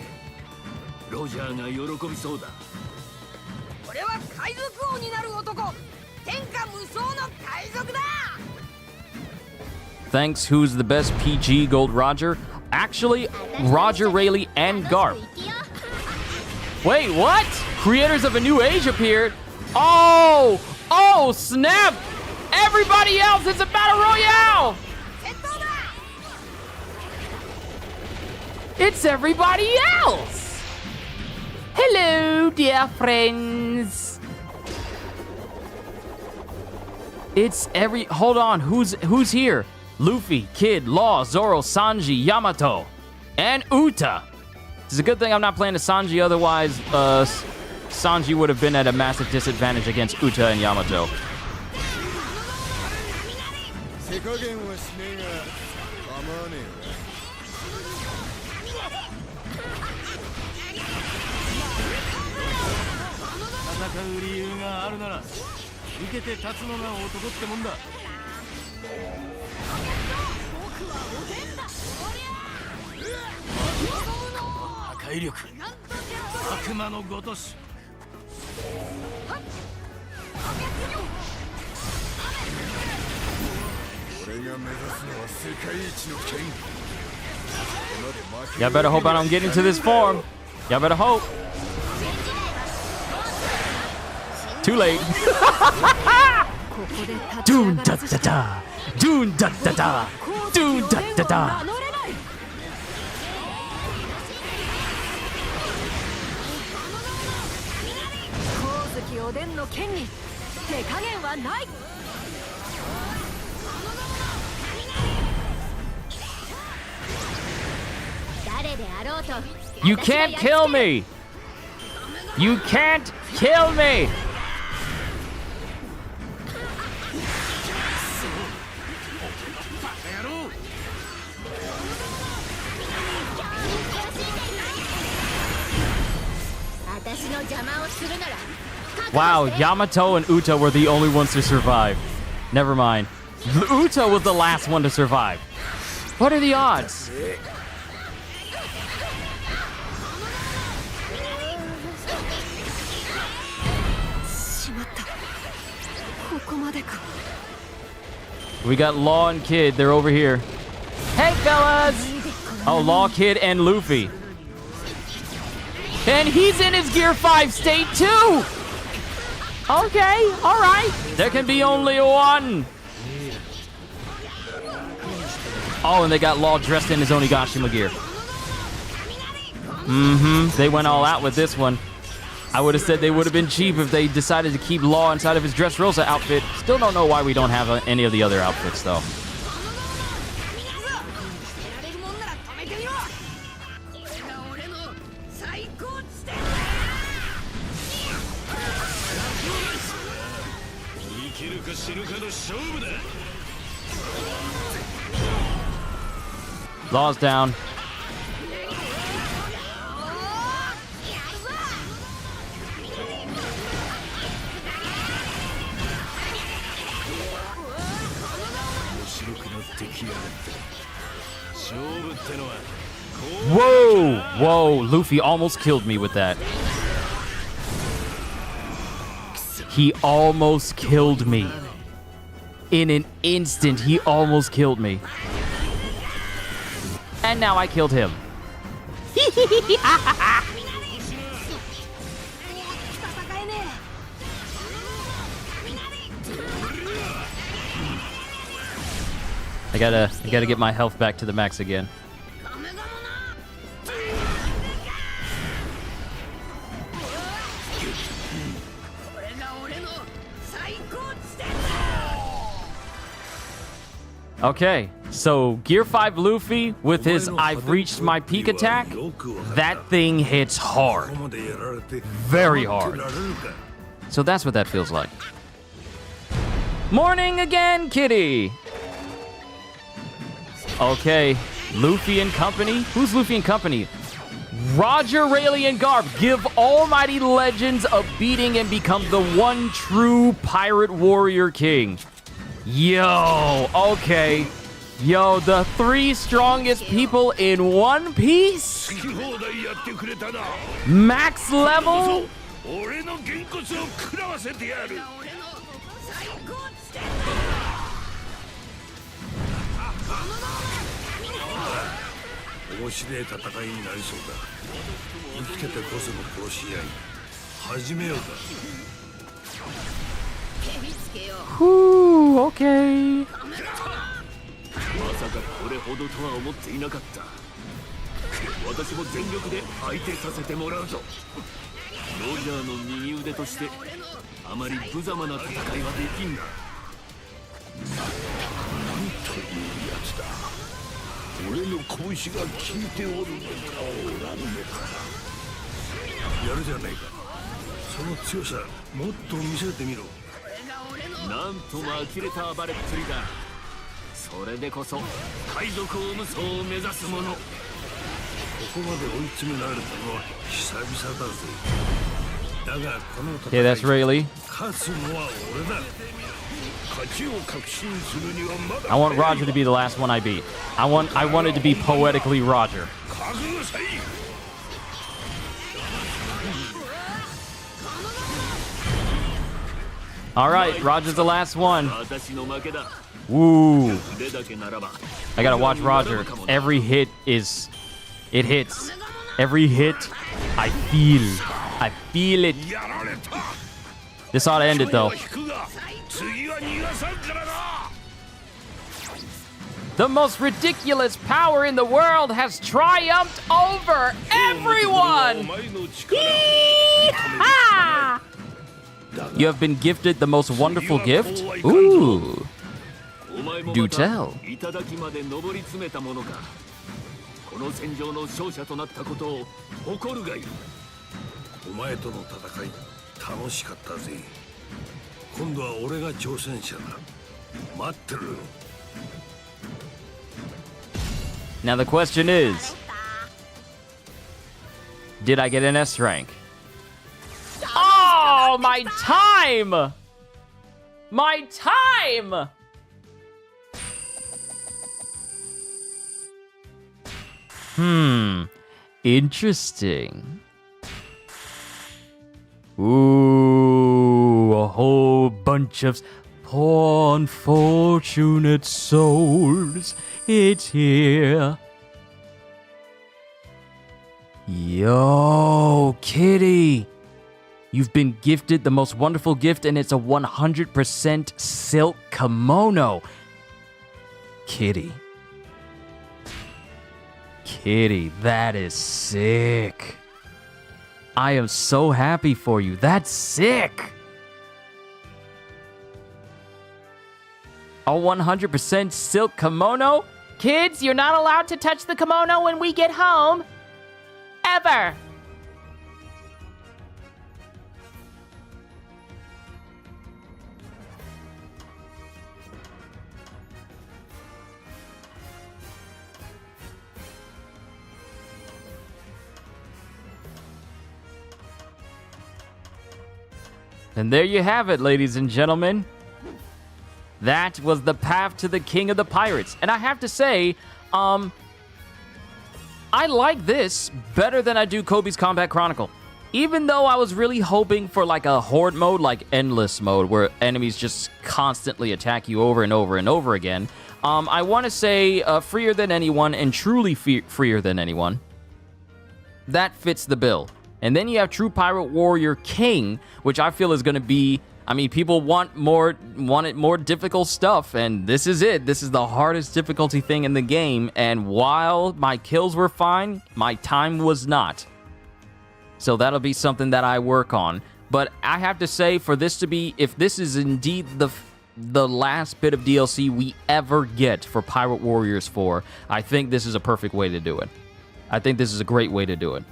ロジャーが喜びそうだ。俺は海賊王になる男。天下無双の海賊だ。 Thanks, who's the best PG Gold Roger? Actually, Roger, Rayleigh, and Garp. Wait, what? Creators of a new age appeared. Oh, oh, snap! Everybody else, it's a battle royale! It's everybody else! Hello, dear friends. It's hold on, who's here? Luffy, Kid, Law, Zoro, Sanji, Yamato, and Uta. It's a good thing I'm not playing as Sanji, otherwise, Sanji would have been at a massive disadvantage against Uta and Yamato. Y'all better hope I don't get into this form. Y'all better hope. Too late. Doon da da da. Doon da da da. Doon da da da. You can't kill me! You can't kill me! Wow, Yamato and Uta were the only ones to survive. Never mind. Uta was the last one to survive. What are the odds? We got Law and Kid. They're over here. Hey, fellas! Oh, Law, Kid, and Luffy. And he's in his Gear 5 state, too! Okay, alright. There can be only one. Oh, and they got Law dressed in his Onigashima gear. They went all out with this one. I would have said they would have been cheap if they decided to keep Law inside of his Dressrosa outfit. Still don't know why we don't have any of the other outfits, though. Law's down. Whoa! Whoa, Luffy almost killed me with that. He almost killed me. In an instant, he almost killed me. And now I killed him. I gotta get my health back to the max again. Okay, So, Gear 5 Luffy, with his I've reached my peak attack, that thing hits hard. Very hard. So that's what that feels like. Morning again, kitty! Okay, Luffy and company? Who's Luffy and company? Roger, Rayleigh, and Garp give almighty legends a beating and become the one true pirate warrior king. Yo, okay. Yo, the 3 strongest people in One Piece? Max level? 俺のげんこつを食らわせてやる。面白い戦いになりそうだ。生きててこその殺し合い。始めようか。Okay. まさかこれほどとは思っていなかった。私も全力で相手させてもらうぞ。ロジャーの右腕としてあまり無様な戦いはできんな。なんというやつだ。俺の拳が効いておるのかおらんのか。やるじゃねえか。その強さもっと見せてみろ。なんとも呆れた暴れっぷりだ。それでこそ海賊王無双を目指す者。ここまで追い詰められたのは久々だぜ。だがこの戦い Yeah, that's Rayleigh. 勝つのは俺だ。勝ちを確信するにはまだ。I want Roger to be the last one I beat. I want it to be poetically Roger. 覚悟せい。All right, Roger's the last one. 私の負けだ。 Woo. 腕だけならば。I gotta watch Roger. Every hit is... It hits. Every hit, I feel. I feel it. This ought to end it, though. The most ridiculous power in the world has triumphed over everyone! Yee-haw! You have been gifted the most wonderful gift? Ooh. Do tell. この戦場の勝者となったことを誇るがいい。お前との戦い楽しかったぜ。今度は俺が挑戦者だ。待ってる。Now the question is, did I get an S rank? Oh, my time! My time! Interesting. Ooh, a whole bunch of poor unfortunate souls. It's here. Yo, kitty. You've been gifted the most wonderful gift, and it's a 100% silk kimono. Kitty. Kitty, that is sick. I am so happy for you. That's sick. A 100% silk kimono? Kids, you're not allowed to touch the kimono when we get home. Ever. And there you have it, ladies and gentlemen. That was the path to the King of the Pirates. And I have to say, I like this better than I do Kobe's Combat Chronicle. Even though I was really hoping for like a horde mode, like endless mode, where enemies just constantly attack you over and over and over again. I want to say freer than anyone and truly freer than anyone. That fits the bill. And then you have True Pirate Warrior King, which I feel is going to be... I mean, people wanted more difficult stuff, and this is it. This is the hardest difficulty thing in the game, and while my kills were fine, my time was not. So that'll be something that I work on. But I have to say, for this to be... If this is indeed the last bit of DLC we ever get for Pirate Warriors 4, I think this is a perfect way to do it. I think this is a great way to do it.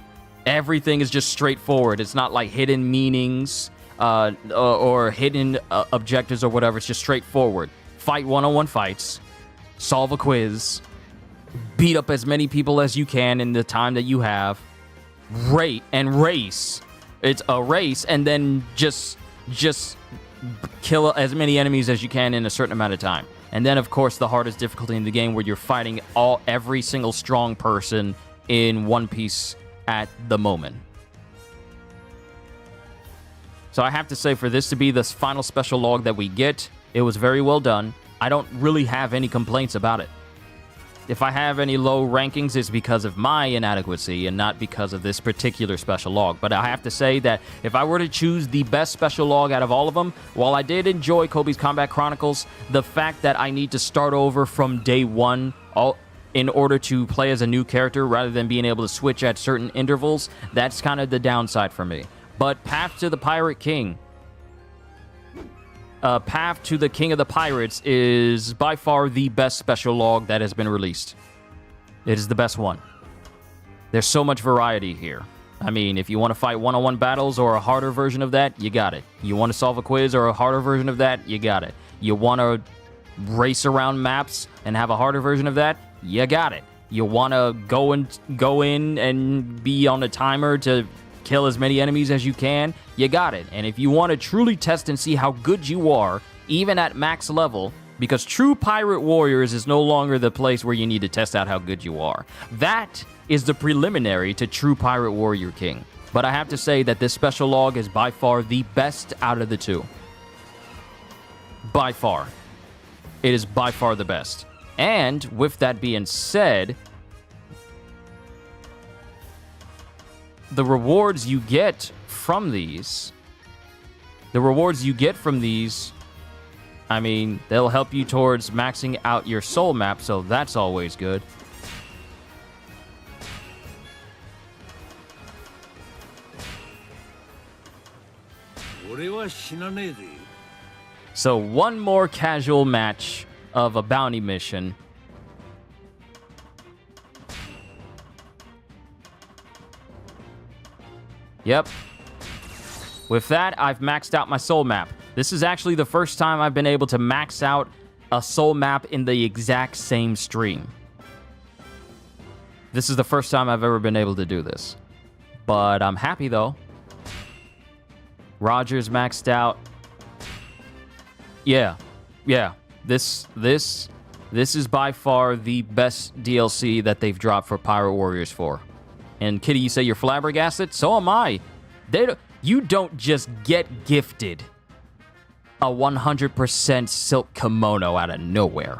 Everything is just straightforward. It's not like hidden meanings or hidden objectives or whatever. It's just straightforward. Fight one-on-one fights, solve a quiz, beat up as many people as you can in the time that you have, race. It's a race, and then just kill as many enemies as you can in a certain amount of time. And then, of course, the hardest difficulty in the game where you're fighting every single strong person in one piece at the moment. So I have to say, for this to be the final special log that we get, it was very well done. I don't really have any complaints about it. If I have any low rankings, it's because of my inadequacy and not because of this particular special log. But I have to say that if I were to choose the best special log out of all of them, while I did enjoy Kobe's Combat Chronicles, the fact that I need to start over from day one in order to play as a new character rather than being able to switch at certain intervals, that's kind of the downside for me. But Path to the Pirate King, Path to the King of the Pirates is by far the best special log that has been released. It is the best one. There's so much variety here. I mean, if you want to fight one-on-one battles or a harder version of that, you got it. You want to solve a quiz or a harder version of that, you got it. You want to race around maps and have a harder version of that, you got it. You want to go in and be on a timer to kill as many enemies as you can, you got it. And if you want to truly test and see how good you are, even at max level, because True Pirate Warriors is no longer the place where you need to test out how good you are. That is the preliminary to True Pirate Warrior King. But I have to say that this special log is by far the best out of the two. By far. It is by far the best. And with that being said, the rewards you get from these, I mean, they'll help you towards maxing out your soul map, so that's always good. So one more casual match of a bounty mission. Yep. With that, I've maxed out my soul map. This is actually the first time I've been able to max out a soul map in the exact same stream. This is the first time I've ever been able to do this. But I'm happy, though. Roger's maxed out. Yeah. This is by far the best DLC that they've dropped for Pirate Warriors 4. And Kitty, you say you're flabbergasted? So am I. You don't just get gifted a 100% silk kimono out of nowhere.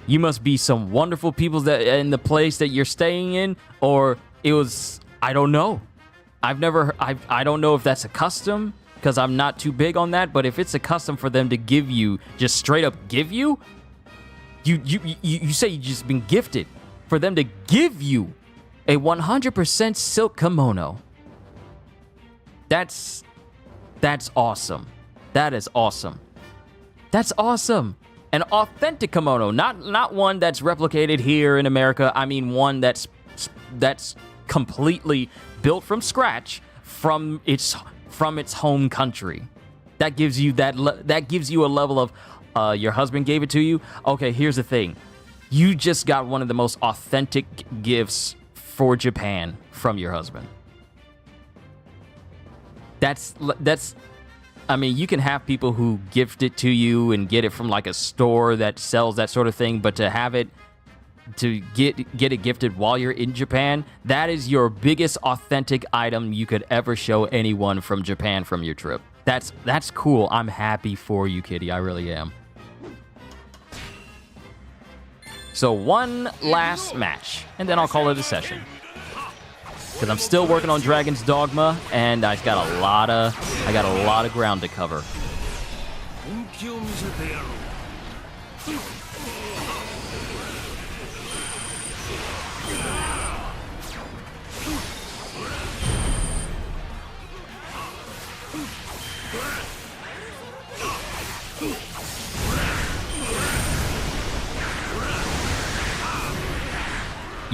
You must be some wonderful people that in the place that you're staying in, or it was, I don't know. I don't know if that's a custom, because I'm not too big on that, but if it's a custom for them to give you, just straight up give you, you say you just been gifted. For them to give you a 100% silk kimono. That's awesome. That is awesome. That's awesome. An authentic kimono, not one that's replicated here in America. I mean one that's completely built from scratch from its home country. That gives you that gives you a level of your husband gave it to you. Okay, here's the thing. You just got one of the most authentic gifts for Japan from your husband. That's I mean, you can have people who gift it to you and get it from like a store that sells that sort of thing, but to have it, to get it gifted while you're in Japan, that is your biggest authentic item you could ever show anyone from Japan from your trip. That's cool. I'm happy for you, Kitty. I really am. So one last match, and then I'll call it a session. Because I'm still working on Dragon's Dogma, and I got a lot of ground to cover.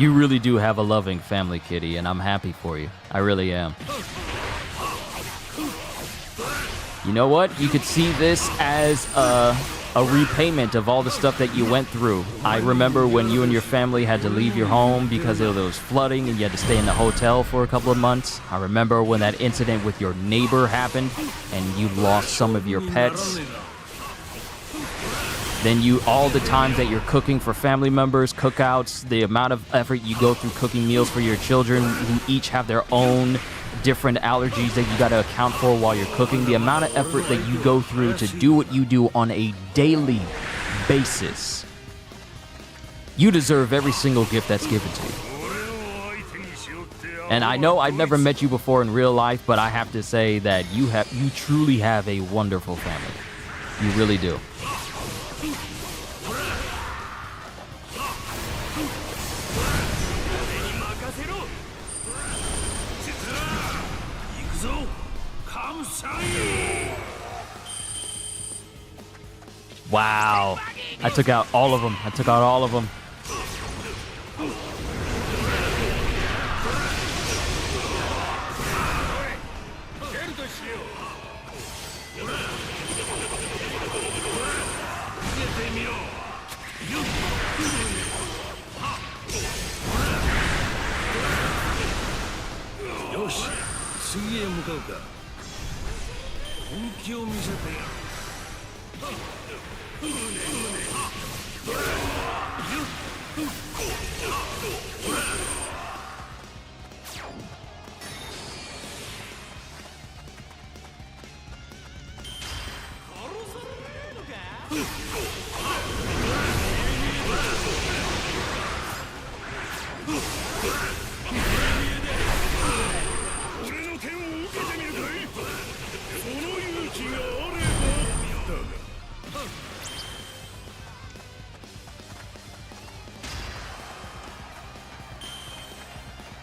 You really do have a loving family, Kitty, and I'm happy for you. I really am. You know what? You could see this as a repayment of all the stuff that you went through. I remember when you and your family had to leave your home because there was flooding and you had to stay in the hotel for a couple of months. I remember when that incident with your neighbor happened and you lost some of your pets. Then all the times that you're cooking for family members, cookouts, the amount of effort you go through cooking meals for your children who each have their own different allergies that you got to account for while you're cooking, the amount of effort that you go through to do what you do on a daily basis. You deserve every single gift that's given to you. And I know I've never met you before in real life, but I have to say that you truly have a wonderful family. You really do. Wow. I took out all of them.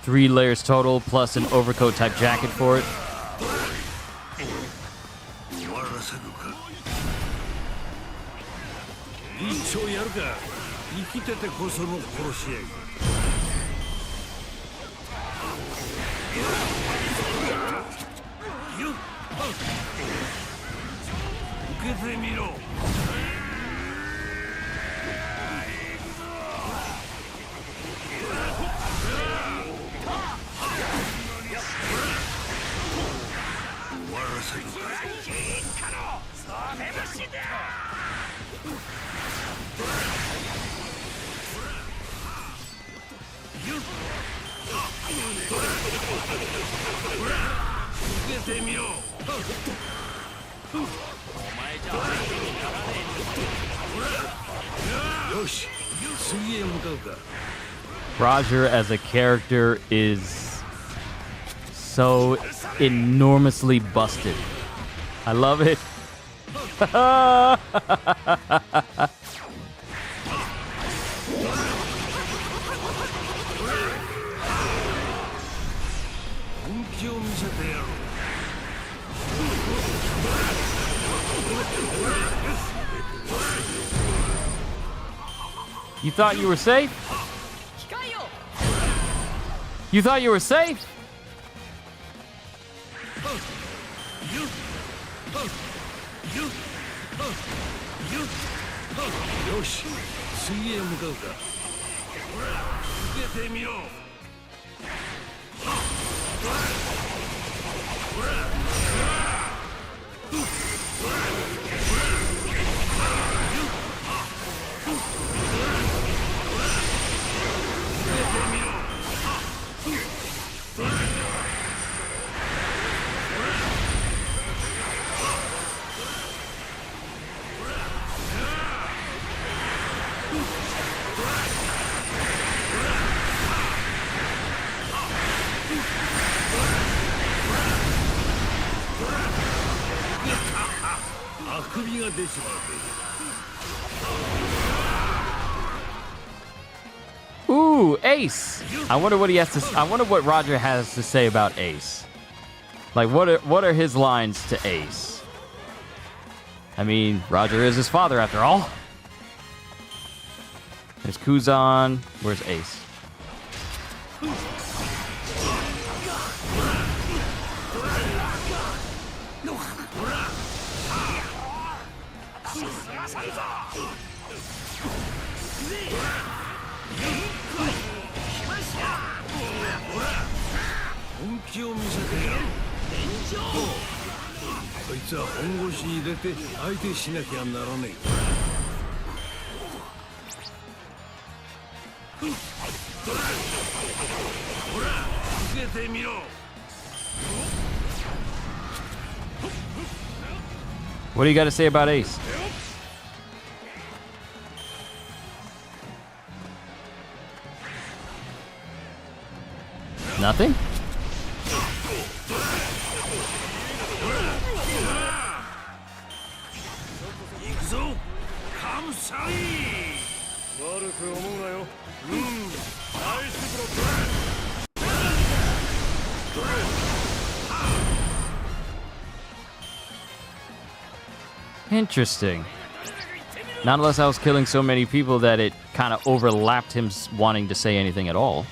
Three layers total, plus an overcoat type jacket for it. Roger as a character is so enormously busted. I love it. You thought you were safe? You thought you were safe? Ooh, Ace. I wonder what he has to. I wonder what Roger has to say about Ace. Like, what are his lines to Ace? I mean, Roger is his father after all. There's Kuzan. Where's Ace? 本気を見せてやる。こいつは本腰入れて相手しなきゃならねえ。ほら受けてみろ。 What do you got to say about Ace? Nothing? Interesting. Not unless I was killing so many people that it kind of overlapped him wanting to say anything at all.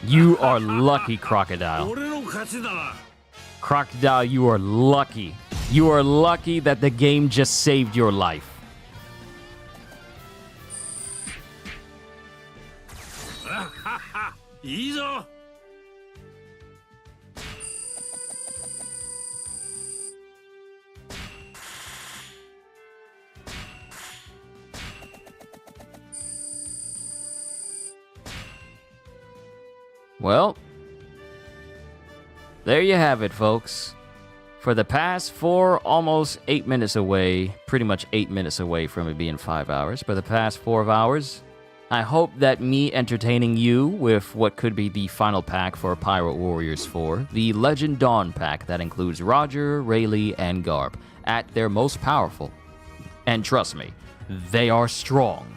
You are lucky, Crocodile. Crocodile, you are lucky. You are lucky that the game just saved your life. Well, there you have it, folks. For the past almost 8 minutes away, pretty much 8 minutes away from it being 5 hours, for the past 4 hours, I hope that me entertaining you with what could be the final pack for Pirate Warriors 4, the Legend Dawn pack that includes Roger, Rayleigh, and Garp at their most powerful. And trust me, they are strong.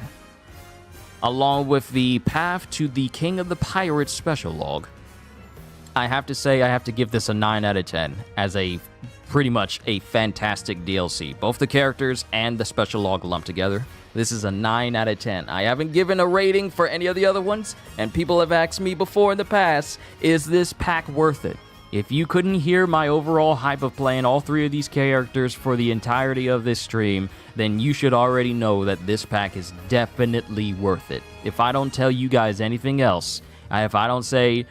Along with the path to the King of the Pirates special log, I have to say I have to give this a 9 out of 10 as a pretty much a fantastic DLC. Both the characters and the special log lumped together. This is a 9 out of 10. I haven't given a rating for any of the other ones, and people have asked me before in the past, is this pack worth it? If you couldn't hear my overall hype of playing all 3 of these characters for the entirety of this stream, then you should already know that this pack is definitely worth it. If I don't tell you guys anything else, if I don't say,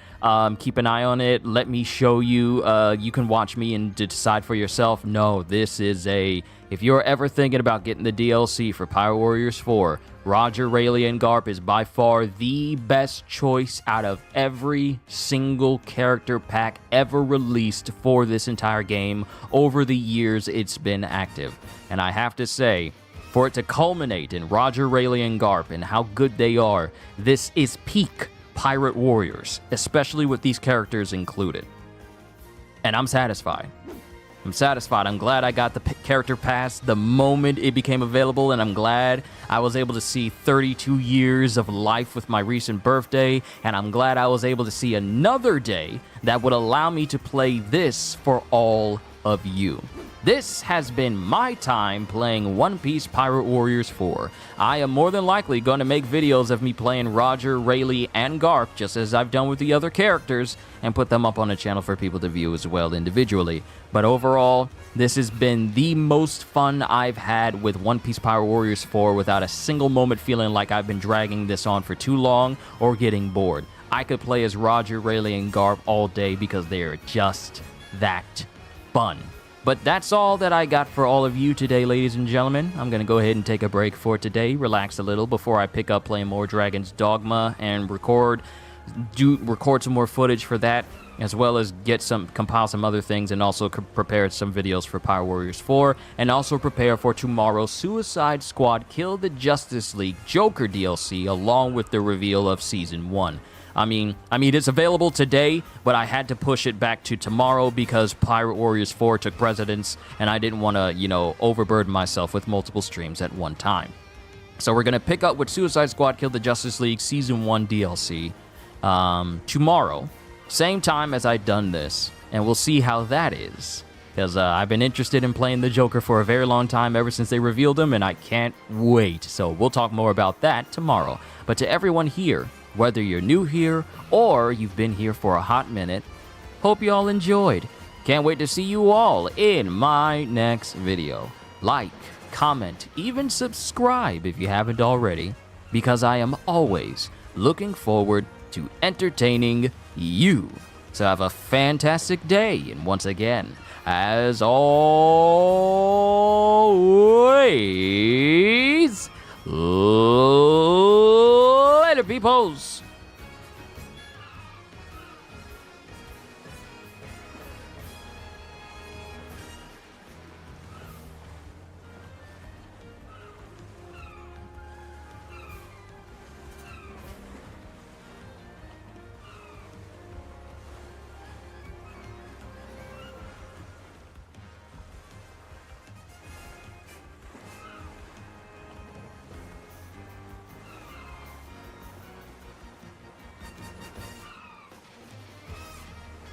keep an eye on it, let me show you, you can watch me and decide for yourself. No, this is if you're ever thinking about getting the DLC for Pirate Warriors 4, Roger, Rayleigh, and Garp is by far the best choice out of every single character pack ever released for this entire game over the years it's been active. And I have to say, for it to culminate in Roger, Rayleigh, and Garp and how good they are, this is peak Pirate Warriors, especially with these characters included. And I'm satisfied. I'm satisfied. I'm glad I got the character pass the moment it became available, and I'm glad I was able to see 32 years of life with my recent birthday, and I'm glad I was able to see another day that would allow me to play this for all of you. This has been my time playing One Piece Pirate Warriors 4. I am more than likely going to make videos of me playing Roger, Rayleigh, and Garp, just as I've done with the other characters, and put them up on the channel for people to view as well individually. But overall, this has been the most fun I've had with One Piece Pirate Warriors 4 without a single moment feeling like I've been dragging this on for too long or getting bored. I could play as Roger, Rayleigh, and Garp all day because they are just that fun. But that's all that I got for all of you today, ladies and gentlemen. I'm going to go ahead and take a break for today, relax a little before I pick up playing more Dragon's Dogma and record some more footage for that, as well as compile some other things, and also prepare some videos for Pirate Warriors 4, and also prepare for tomorrow's Suicide Squad Kill the Justice League Joker DLC, along with the reveal of Season 1. I mean, it's available today, but I had to push it back to tomorrow because Pirate Warriors 4 took precedence, and I didn't want to, overburden myself with multiple streams at one time. So we're going to pick up with Suicide Squad Kill the Justice League Season 1 DLC tomorrow, same time as I've done this, and we'll see how that is. because I've been interested in playing the Joker for a very long time, ever since they revealed him, and I can't wait. So we'll talk more about that tomorrow. But to everyone here, whether you're new here or you've been here for a hot minute, hope you all enjoyed. Can't wait to see you all in my next video. Like, comment, even subscribe if you haven't already, because I am always looking forward to entertaining you. So have a fantastic day, and once again, as always, later peoples.